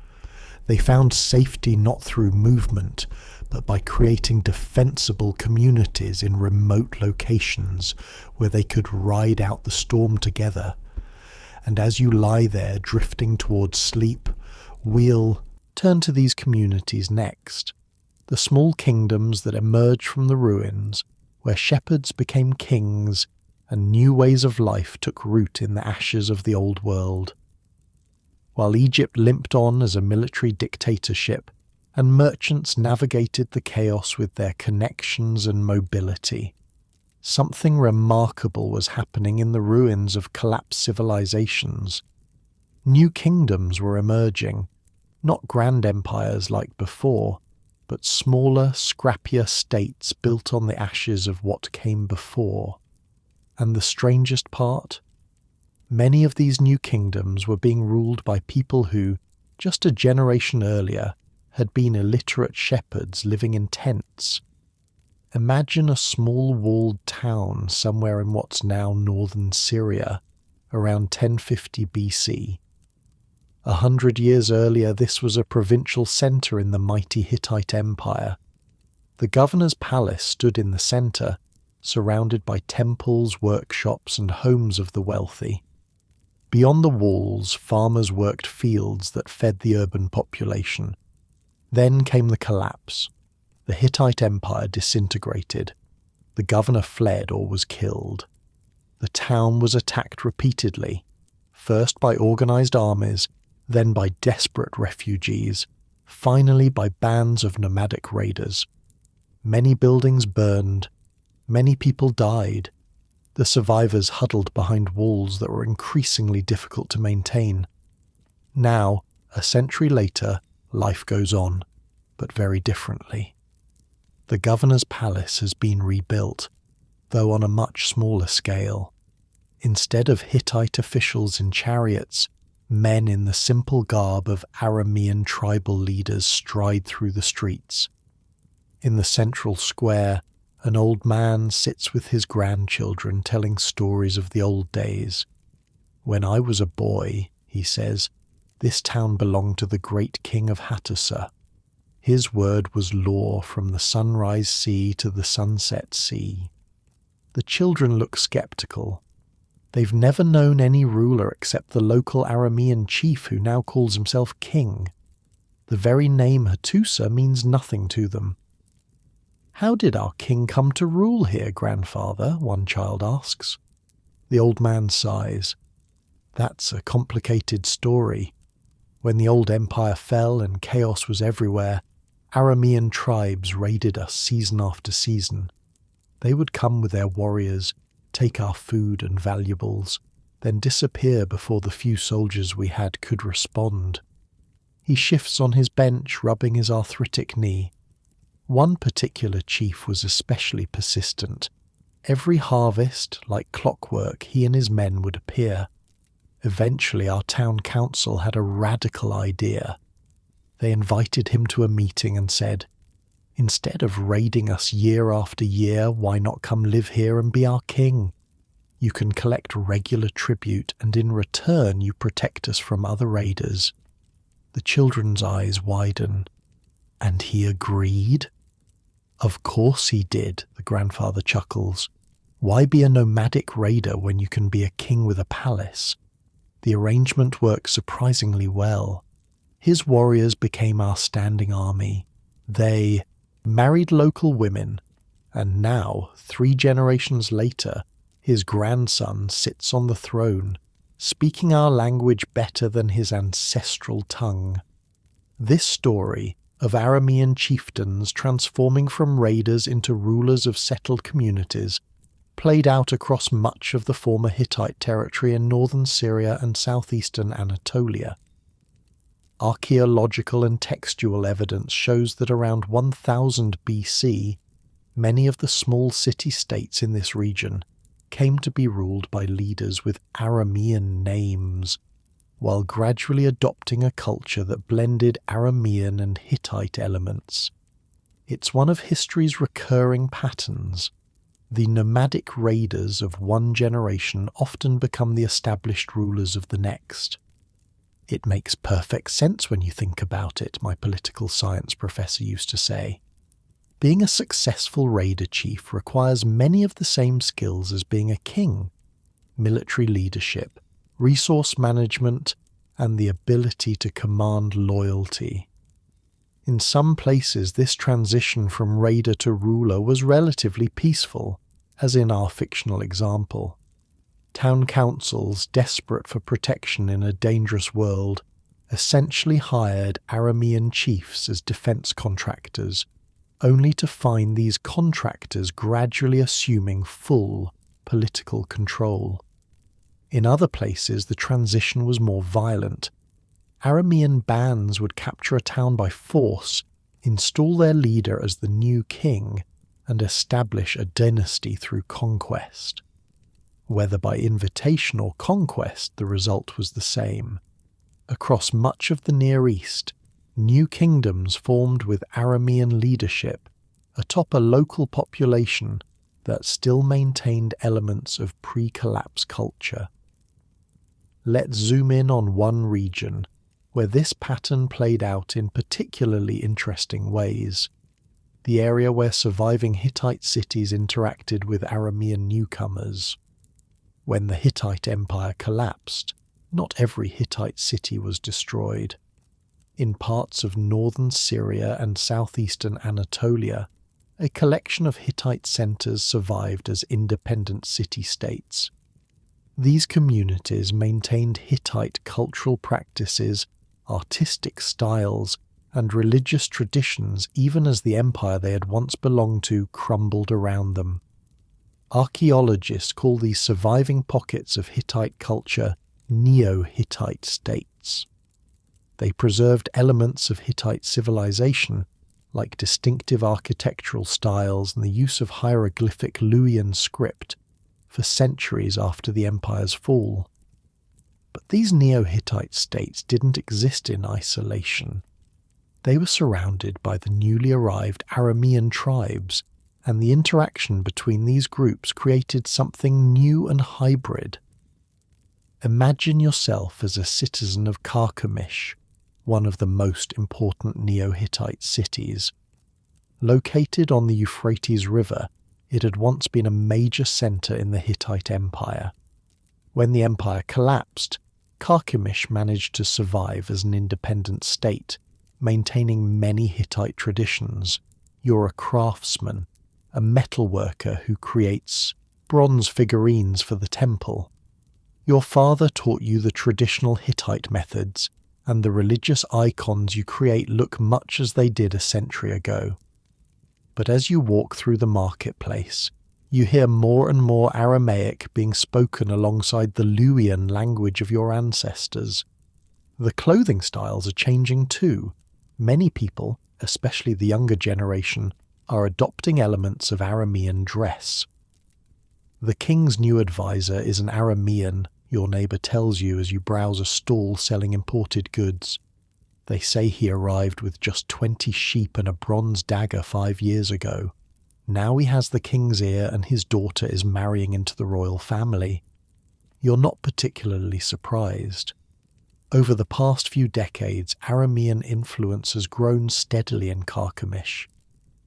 Speaker 1: They found safety not through movement, but by creating defensible communities in remote locations where they could ride out the storm together. And as you lie there drifting towards sleep, we'll turn to these communities next. The small kingdoms that emerged from the ruins, where shepherds became kings and new ways of life took root in the ashes of the old world. While Egypt limped on as a military dictatorship, and merchants navigated the chaos with their connections and mobility, something remarkable was happening in the ruins of collapsed civilizations. New kingdoms were emerging, not grand empires like before, but smaller, scrappier states built on the ashes of what came before. And the strangest part? Many of these new kingdoms were being ruled by people who, just a generation earlier, had been illiterate shepherds living in tents. Imagine a small walled town somewhere in what's now northern Syria, around 1050 BC. 100 years earlier, this was a provincial centre in the mighty Hittite Empire. The governor's palace stood in the centre, surrounded by temples, workshops, and homes of the wealthy. Beyond the walls, farmers worked fields that fed the urban population. Then came the collapse. The Hittite Empire disintegrated. The governor fled or was killed. The town was attacked repeatedly, first by organised armies, then by desperate refugees, finally by bands of nomadic raiders. Many buildings burned. Many people died. The survivors huddled behind walls that were increasingly difficult to maintain. Now, a century later, life goes on, but very differently. The governor's palace has been rebuilt, though on a much smaller scale. Instead of Hittite officials in chariots, men in the simple garb of Aramean tribal leaders stride through the streets. In the central square, An old man sits with his grandchildren telling stories of the old days. When I was a boy, he says, this town belonged to the great king of Hattusa. His word was law from the sunrise sea to the sunset sea. The children look skeptical. They've never known any ruler except the local Aramean chief who now calls himself king. The very name Hattusa means nothing to them. How did our king come to rule here, grandfather? One child asks. The old man sighs. That's a complicated story. When the old empire fell and chaos was everywhere, Aramean tribes raided us season after season. They would come with their warriors, take our food and valuables, then disappear before the few soldiers we had could respond. He shifts on his bench, rubbing his arthritic knee. One particular chief was especially persistent. Every harvest, like clockwork, he and his men would appear. Eventually our town council had a radical idea. They invited him to a meeting and said, instead of raiding us year after year, why not come live here and be our king? You can collect regular tribute, and in return you protect us from other raiders. The children's eyes widen. And he agreed? Of course he did, the grandfather chuckles. Why be a nomadic raider when you can be a king with a palace? The arrangement worked surprisingly well. His warriors became our standing army. They married local women, and now, 3 generations later, his grandson sits on the throne, speaking our language better than his ancestral tongue. This story of Aramean chieftains transforming from raiders into rulers of settled communities played out across much of the former Hittite territory in northern Syria and southeastern Anatolia. Archaeological and textual evidence shows that around 1000 BC, many of the small city-states in this region came to be ruled by leaders with Aramean names, while gradually adopting a culture that blended Aramean and Hittite elements. It's one of history's recurring patterns. The nomadic raiders of one generation often become the established rulers of the next. It makes perfect sense when you think about it, my political science professor used to say. Being a successful raider chief requires many of the same skills as being a king: military leadership, resource management, and the ability to command loyalty. In some places, this transition from raider to ruler was relatively peaceful, as in our fictional example. Town councils, desperate for protection in a dangerous world, essentially hired Aramean chiefs as defense contractors, only to find these contractors gradually assuming full political control. In other places, the transition was more violent. Aramean bands would capture a town by force, install their leader as the new king, and establish a dynasty through conquest. Whether by invitation or conquest, the result was the same. Across much of the Near East, new kingdoms formed with Aramean leadership atop a local population that still maintained elements of pre-collapse culture. Let's zoom in on one region where this pattern played out in particularly interesting ways. The area where surviving Hittite cities interacted with Aramean newcomers. When the Hittite Empire collapsed, not every Hittite city was destroyed. In parts of northern Syria and southeastern Anatolia, a collection of Hittite centers survived as independent city-states. These communities maintained Hittite cultural practices, artistic styles, and religious traditions even as the empire they had once belonged to crumbled around them. Archaeologists call these surviving pockets of Hittite culture Neo-Hittite states. They preserved elements of Hittite civilization, like distinctive architectural styles and the use of hieroglyphic Luwian script, for centuries after the empire's fall. But these Neo-Hittite states didn't exist in isolation. They were surrounded by the newly arrived Aramean tribes and the interaction between these groups created something new and hybrid. Imagine yourself as a citizen of Carchemish, one of the most important Neo-Hittite cities. Located on the Euphrates River, it had once been a major centre in the Hittite Empire. When the empire collapsed, Carchemish managed to survive as an independent state, maintaining many Hittite traditions. You're a craftsman, a metalworker who creates bronze figurines for the temple. Your father taught you the traditional Hittite methods, and the religious icons you create look much as they did a century ago. But as you walk through the marketplace, you hear more and more Aramaic being spoken alongside the Luwian language of your ancestors. The clothing styles are changing too. Many people, especially the younger generation, are adopting elements of Aramean dress. The king's new advisor is an Aramean, your neighbour tells you as you browse a stall selling imported goods. They say he arrived with just 20 sheep and a bronze dagger 5 years ago. Now he has the king's ear and his daughter is marrying into the royal family. You're not particularly surprised. Over the past few decades, Aramean influence has grown steadily in Carchemish.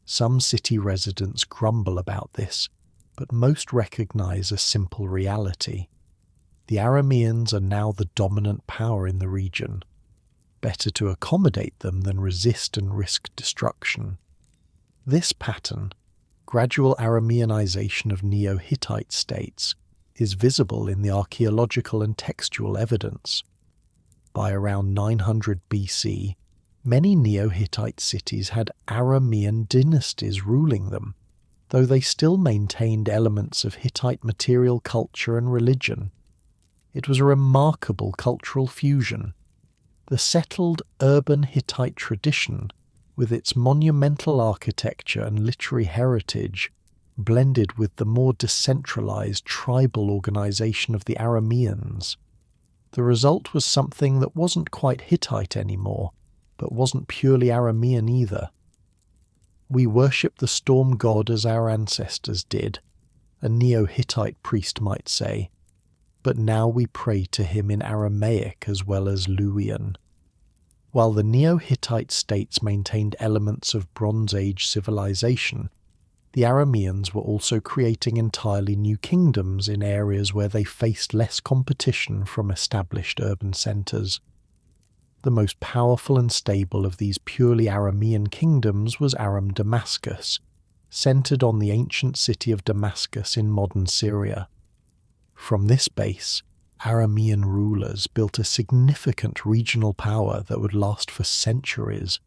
Speaker 1: Some city residents grumble about this, but most recognize a simple reality. The Arameans are now the dominant power in the region. Better to accommodate them than resist and risk destruction. This pattern, gradual Arameanization of Neo-Hittite states, is visible in the archaeological and textual evidence. By around 900 BC, many Neo-Hittite cities had Aramean dynasties ruling them, though they still maintained elements of Hittite material culture and religion. It was a remarkable cultural fusion. The settled urban Hittite tradition, with its monumental architecture and literary heritage, blended with the more decentralized tribal organization of the Arameans. The result was something that wasn't quite Hittite anymore, but wasn't purely Aramean either. We worship the storm god as our ancestors did, a Neo-Hittite priest might say, but now we pray to him in Aramaic as well as Luwian. While the Neo-Hittite states maintained elements of Bronze Age civilization, the Arameans were also creating entirely new kingdoms in areas where they faced less competition from established urban centres. The most powerful and stable of these purely Aramean kingdoms was Aram Damascus, centred on the ancient city of Damascus in modern Syria. From this base, Aramean rulers built a significant regional power that would last for centuries.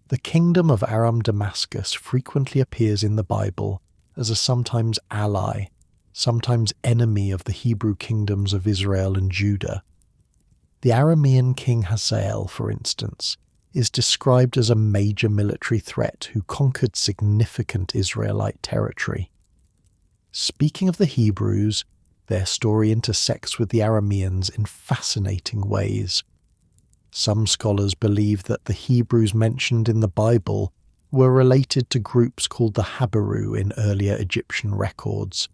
Speaker 1: The kingdom of Aram Damascus frequently appears in the Bible as a sometimes ally, sometimes enemy of the Hebrew kingdoms of Israel and Judah. The Aramean king Hazael, for instance, is described as a major military threat who conquered significant Israelite territory. Speaking of the Hebrews, their story intersects with the Arameans in fascinating ways. Some scholars believe that the Hebrews mentioned in the Bible were related to groups called the Habaru in earlier Egyptian records,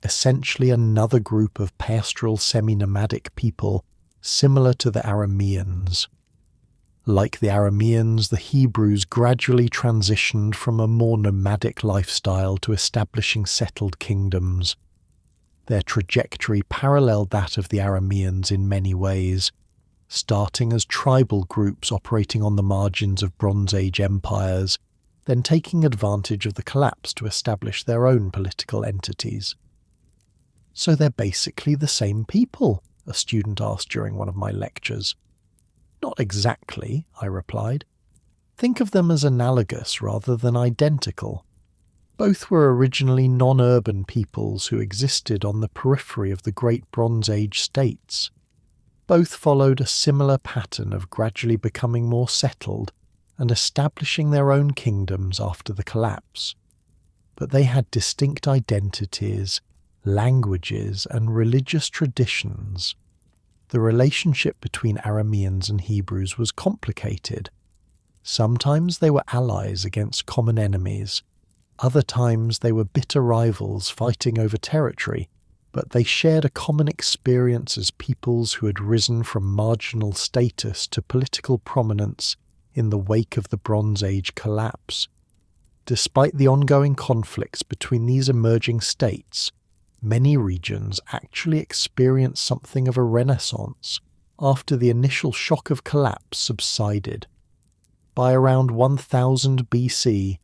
Speaker 1: essentially another group of pastoral semi-nomadic people similar to the Arameans. Like the Arameans, the Hebrews gradually transitioned from a more nomadic lifestyle to establishing settled kingdoms. Their trajectory paralleled that of the Arameans in many ways, starting as tribal groups operating on the margins of Bronze Age empires, then taking advantage of the collapse to establish their own political entities. So they're basically the same people, a student asked during one of my lectures. Not exactly, I replied. Think of them as analogous rather than identical. Both were originally non-urban peoples who existed on the periphery of the great Bronze Age states. Both followed a similar pattern of gradually becoming more settled and establishing their own kingdoms after the collapse. But they had distinct identities, languages, and religious traditions. The relationship between Arameans and Hebrews was complicated. Sometimes they were allies against common enemies. Other times they were bitter rivals fighting over territory, but they shared a common experience as peoples who had risen from marginal status to political prominence in the wake of the Bronze Age collapse. Despite the ongoing conflicts between these emerging states, many regions actually experienced something of a renaissance after the initial shock of collapse subsided. By around 1000 BC,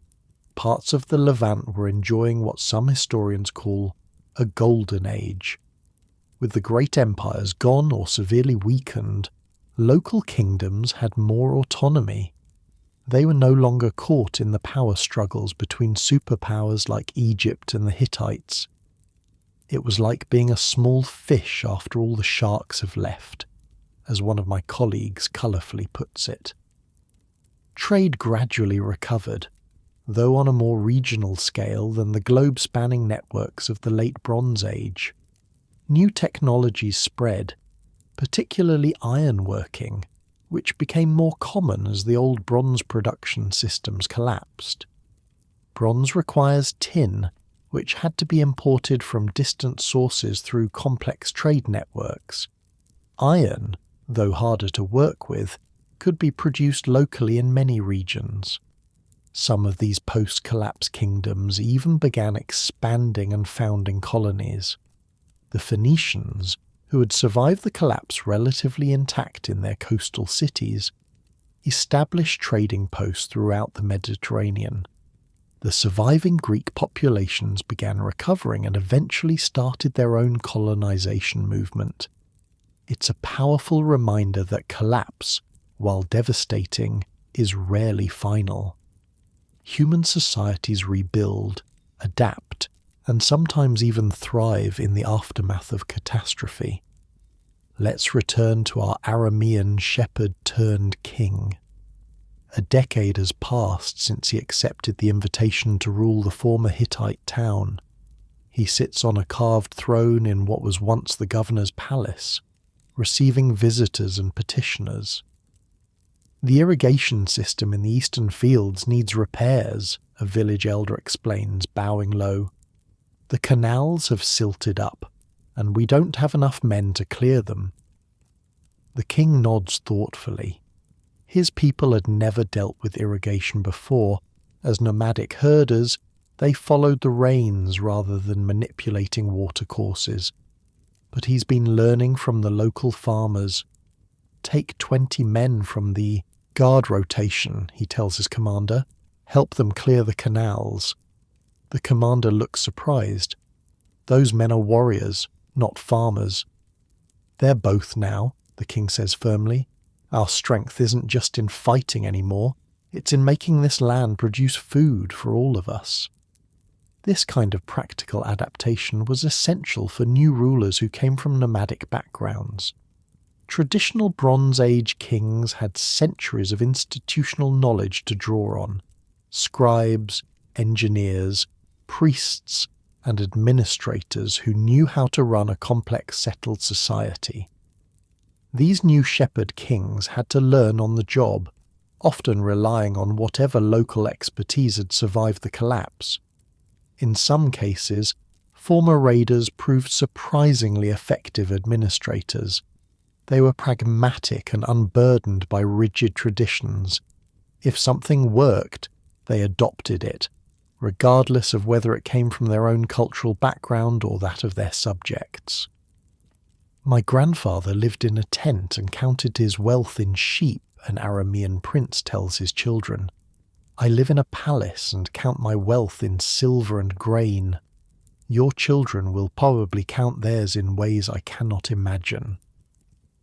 Speaker 1: parts of the Levant were enjoying what some historians call a golden age. With the great empires gone or severely weakened, local kingdoms had more autonomy. They were no longer caught in the power struggles between superpowers like Egypt and the Hittites. It was like being a small fish after all the sharks have left, as one of my colleagues colourfully puts it. Trade gradually recovered, though on a more regional scale than the globe-spanning networks of the late Bronze Age. New technologies spread, particularly ironworking, which became more common as the old bronze production systems collapsed. Bronze requires tin, which had to be imported from distant sources through complex trade networks. Iron, though harder to work with, could be produced locally in many regions. Some of these post-collapse kingdoms even began expanding and founding colonies. The Phoenicians, who had survived the collapse relatively intact in their coastal cities, established trading posts throughout the Mediterranean. The surviving Greek populations began recovering and eventually started their own colonization movement. It's a powerful reminder that collapse, while devastating, is rarely final. Human societies rebuild, adapt, and sometimes even thrive in the aftermath of catastrophe. Let's return to our Aramean shepherd-turned-king. A decade has passed since he accepted the invitation to rule the former Hittite town. He sits on a carved throne in what was once the governor's palace, receiving visitors and petitioners. The irrigation system in the eastern fields needs repairs, a village elder explains, bowing low. The canals have silted up, and we don't have enough men to clear them. The king nods thoughtfully. His people had never dealt with irrigation before. As nomadic herders, they followed the rains rather than manipulating watercourses. But he's been learning from the local farmers. Take 20 men from the guard rotation, he tells his commander. Help them clear the canals. The commander looks surprised. Those men are warriors, not farmers. They're both now, the king says firmly. Our strength isn't just in fighting anymore, it's in making this land produce food for all of us. This kind of practical adaptation was essential for new rulers who came from nomadic backgrounds. Traditional Bronze Age kings had centuries of institutional knowledge to draw on. Scribes, engineers, priests, and administrators who knew how to run a complex settled society. These new shepherd kings had to learn on the job, often relying on whatever local expertise had survived the collapse. In some cases, former raiders proved surprisingly effective administrators. They were pragmatic and unburdened by rigid traditions. If something worked, they adopted it, regardless of whether it came from their own cultural background or that of their subjects. My grandfather lived in a tent and counted his wealth in sheep, an Aramean prince tells his children. I live in a palace and count my wealth in silver and grain. Your children will probably count theirs in ways I cannot imagine.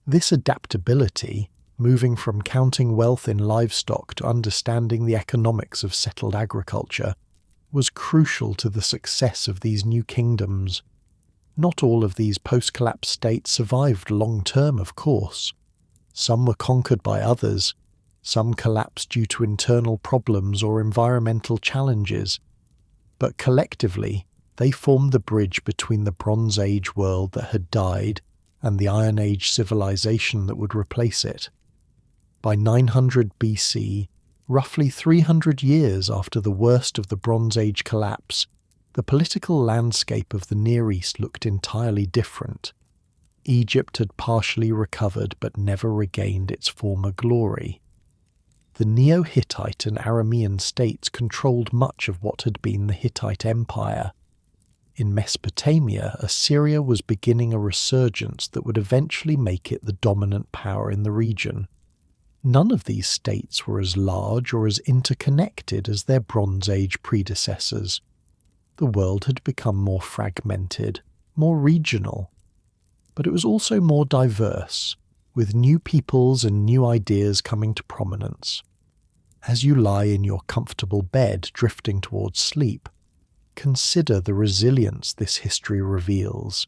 Speaker 1: This adaptability, moving from counting wealth in livestock to understanding the economics of settled agriculture, was crucial to the success of these new kingdoms. Not all of these post-collapse states survived long-term, of course. Some were conquered by others, some collapsed due to internal problems or environmental challenges, but collectively they formed the bridge between the Bronze Age world that had died and the Iron Age civilization that would replace it. By 900 BC, Roughly 300 years after the worst of the Bronze Age collapse, the political landscape of the Near East looked entirely different. Egypt had partially recovered but never regained its former glory. The Neo-Hittite and Aramean states controlled much of what had been the Hittite Empire. In Mesopotamia, Assyria was beginning a resurgence that would eventually make it the dominant power in the region. None of these states were as large or as interconnected as their Bronze Age predecessors. The world had become more fragmented, more regional. But it was also more diverse, with new peoples and new ideas coming to prominence. As you lie in your comfortable bed drifting towards sleep, consider the resilience this history reveals.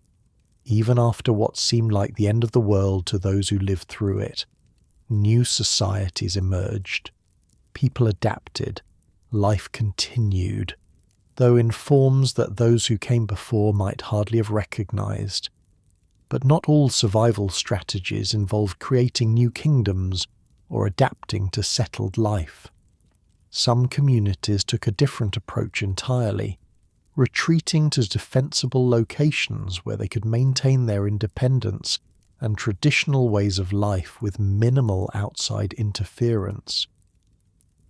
Speaker 1: Even after what seemed like the end of the world to those who lived through it, new societies emerged. People adapted. Life continued, though in forms that those who came before might hardly have recognized. But not all survival strategies involved creating new kingdoms or adapting to settled life. Some communities took a different approach entirely, retreating to defensible locations where they could maintain their independence and traditional ways of life with minimal outside interference.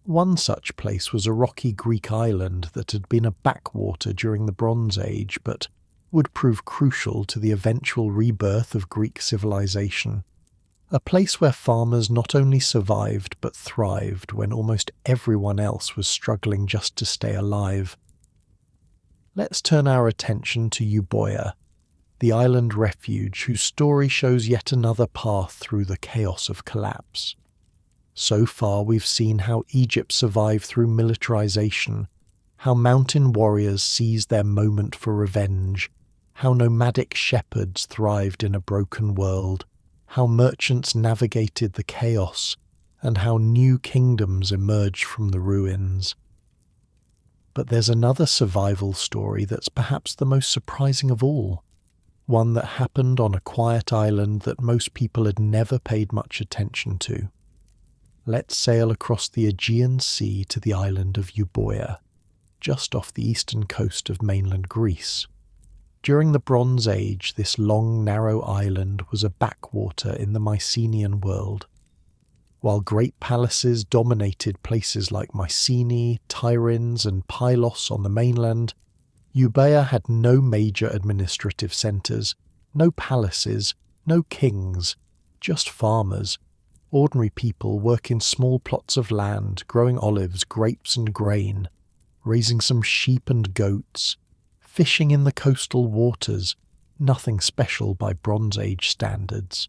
Speaker 1: One such place was a rocky Greek island that had been a backwater during the Bronze Age, but would prove crucial to the eventual rebirth of Greek civilization. A place where farmers not only survived but thrived when almost everyone else was struggling just to stay alive. Let's turn our attention to Euboea, the island refuge whose story shows yet another path through the chaos of collapse. So far we've seen how Egypt survived through militarization, how mountain warriors seized their moment for revenge, how nomadic shepherds thrived in a broken world, how merchants navigated the chaos, and how new kingdoms emerged from the ruins. But there's another survival story that's perhaps the most surprising of all, one that happened on a quiet island that most people had never paid much attention to. Let's sail across the Aegean Sea to the island of Euboea, just off the eastern coast of mainland Greece. During the Bronze Age, this long, narrow island was a backwater in the Mycenaean world. While great palaces dominated places like Mycenae, Tiryns, and Pylos on the mainland, Euboea had no major administrative centres, no palaces, no kings, just farmers. Ordinary people work in small plots of land, growing olives, grapes and grain, raising some sheep and goats, fishing in the coastal waters, nothing special by Bronze Age standards.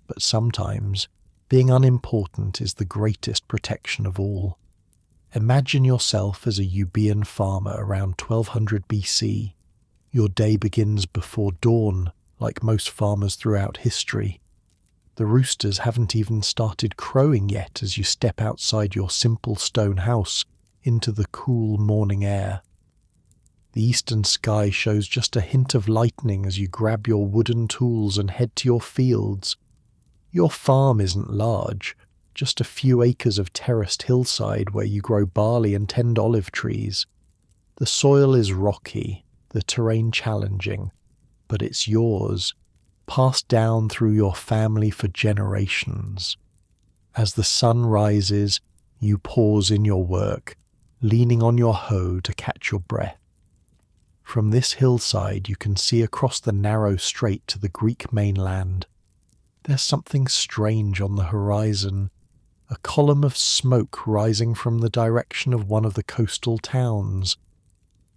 Speaker 1: But sometimes, being unimportant is the greatest protection of all. Imagine yourself as a Euboean farmer around 1200 BC. Your day begins before dawn, like most farmers throughout history. The roosters haven't even started crowing yet as you step outside your simple stone house into the cool morning air. The eastern sky shows just a hint of lightning as you grab your wooden tools and head to your fields. Your farm isn't large, just a few acres of terraced hillside where you grow barley and tend olive trees. The soil is rocky, the terrain challenging, but it's yours, passed down through your family for generations. As the sun rises, you pause in your work, leaning on your hoe to catch your breath. From this hillside you can see across the narrow strait to the Greek mainland. There's something strange on the horizon, a column of smoke rising from the direction of one of the coastal towns.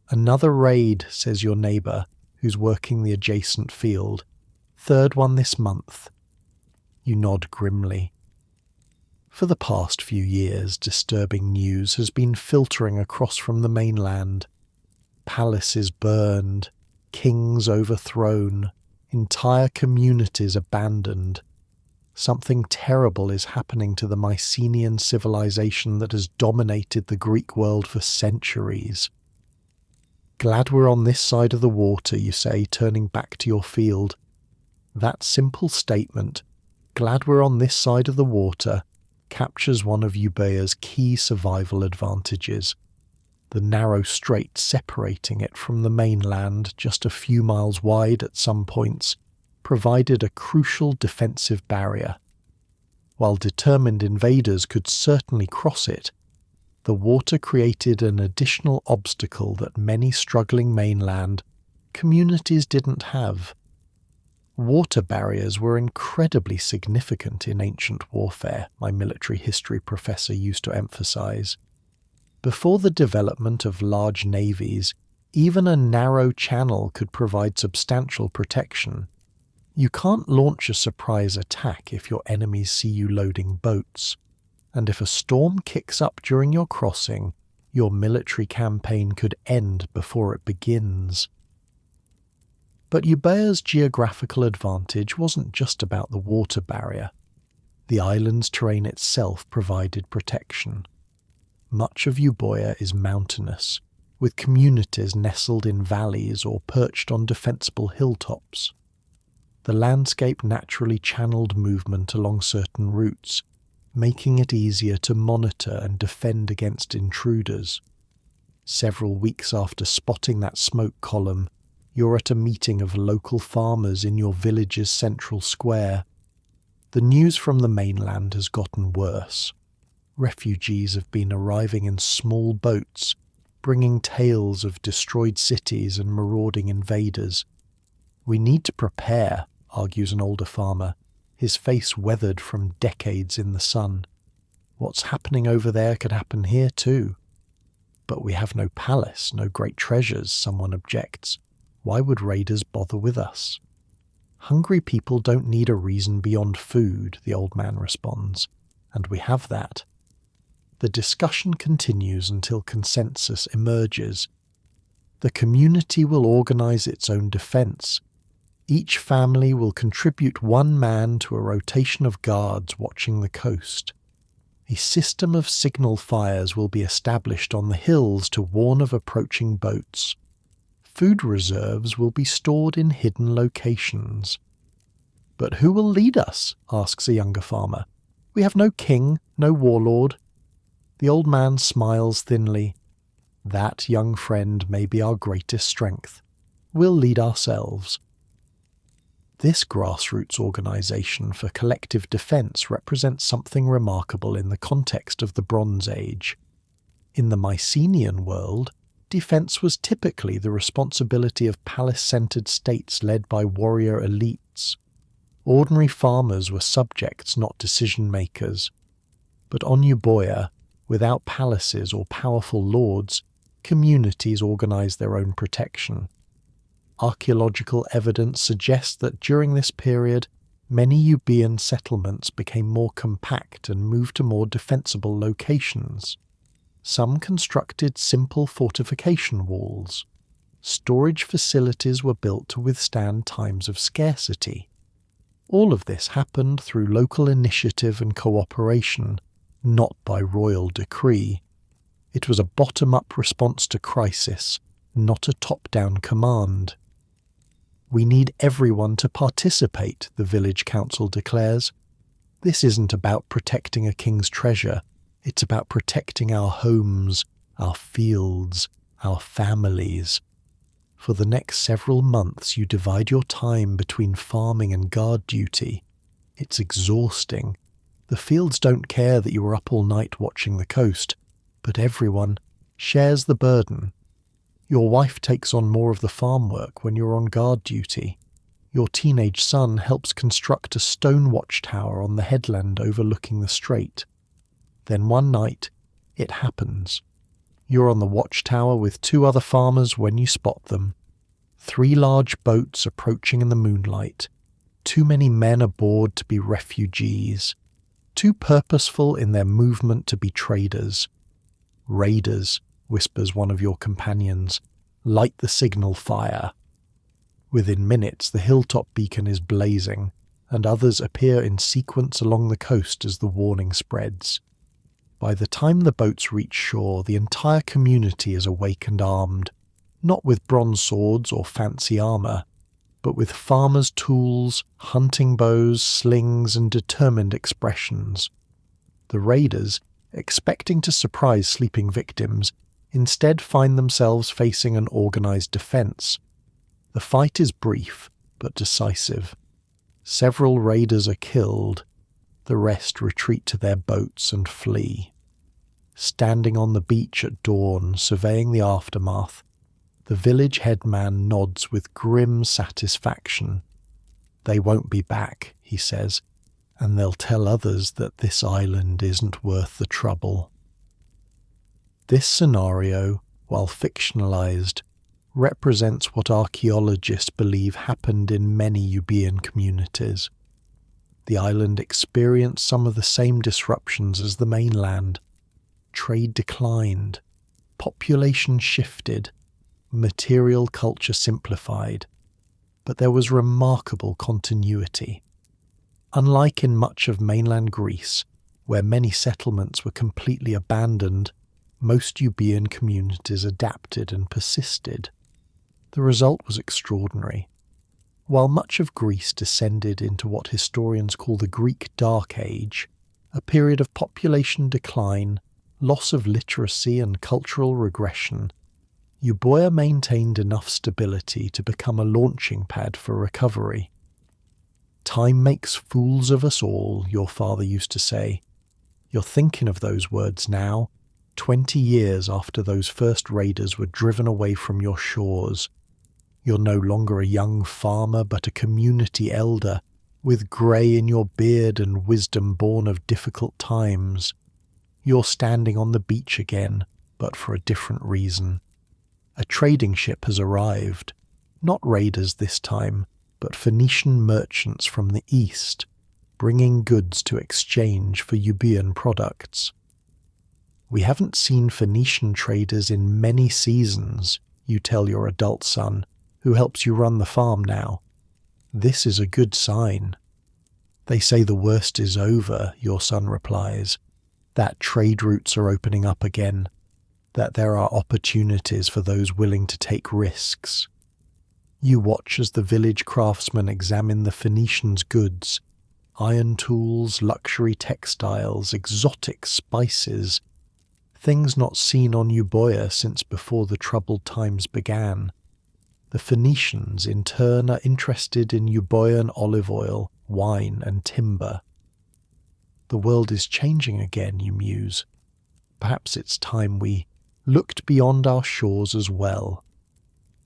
Speaker 1: Another raid, says your neighbour, who's working the adjacent field. Third one this month. You nod grimly. For the past few years, disturbing news has been filtering across from the mainland. Palaces burned, kings overthrown, entire communities abandoned. Something terrible is happening to the Mycenaean civilization that has dominated the Greek world for centuries. Glad we're on this side of the water, you say, turning back to your field. That simple statement, glad we're on this side of the water, captures one of Euboea's key survival advantages. The narrow strait separating it from the mainland, just a few miles wide at some points, provided a crucial defensive barrier. While determined invaders could certainly cross it, the water created an additional obstacle that many struggling mainland communities didn't have. Water barriers were incredibly significant in ancient warfare, my military history professor used to emphasize. Before the development of large navies, even a narrow channel could provide substantial protection. You can't launch a surprise attack if your enemies see you loading boats, and if a storm kicks up during your crossing, your military campaign could end before it begins. But Euboea's geographical advantage wasn't just about the water barrier. The island's terrain itself provided protection. Much of Euboea is mountainous, with communities nestled in valleys or perched on defensible hilltops. The landscape naturally channeled movement along certain routes, making it easier to monitor and defend against intruders. Several weeks after spotting that smoke column, you're at a meeting of local farmers in your village's central square. The news from the mainland has gotten worse. Refugees have been arriving in small boats, bringing tales of destroyed cities and marauding invaders. We need to prepare, argues an older farmer, his face weathered from decades in the sun. What's happening over there could happen here too. But we have no palace, no great treasures, someone objects. Why would raiders bother with us? Hungry people don't need a reason beyond food, the old man responds, and we have that. The discussion continues until consensus emerges. The community will organize its own defense. Each family will contribute one man to a rotation of guards watching the coast. A system of signal fires will be established on the hills to warn of approaching boats. Food reserves will be stored in hidden locations. But who will lead us? Asks a younger farmer. We have no king, no warlord. The old man smiles thinly. That, young friend, may be our greatest strength. We'll lead ourselves. This grassroots organization for collective defense represents something remarkable in the context of the Bronze Age. In the Mycenaean world, defense was typically the responsibility of palace-centered states led by warrior elites. Ordinary farmers were subjects, not decision-makers. But on Euboea, without palaces or powerful lords, communities organized their own protection. Archaeological evidence suggests that during this period, many Euboean settlements became more compact and moved to more defensible locations. Some constructed simple fortification walls. Storage facilities were built to withstand times of scarcity. All of this happened through local initiative and cooperation, not by royal decree. It was a bottom-up response to crisis, not a top-down command. We need everyone to participate, the village council declares. This isn't about protecting a king's treasure. It's about protecting our homes, our fields, our families. For the next several months you divide your time between farming and guard duty. It's exhausting. The fields don't care that you were up all night watching the coast, but everyone shares the burden. Your wife takes on more of the farm work when you're on guard duty. Your teenage son helps construct a stone watchtower on the headland overlooking the strait. Then one night, it happens. You're on the watchtower with 2 other farmers when you spot them. 3 large boats approaching in the moonlight. Too many men aboard to be refugees. Too purposeful in their movement to be traders. Raiders, whispers one of your companions. Light the signal fire. Within minutes the hilltop beacon is blazing, and others appear in sequence along the coast as the warning spreads. By the time the boats reach shore, the entire community is awake and armed, not with bronze swords or fancy armour, but with farmers' tools, hunting bows, slings, and determined expressions. The raiders, expecting to surprise sleeping victims, instead find themselves facing an organized defense. The fight is brief but decisive. Several raiders are killed. The rest retreat to their boats and flee. Standing on the beach at dawn, surveying the aftermath, the village headman nods with grim satisfaction. They won't be back, he says, and they'll tell others that this island isn't worth the trouble. This scenario, while fictionalized, represents what archaeologists believe happened in many Euboean communities. The island experienced some of the same disruptions as the mainland. Trade declined, population shifted, material culture simplified, but there was remarkable continuity. Unlike in much of mainland Greece, where many settlements were completely abandoned, most Euboean communities adapted and persisted. The result was extraordinary. While much of Greece descended into what historians call the Greek Dark Age, a period of population decline, loss of literacy and cultural regression, Euboea maintained enough stability to become a launching pad for recovery. "Time makes fools of us all," your father used to say. You're thinking of those words now, 20 years after those first raiders were driven away from your shores. You're no longer a young farmer, but a community elder, with grey in your beard and wisdom born of difficult times. You're standing on the beach again, but for a different reason. A trading ship has arrived, not raiders this time, but Phoenician merchants from the east, bringing goods to exchange for Euboean products. "We haven't seen Phoenician traders in many seasons," you tell your adult son, who helps you run the farm now. "This is a good sign." "They say the worst is over," your son replies, "that trade routes are opening up again, that there are opportunities for those willing to take risks." You watch as the village craftsmen examine the Phoenicians' goods, iron tools, luxury textiles, exotic spices, things not seen on Euboea since before the troubled times began. The Phoenicians, in turn, are interested in Euboean olive oil, wine, and timber. The world is changing again, you muse. Perhaps it's time we looked beyond our shores as well.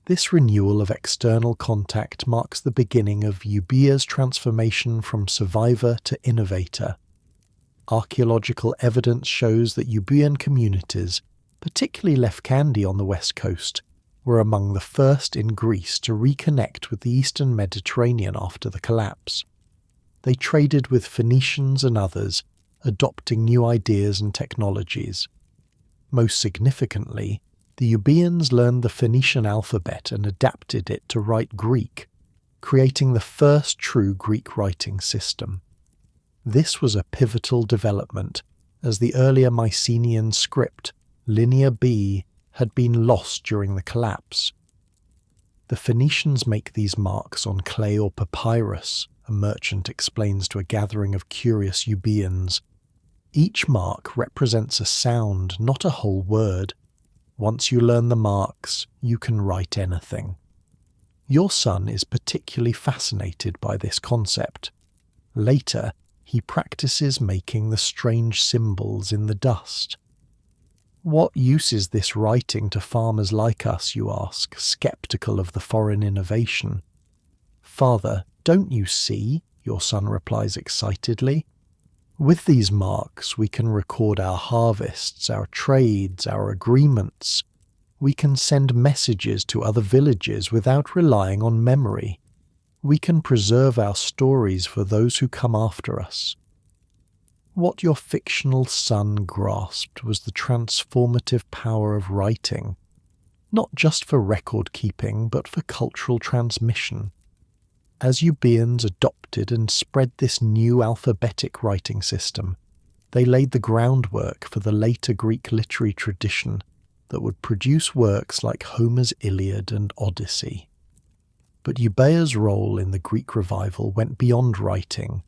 Speaker 1: This renewal of external contact marks the beginning of Euboea's transformation from survivor to innovator. Archaeological evidence shows that Euboean communities, particularly Lefkandi on the west coast, were among the first in Greece to reconnect with the eastern Mediterranean after the collapse. They traded with Phoenicians and others, adopting new ideas and technologies. Most significantly, the Euboeans learned the Phoenician alphabet and adapted it to write Greek, creating the first true Greek writing system. This was a pivotal development, as the earlier Mycenaean script, Linear B, had been lost during the collapse. The Phoenicians make these marks on clay or papyrus, a merchant explains to a gathering of curious Euboeans. Each mark represents a sound, not a whole word. Once you learn the marks, you can write anything. Your son is particularly fascinated by this concept. Later, he practices making the strange symbols in the dust. "What use is this writing to farmers like us?" you ask, skeptical of the foreign innovation. "Father, don't you see?" your son replies excitedly. "With these marks we can record our harvests, our trades, our agreements. We can send messages to other villages without relying on memory. We can preserve our stories for those who come after us." What your fictional son grasped was the transformative power of writing, not just for record keeping, but for cultural transmission. As Euboeans adopted and spread this new alphabetic writing system, they laid the groundwork for the later Greek literary tradition that would produce works like Homer's Iliad and Odyssey. But Euboea's role in the Greek revival went beyond writing.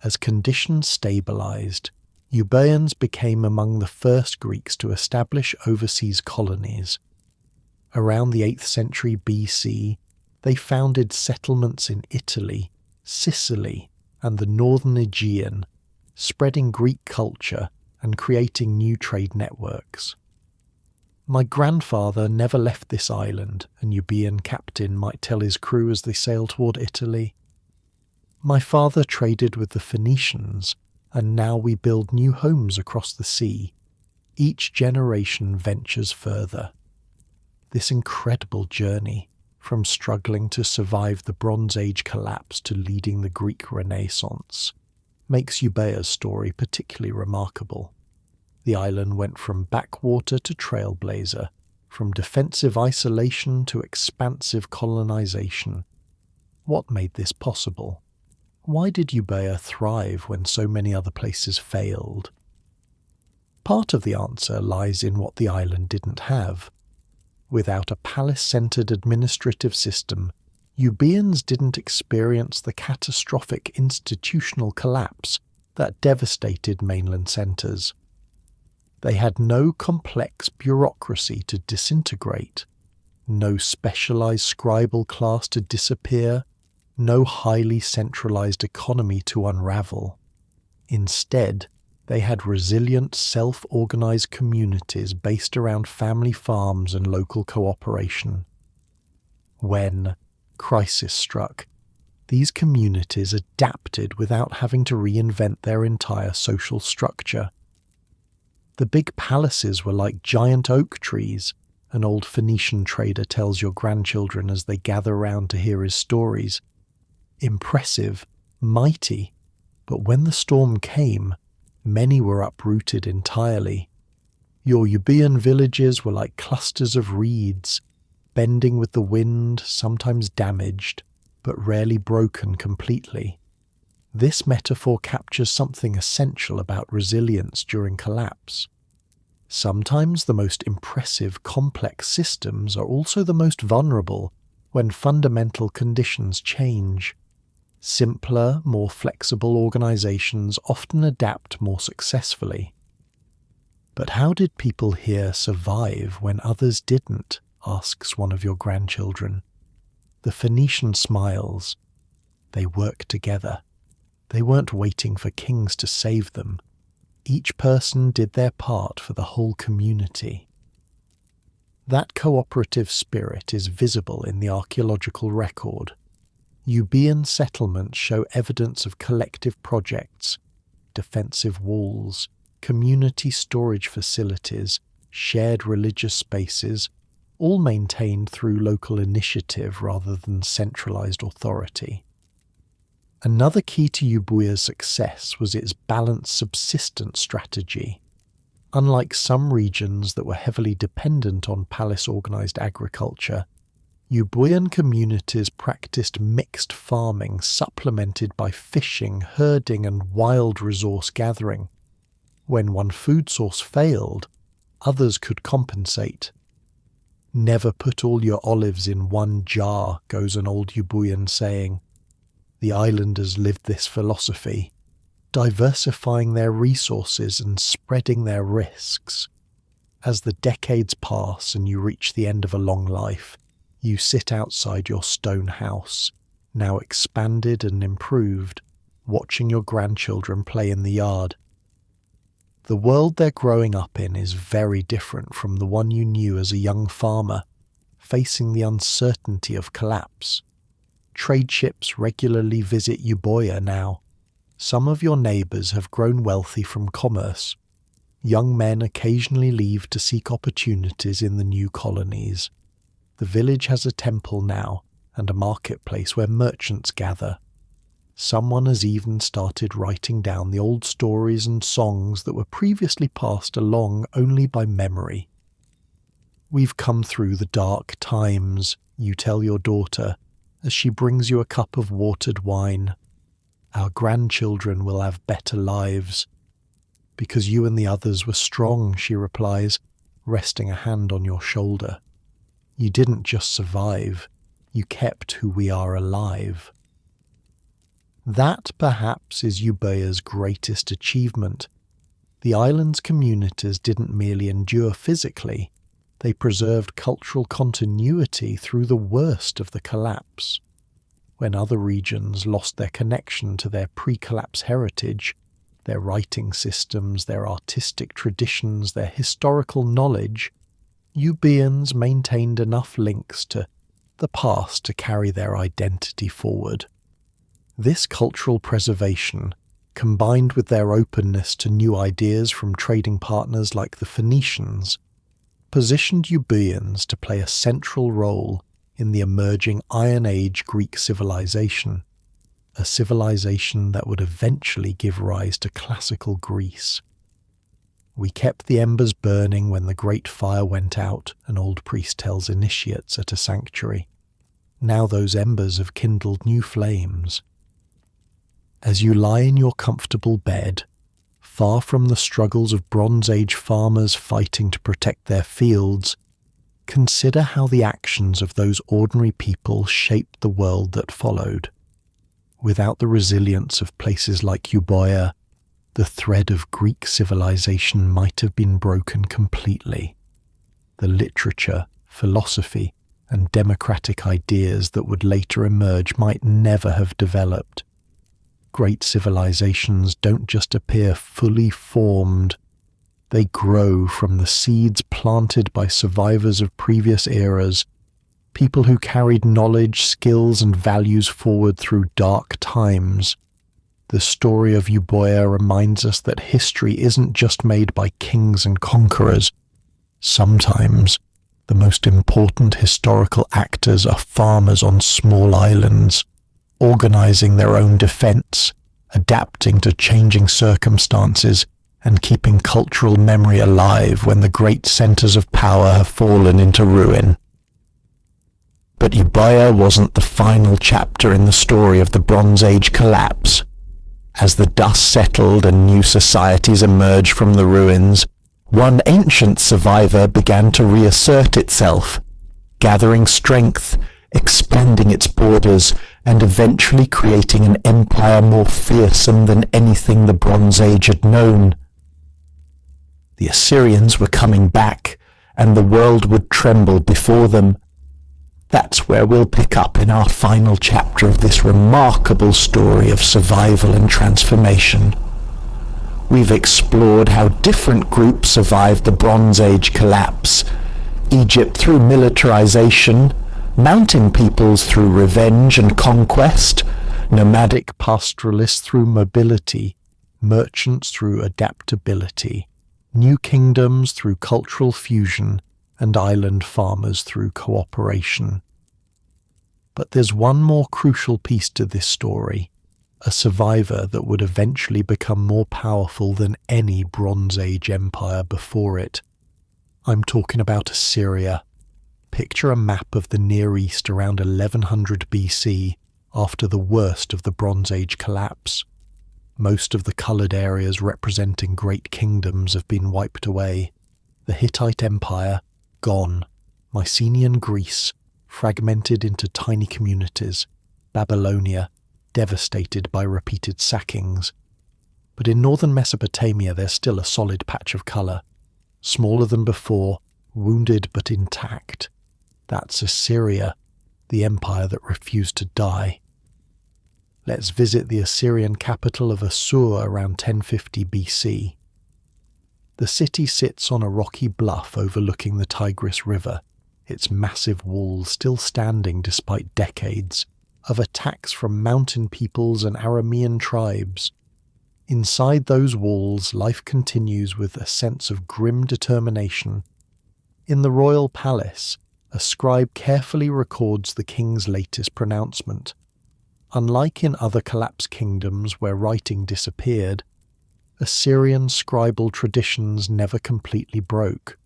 Speaker 1: As conditions stabilized, Euboeans became among the first Greeks to establish overseas colonies. Around the 8th century BC, they founded settlements in Italy, Sicily, and the northern Aegean, spreading Greek culture and creating new trade networks. My grandfather never left this island, an Euboean captain might tell his crew as they sailed toward Italy. My father traded with the Phoenicians, and now we build new homes across the sea. Each generation ventures further. This incredible journey, from struggling to survive the Bronze Age collapse to leading the Greek Renaissance, makes Euboea's story particularly remarkable. The island went from backwater to trailblazer, from defensive isolation to expansive colonization. What made this possible? Why did Euboea thrive when so many other places failed? Part of the answer lies in what the island didn't have. Without a palace-centered administrative system, Euboeans didn't experience the catastrophic institutional collapse that devastated mainland centers. They had no complex bureaucracy to disintegrate, no specialized scribal class to disappear, no highly centralized economy to unravel. Instead, they had resilient, self-organized communities based around family farms and local cooperation. When crisis struck, these communities adapted without having to reinvent their entire social structure. The big palaces were like giant oak trees, an old Phoenician trader tells your grandchildren as they gather round to hear his stories. Impressive, mighty, but when the storm came, many were uprooted entirely. Your Euboean villages were like clusters of reeds, bending with the wind, sometimes damaged, but rarely broken completely. This metaphor captures something essential about resilience during collapse. Sometimes the most impressive, complex systems are also the most vulnerable when fundamental conditions change. Simpler, more flexible organizations often adapt more successfully. But how did people here survive when others didn't? Asks one of your grandchildren. The Phoenician smiles. They worked together. They weren't waiting for kings to save them. Each person did their part for the whole community. That cooperative spirit is visible in the archaeological record. Euboean settlements show evidence of collective projects, defensive walls, community storage facilities, shared religious spaces, all maintained through local initiative rather than centralized authority. Another key to Euboea's success was its balanced subsistence strategy. Unlike some regions that were heavily dependent on palace-organized agriculture, Euboean communities practiced mixed farming supplemented by fishing, herding, and wild resource gathering. When one food source failed, others could compensate. Never put all your olives in one jar, goes an old Euboean saying. The islanders lived this philosophy, diversifying their resources and spreading their risks. As the decades pass and you reach the end of a long life, you sit outside your stone house, now expanded and improved, watching your grandchildren play in the yard. The world they're growing up in is very different from the one you knew as a young farmer, facing the uncertainty of collapse. Trade ships regularly visit Euboea now. Some of your neighbours have grown wealthy from commerce. Young men occasionally leave to seek opportunities in the new colonies. The village has a temple now, and a marketplace where merchants gather. Someone has even started writing down the old stories and songs that were previously passed along only by memory. We've come through the dark times, you tell your daughter, as she brings you a cup of watered wine. Our grandchildren will have better lives. Because you and the others were strong, she replies, resting a hand on your shoulder. You didn't just survive, you kept who we are alive. That, perhaps, is Euboea's greatest achievement. The island's communities didn't merely endure physically, they preserved cultural continuity through the worst of the collapse. When other regions lost their connection to their pre-collapse heritage, their writing systems, their artistic traditions, their historical knowledge, Euboeans maintained enough links to the past to carry their identity forward. This cultural preservation, combined with their openness to new ideas from trading partners like the Phoenicians, positioned Euboeans to play a central role in the emerging Iron Age Greek civilization, a civilization that would eventually give rise to classical Greece. We kept the embers burning when the great fire went out, an old priest tells initiates at a sanctuary. Now those embers have kindled new flames. As you lie in your comfortable bed, far from the struggles of Bronze Age farmers fighting to protect their fields, consider how the actions of those ordinary people shaped the world that followed. Without the resilience of places like Euboea, the thread of Greek civilization might have been broken completely. The literature, philosophy, and democratic ideas that would later emerge might never have developed. Great civilizations don't just appear fully formed, they grow from the seeds planted by survivors of previous eras, people who carried knowledge, skills, and values forward through dark times. The story of Euboea reminds us that history isn't just made by kings and conquerors. Sometimes, the most important historical actors are farmers on small islands, organizing their own defense, adapting to changing circumstances, and keeping cultural memory alive when the great centers of power have fallen into ruin. But Euboea wasn't the final chapter in the story of the Bronze Age collapse. As the dust settled and new societies emerged from the ruins, one ancient survivor began to reassert itself, gathering strength, expanding its borders, and eventually creating an empire more fearsome than anything the Bronze Age had known. The Assyrians were coming back, and the world would tremble before them. That's where we'll pick up in our final chapter of this remarkable story of survival and transformation. We've explored how different groups survived the Bronze Age collapse, Egypt through militarization, mountain peoples through revenge and conquest, nomadic pastoralists through mobility, merchants through adaptability, new kingdoms through cultural fusion, and island farmers through cooperation. But there's one more crucial piece to this story, a survivor that would eventually become more powerful than any Bronze Age empire before it. I'm talking about Assyria. Picture a map of the Near East around 1100 BC, after the worst of the Bronze Age collapse. Most of the coloured areas representing great kingdoms have been wiped away. The Hittite Empire, gone. Mycenaean Greece, fragmented into tiny communities. Babylonia, devastated by repeated sackings. But in northern Mesopotamia there's still a solid patch of colour. Smaller than before, wounded but intact. That's Assyria, the empire that refused to die. Let's visit the Assyrian capital of Assur around 1050 BC. The city sits on a rocky bluff overlooking the Tigris River, its massive walls still standing despite decades of attacks from mountain peoples and Aramean tribes. Inside those walls, life continues with a sense of grim determination. In the royal palace, a scribe carefully records the king's latest pronouncement. Unlike in other collapsed kingdoms where writing disappeared, Assyrian scribal traditions never completely broke.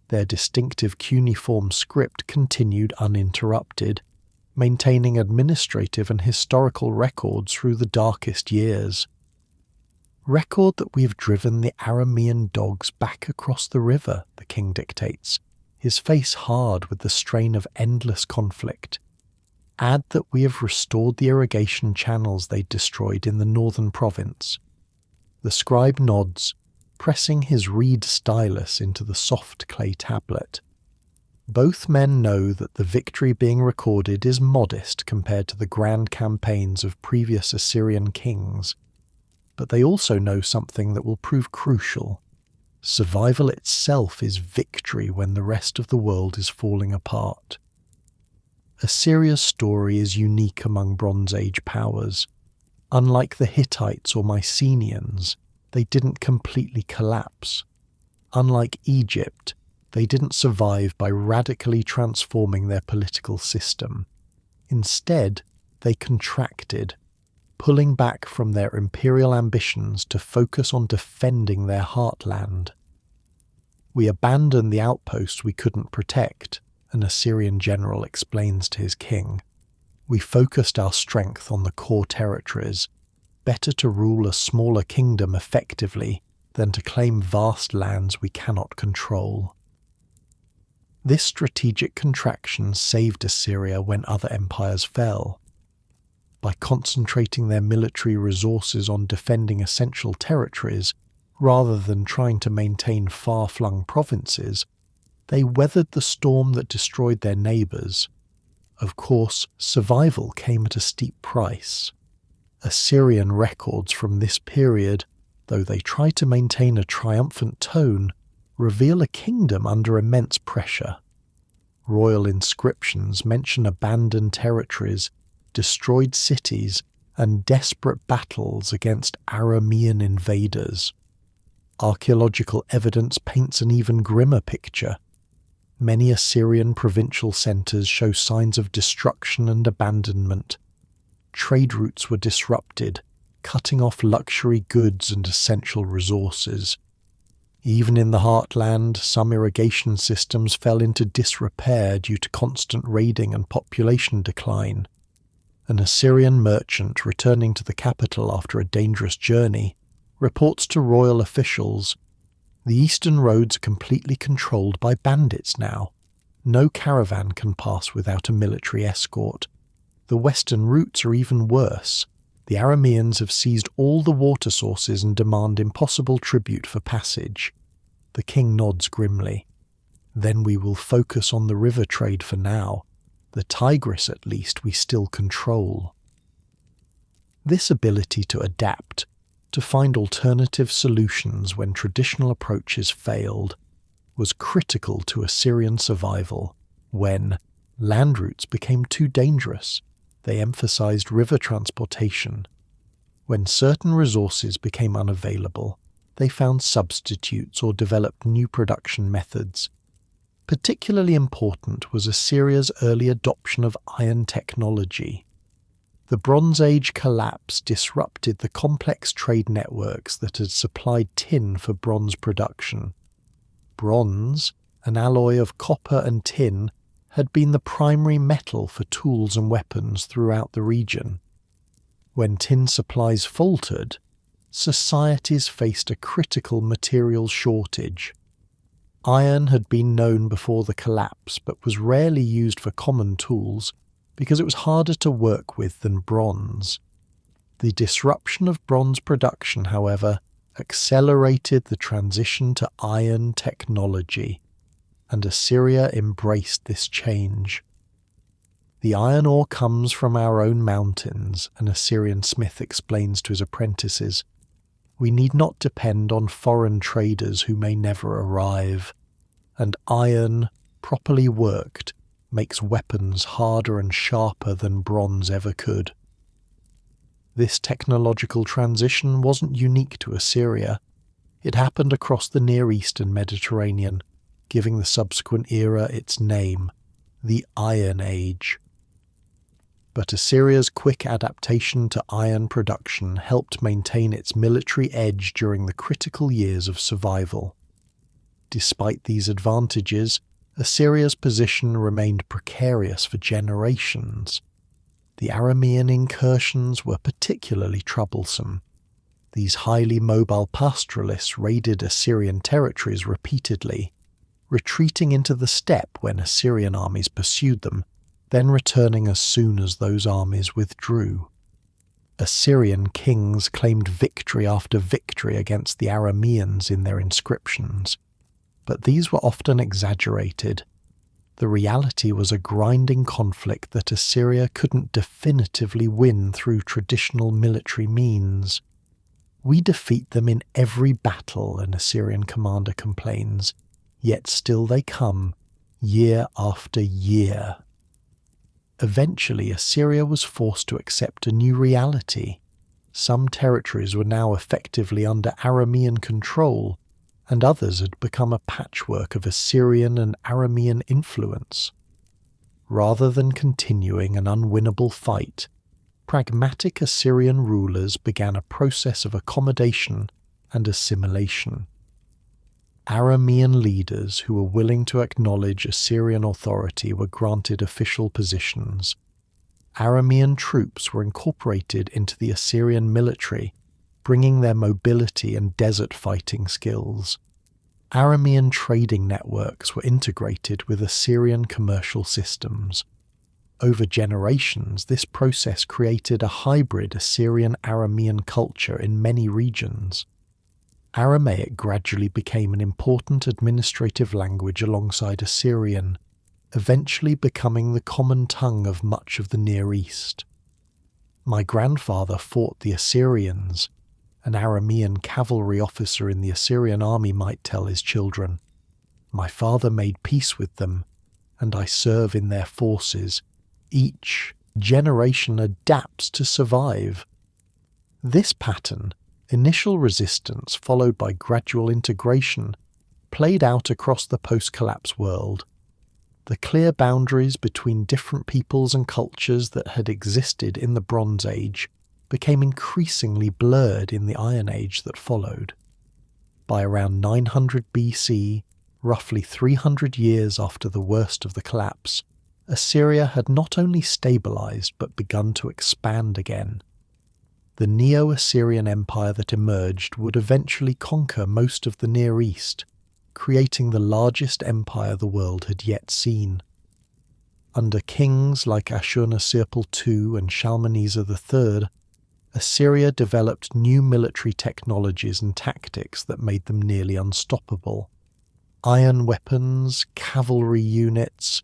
Speaker 1: Their distinctive cuneiform script continued uninterrupted, maintaining administrative and historical records through the darkest years. Record that we've driven the Aramean dogs back across the river, the king dictates, his face hard with the strain of endless conflict. Add that we have restored the irrigation channels they destroyed in the northern province. The scribe nods, pressing his reed stylus into the soft clay tablet. Both men know that the victory being recorded is modest compared to the grand campaigns of previous Assyrian kings, but they also know something that will prove crucial. Survival itself is victory when the rest of the world is falling apart. Assyria's story is unique among Bronze Age powers. Unlike the Hittites or Mycenaeans, they didn't completely collapse. Unlike Egypt, they didn't survive by radically transforming their political system. Instead, they contracted, pulling back from their imperial ambitions to focus on defending their heartland. "We abandoned the outposts we couldn't protect," an Assyrian general explains to his king. "We focused our strength on the core territories. Better to rule a smaller kingdom effectively than to claim vast lands we cannot control." This strategic contraction saved Assyria when other empires fell. By concentrating their military resources on defending essential territories, rather than trying to maintain far-flung provinces, they weathered the storm that destroyed their neighbours. Of course, survival came at a steep price. Assyrian records from this period, though they try to maintain a triumphant tone, reveal a kingdom under immense pressure. Royal inscriptions mention abandoned territories, destroyed cities, and desperate battles against Aramean invaders. Archaeological evidence paints an even grimmer picture. Many Assyrian provincial centres show signs of destruction and abandonment. Trade routes were disrupted, cutting off luxury goods and essential resources. Even in the heartland, some irrigation systems fell into disrepair due to constant raiding and population decline. An Assyrian merchant returning to the capital after a dangerous journey reports to royal officials, "The eastern roads are completely controlled by bandits now. No caravan can pass without a military escort. The western routes are even worse. The Arameans have seized all the water sources and demand impossible tribute for passage." The king nods grimly. "Then we will focus on the river trade for now. The Tigris, at least, we still control." This ability to adapt, to find alternative solutions when traditional approaches failed, was critical to Assyrian survival. When land routes became too dangerous, they emphasized river transportation. When certain resources became unavailable, they found substitutes or developed new production methods. Particularly important was Assyria's early adoption of iron technology. The Bronze Age collapse disrupted the complex trade networks that had supplied tin for bronze production. Bronze, an alloy of copper and tin, had been the primary metal for tools and weapons throughout the region. When tin supplies faltered, societies faced a critical material shortage. Iron had been known before the collapse but was rarely used for common tools because it was harder to work with than bronze. The disruption of bronze production, however, accelerated the transition to iron technology, and Assyria embraced this change. "The iron ore comes from our own mountains," an Assyrian smith explains to his apprentices. "We need not depend on foreign traders who may never arrive. And iron, properly worked, makes weapons harder and sharper than bronze ever could." This technological transition wasn't unique to Assyria. It happened across the Near East and Mediterranean, giving the subsequent era its name, the Iron Age. But Assyria's quick adaptation to iron production helped maintain its military edge during the critical years of survival. Despite these advantages, Assyria's position remained precarious for generations. The Aramean incursions were particularly troublesome. These highly mobile pastoralists raided Assyrian territories repeatedly, retreating into the steppe when Assyrian armies pursued them, then returning as soon as those armies withdrew. Assyrian kings claimed victory after victory against the Arameans in their inscriptions, but these were often exaggerated. The reality was a grinding conflict that Assyria couldn't definitively win through traditional military means. "We defeat them in every battle," an Assyrian commander complains, "yet still they come, year after year." Eventually, Assyria was forced to accept a new reality. Some territories were now effectively under Aramean control, and others had become a patchwork of Assyrian and Aramean influence. Rather than continuing an unwinnable fight, pragmatic Assyrian rulers began a process of accommodation and assimilation. Aramean leaders who were willing to acknowledge Assyrian authority were granted official positions. Aramean troops were incorporated into the Assyrian military, bringing their mobility and desert fighting skills. Aramean trading networks were integrated with Assyrian commercial systems. Over generations, this process created a hybrid Assyrian-Aramean culture in many regions. Aramaic gradually became an important administrative language alongside Assyrian, eventually becoming the common tongue of much of the Near East. "My grandfather fought the Assyrians," an Aramean cavalry officer in the Assyrian army might tell his children. "My father made peace with them, and I serve in their forces. Each generation adapts to survive." This pattern, initial resistance followed by gradual integration, played out across the post-collapse world. The clear boundaries between different peoples and cultures that had existed in the Bronze Age became increasingly blurred in the Iron Age that followed. By around 900 BC, roughly 300 years after the worst of the collapse, Assyria had not only stabilized but begun to expand again. The Neo-Assyrian Empire that emerged would eventually conquer most of the Near East, creating the largest empire the world had yet seen. Under kings like Ashurnasirpal II and Shalmaneser III, Assyria developed new military technologies and tactics that made them nearly unstoppable. Iron weapons, cavalry units,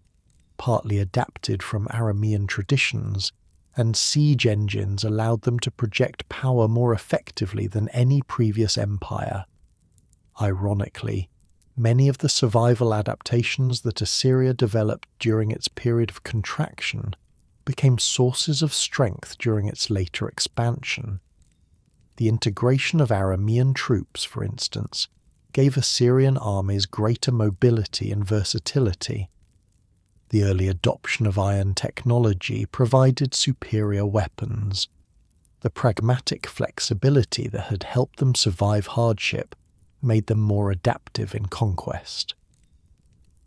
Speaker 1: partly adapted from Aramean traditions, and siege engines allowed them to project power more effectively than any previous empire. Ironically, many of the survival adaptations that Assyria developed during its period of contraction became sources of strength during its later expansion. The integration of Aramean troops, for instance, gave Assyrian armies greater mobility and versatility. The early adoption of iron technology provided superior weapons. The pragmatic flexibility that had helped them survive hardship made them more adaptive in conquest.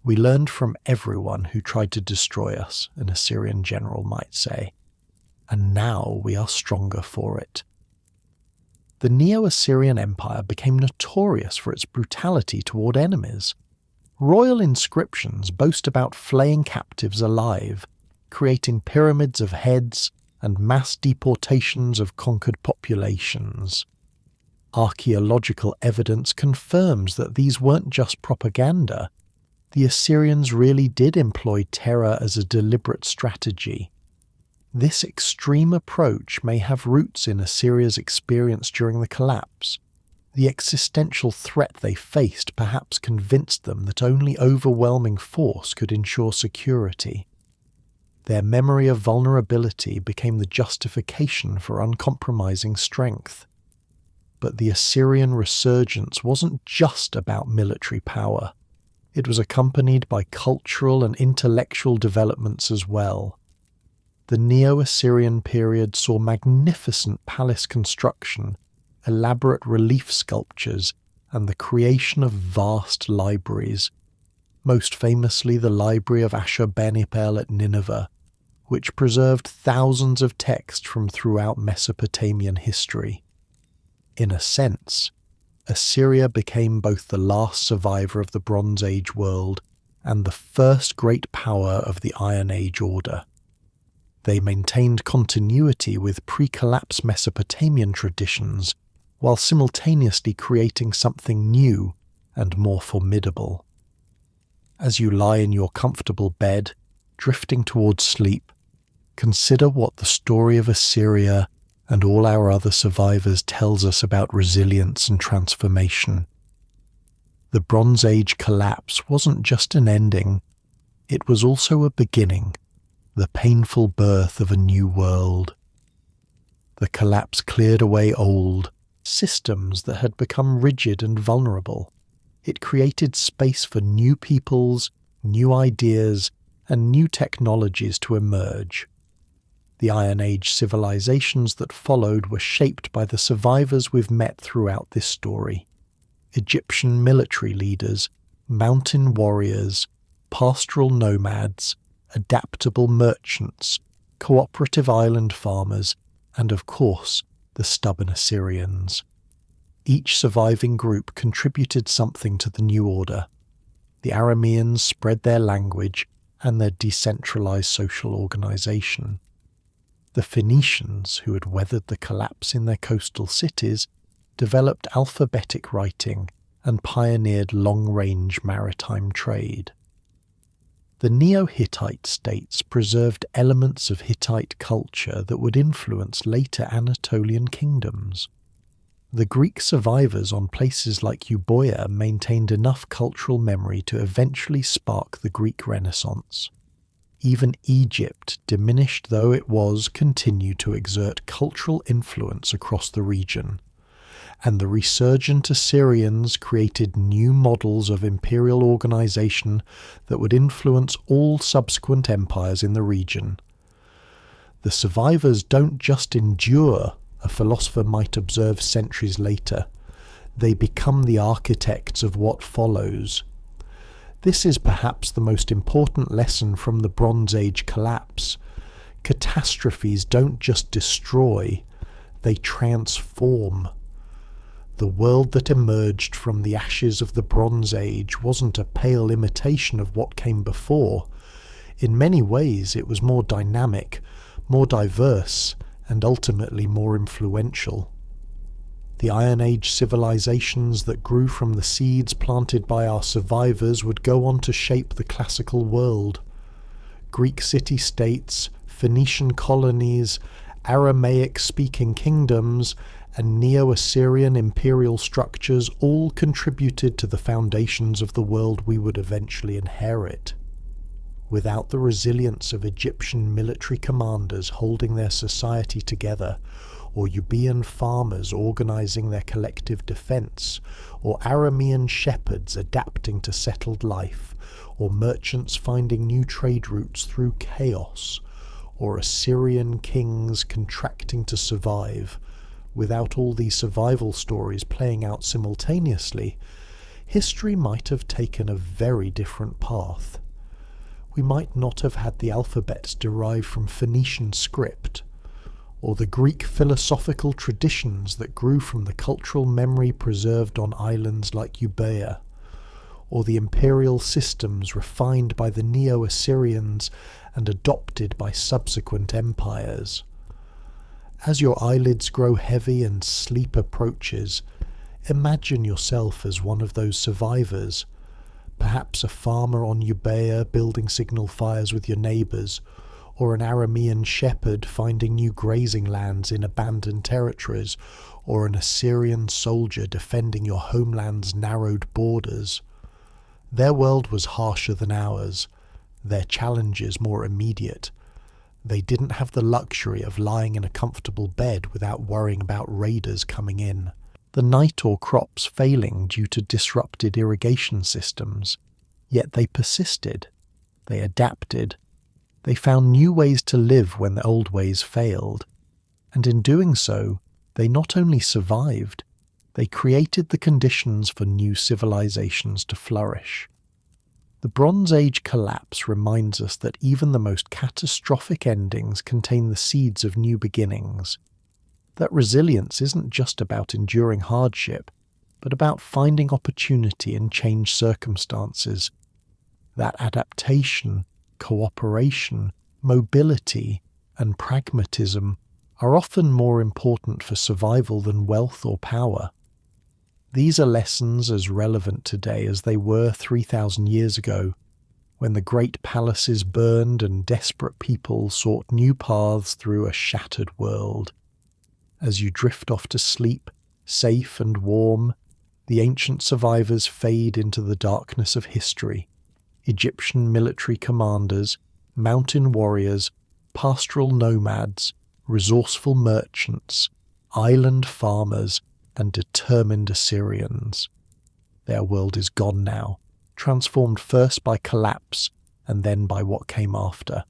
Speaker 1: "We learned from everyone who tried to destroy us," an Assyrian general might say, "and now we are stronger for it." The Neo-Assyrian Empire became notorious for its brutality toward enemies. Royal inscriptions boast about flaying captives alive, creating pyramids of heads, and mass deportations of conquered populations. Archaeological evidence confirms that these weren't just propaganda. The Assyrians really did employ terror as a deliberate strategy. This extreme approach may have roots in Assyria's experience during the collapse. The existential threat they faced perhaps convinced them that only overwhelming force could ensure security. Their memory of vulnerability became the justification for uncompromising strength. But the Assyrian resurgence wasn't just about military power. It was accompanied by cultural and intellectual developments as well. The Neo-Assyrian period saw magnificent palace construction, elaborate relief sculptures, and the creation of vast libraries, most famously the library of Ashurbanipal at Nineveh, which preserved thousands of texts from throughout Mesopotamian history. In a sense, Assyria became both the last survivor of the Bronze Age world and the first great power of the Iron Age order. They maintained continuity with pre-collapse Mesopotamian traditions while simultaneously creating something new and more formidable. As you lie in your comfortable bed, drifting towards sleep, consider what the story of Assyria and all our other survivors tells us about resilience and transformation. The Bronze Age collapse wasn't just an ending, it was also a beginning, the painful birth of a new world. The collapse cleared away old systems that had become rigid and vulnerable. It created space for new peoples, new ideas, and new technologies to emerge. The Iron Age civilizations that followed were shaped by the survivors we've met throughout this story. Egyptian military leaders, mountain warriors, pastoral nomads, adaptable merchants, cooperative island farmers, and of course, the stubborn Assyrians. Each surviving group contributed something to the new order. The Arameans spread their language and their decentralized social organization. The Phoenicians, who had weathered the collapse in their coastal cities, developed alphabetic writing and pioneered long-range maritime trade. The Neo-Hittite states preserved elements of Hittite culture that would influence later Anatolian kingdoms. The Greek survivors on places like Euboea maintained enough cultural memory to eventually spark the Greek Renaissance. Even Egypt, diminished though it was, continued to exert cultural influence across the region. And the resurgent Assyrians created new models of imperial organization that would influence all subsequent empires in the region. The survivors don't just endure, a philosopher might observe centuries later. They become the architects of what follows. This is perhaps the most important lesson from the Bronze Age collapse. Catastrophes don't just destroy, they transform. The world that emerged from the ashes of the Bronze Age wasn't a pale imitation of what came before. In many ways it was more dynamic, more diverse, and ultimately more influential. The Iron Age civilizations that grew from the seeds planted by our survivors would go on to shape the classical world. Greek city-states, Phoenician colonies, Aramaic-speaking kingdoms, and Neo-Assyrian imperial structures all contributed to the foundations of the world we would eventually inherit. Without the resilience of Egyptian military commanders holding their society together, or Euboean farmers organizing their collective defense, or Aramean shepherds adapting to settled life, or merchants finding new trade routes through chaos, or Assyrian kings contracting to survive, without all these survival stories playing out simultaneously, history might have taken a very different path. We might not have had the alphabets derived from Phoenician script, or the Greek philosophical traditions that grew from the cultural memory preserved on islands like Euboea, or the imperial systems refined by the Neo-Assyrians and adopted by subsequent empires. As your eyelids grow heavy and sleep approaches, imagine yourself as one of those survivors, perhaps a farmer on Euboea building signal fires with your neighbours, or an Aramean shepherd finding new grazing lands in abandoned territories, or an Assyrian soldier defending your homeland's narrowed borders. Their world was harsher than ours, their challenges more immediate. They didn't have the luxury of lying in a comfortable bed without worrying about raiders coming in, the night or crops failing due to disrupted irrigation systems. Yet they persisted, they adapted, they found new ways to live when the old ways failed, and in doing so, they not only survived, they created the conditions for new civilizations to flourish. The Bronze Age collapse reminds us that even the most catastrophic endings contain the seeds of new beginnings. That resilience isn't just about enduring hardship, but about finding opportunity in changed circumstances. That adaptation, cooperation, mobility, and pragmatism are often more important for survival than wealth or power. These are lessons as relevant today as they were 3,000 years ago, when the great palaces burned and desperate people sought new paths through a shattered world. As you drift off to sleep, safe and warm, the ancient survivors fade into the darkness of history. Egyptian military commanders, mountain warriors, pastoral nomads, resourceful merchants, island farmers, and determined Assyrians. Their world is gone now, transformed first by collapse and then by what came after.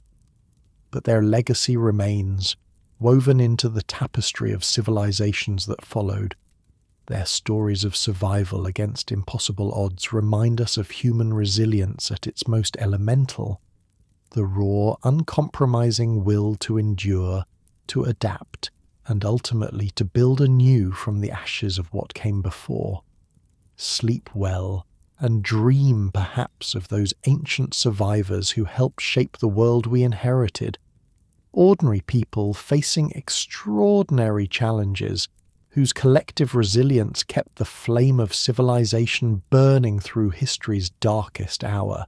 Speaker 1: But their legacy remains, woven into the tapestry of civilizations that followed. Their stories of survival against impossible odds remind us of human resilience at its most elemental, the raw, uncompromising will to endure, to adapt, and ultimately to build anew from the ashes of what came before. Sleep well, and dream perhaps of those ancient survivors who helped shape the world we inherited. Ordinary people facing extraordinary challenges, whose collective resilience kept the flame of civilization burning through history's darkest hour.